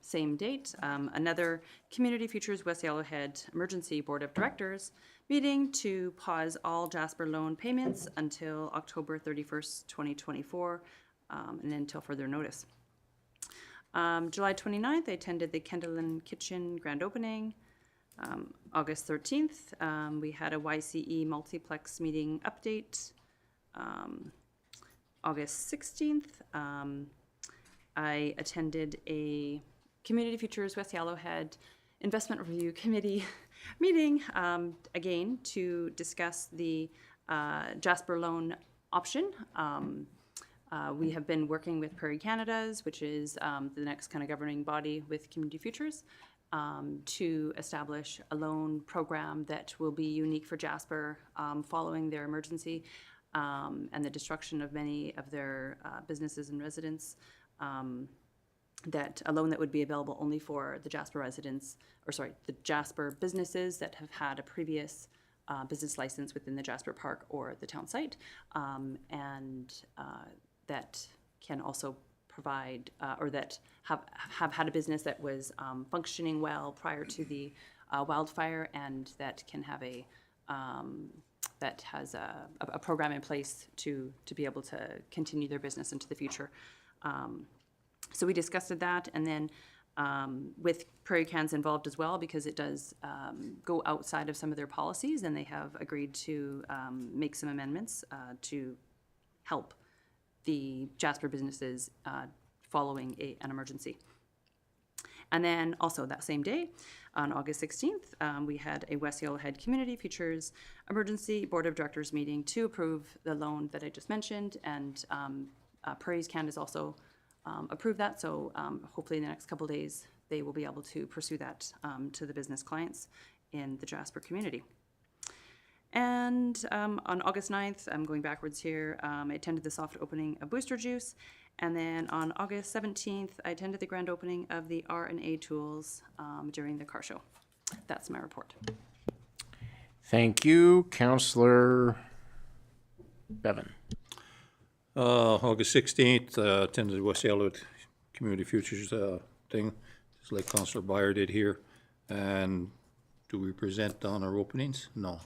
Speaker 14: same date, another Community Futures West Yellowhead Emergency Board of Directors meeting to pause all Jasper loan payments until October 31st, 2024, and until further notice. July 29th, I attended the Kendallin Kitchen grand opening. August 13th, we had a YCE multiplex meeting update. August 16th, I attended a Community Futures West Yellowhead Investment Review Committee meeting, again, to discuss the Jasper loan option. We have been working with Prairie Canada's, which is the next kind of governing body with Community Futures, to establish a loan program that will be unique for Jasper following their emergency and the destruction of many of their businesses and residents. That a loan that would be available only for the Jasper residents, or sorry, the Jasper businesses that have had a previous business license within the Jasper Park or the town site, and that can also provide, or that have had a business that was functioning well prior to the wildfire, and that can have a that has a program in place to be able to continue their business into the future. So we discussed that, and then with Prairie Cans involved as well, because it does go outside of some of their policies, and they have agreed to make some amendments to help the Jasper businesses following an emergency. And then also that same day, on August 16th, we had a West Yellowhead Community Futures Emergency Board of Directors meeting to approve the loan that I just mentioned, and Prairie Canada's also approved that, so hopefully in the next couple of days they will be able to pursue that to the business clients in the Jasper community. And on August 9th, I'm going backwards here, I attended the soft opening of Booster Juice, and then on August 17th, I attended the grand opening of the R&A tools during the car show. That's my report.
Speaker 1: Thank you, Councillor Bevan.
Speaker 11: August 16th, attended the West Yellowhead Community Futures thing, just like Councillor Byer did here. And do we present on our openings? No.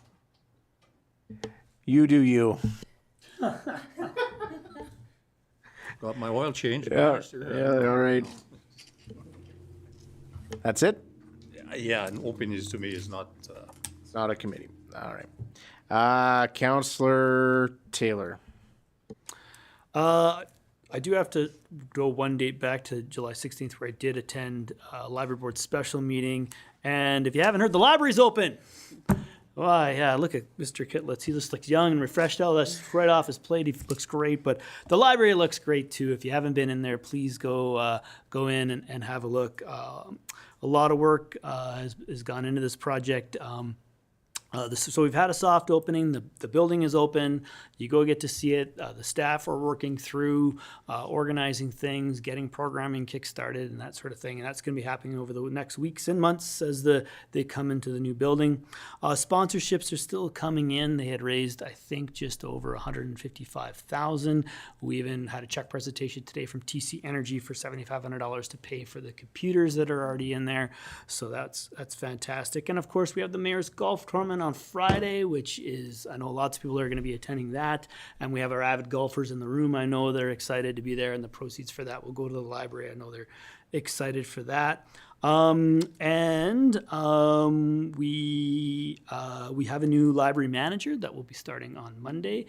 Speaker 1: You do you.
Speaker 11: Got my oil changed.
Speaker 1: Yeah, all right. That's it?
Speaker 11: Yeah, and openings to me is not...
Speaker 1: It's not a committee. All right. Counselor Taylor.
Speaker 13: I do have to go one date back to July 16th where I did attend a library board special meeting. And if you haven't heard, the library's open. Why, yeah, look at Mr. Kitlitz. He just looks young and refreshed. Oh, that's right off his plate. He looks great. But the library looks great too. If you haven't been in there, please go in and have a look. A lot of work has gone into this project. So we've had a soft opening. The building is open. You go get to see it. The staff are working through organizing things, getting programming kickstarted, and that sort of thing. And that's going to be happening over the next weeks and months as they come into the new building. Sponsorships are still coming in. They had raised, I think, just over $155,000. We even had a check presentation today from TC Energy for $7,500 to pay for the computers that are already in there. So that's fantastic. And of course, we have the Mayor's Golf Tournament on Friday, which is, I know lots of people are going to be attending that, and we have our avid golfers in the room. I know they're excited to be there, and the proceeds for that will go to the library. I know they're excited for that. We have a new library manager that will be starting on Monday,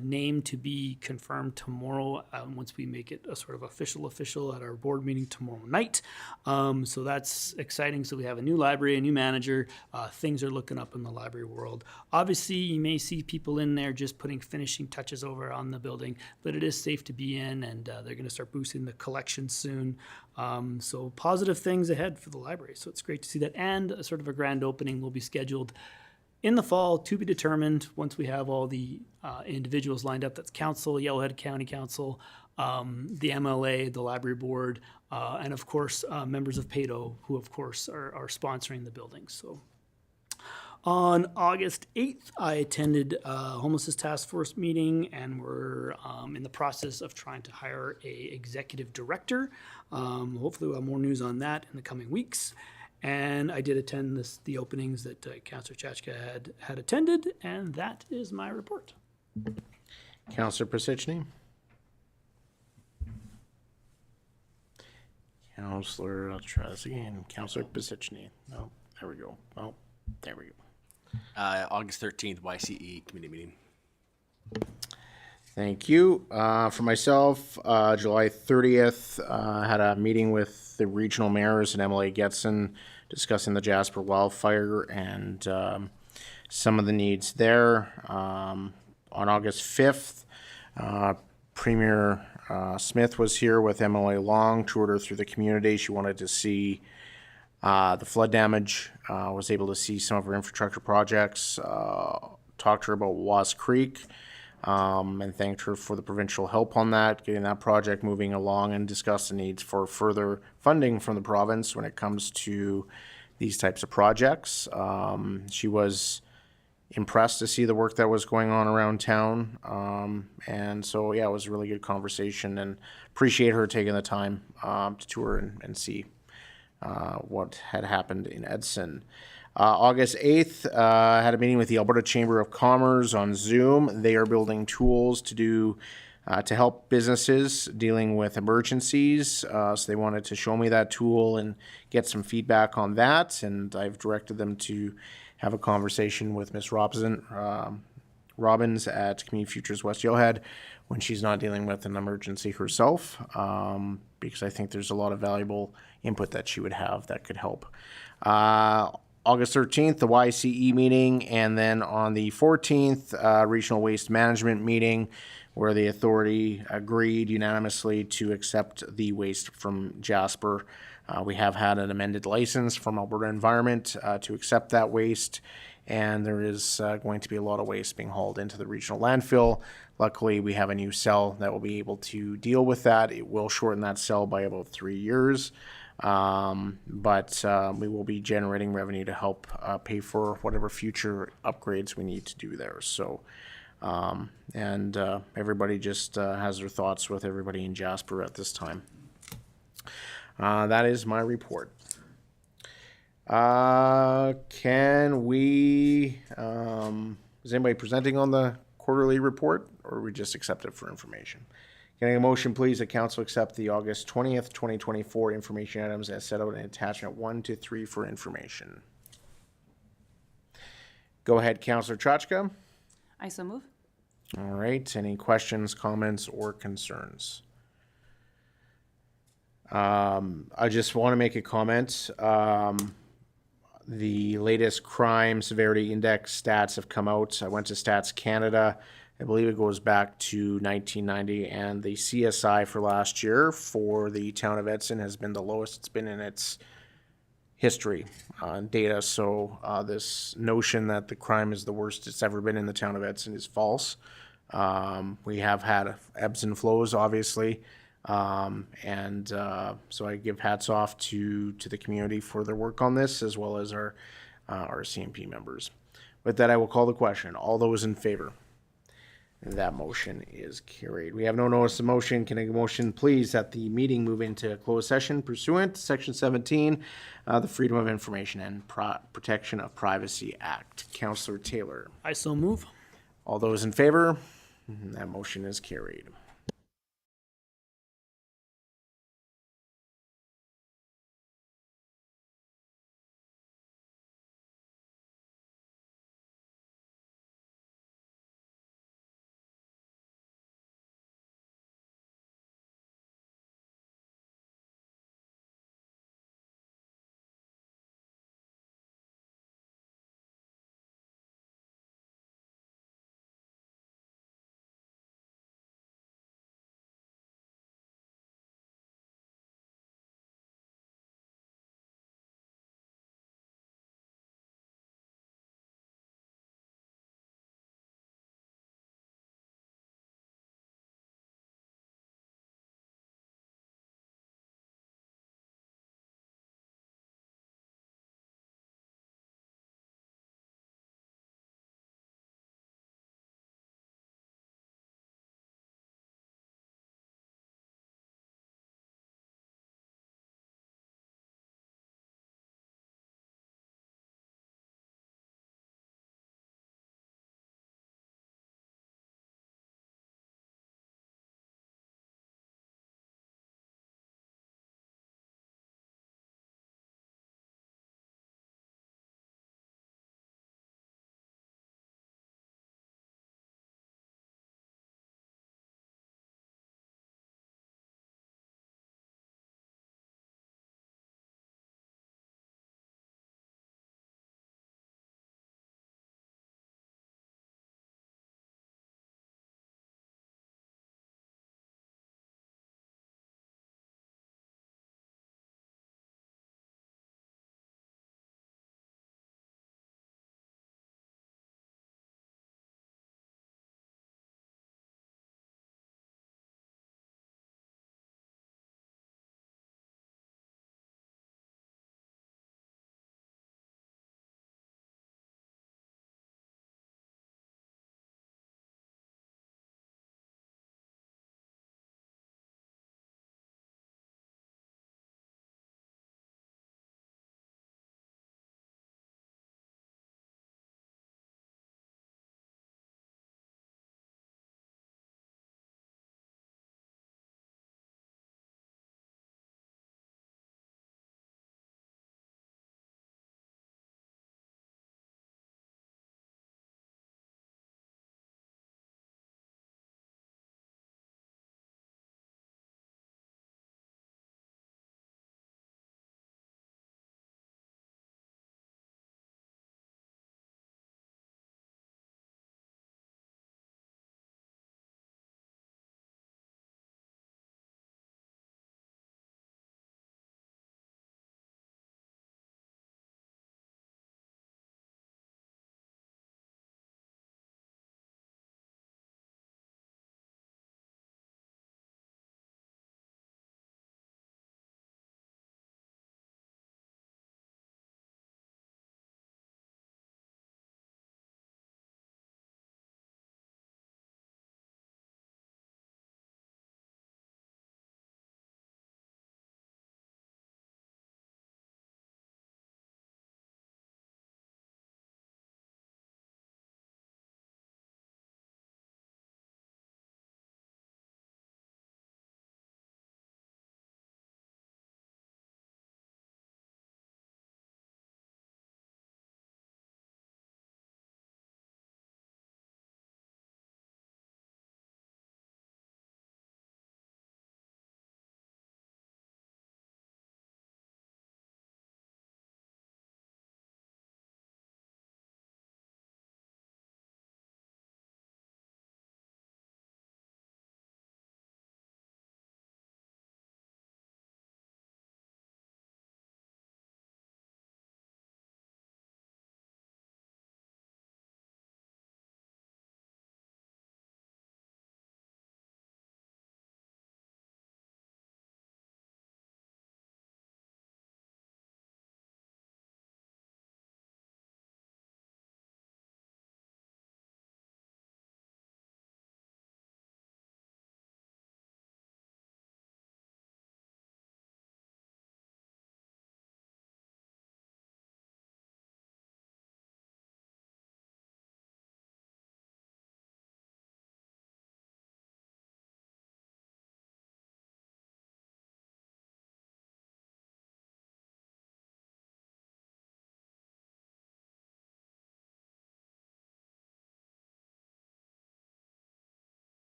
Speaker 13: name to be confirmed tomorrow once we make it a sort of official at our board meeting tomorrow night. So that's exciting. So we have a new library, a new manager. Things are looking up in the library world. Obviously, you may see people in there just putting finishing touches over on the building, but it is safe to be in, and they're going to start boosting the collection soon. So positive things ahead for the library. So it's great to see that. And a sort of a grand opening will be scheduled in the fall, to be determined once we have all the individuals lined up. That's Council, Yellowhead County Council, the MLA, the library board, and of course, members of PATO, who of course are sponsoring the building. So on August 8th, I attended a homelessness task force meeting, and we're in the process of trying to hire a executive director. Hopefully we'll have more news on that in the coming weeks. And I did attend the openings that Councillor Chachka had attended, and that is my report.
Speaker 1: Councillor Pisichny. Councillor Eltrezzi and Councillor Pisichny. Oh, there we go. Oh, there we go.
Speaker 8: August 13th, YCE committee meeting.
Speaker 1: Thank you. For myself, July 30th, had a meeting with the regional mayors and MLA Edson discussing the Jasper wildfire and some of the needs there. On August 5th, Premier Smith was here with MLA Long, toured her through the community. She wanted to see the flood damage, was able to see some of her infrastructure projects, talked to her about Wass Creek, and thanked her for the provincial help on that, getting that project moving along, and discussed the needs for further funding from the province when it comes to these types of projects. She was impressed to see the work that was going on around town. And so, yeah, it was a really good conversation, and appreciate her taking the time to tour and see what had happened in Edson. August 8th, had a meeting with the Alberta Chamber of Commerce on Zoom. They are building tools to help businesses dealing with emergencies. So they wanted to show me that tool and get some feedback on that. And I've directed them to have a conversation with Ms. Robbins at Community Futures West Yellowhead when she's not dealing with an emergency herself, because I think there's a lot of valuable input that she would have that could help. August 13th, the YCE meeting, and then on the 14th, Regional Waste Management meeting, where the authority agreed unanimously to accept the waste from Jasper. We have had an amended license from Alberta Environment to accept that waste, and there is going to be a lot of waste being hauled into the regional landfill. Luckily, we have a new cell that will be able to deal with that. It will shorten that cell by about 3 years. But we will be generating revenue to help pay for whatever future upgrades we need to do there. So, everybody just has their thoughts with everybody in Jasper at this time. That is my report. Can we, is anybody presenting on the quarterly report, or we just accept it for information? Can I get a motion, please, that council accept the August 20th, 2024 information items as set out in attachment 1 to 3 for information? Go ahead, Councillor Chachka.
Speaker 14: I so move.
Speaker 1: All right, any questions, comments, or concerns? I just want to make a comment. The latest crime severity index stats have come out. I went to Stats Canada. I believe it goes back to 1990, and the CSI for last year for the town of Edson has been the lowest it's been in its history data. So this notion that the crime is the worst it's ever been in the town of Edson is false. We have had ebbs and flows, obviously. So I give hats off to the community for their work on this, as well as our CMP members. With that, I will call the question. All those in favor? That motion is carried. We have no notice of motion. Can I get a motion, please, that the meeting move into closed session pursuant to Section 17, the Freedom of Information and Protection of Privacy Act? Councillor Taylor.
Speaker 13: I so move.
Speaker 1: All those in favor? That motion is carried.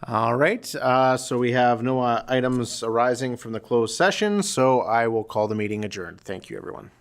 Speaker 1: All right, so we have no items arising from the closed session, so I will call the meeting adjourned. Thank you, everyone.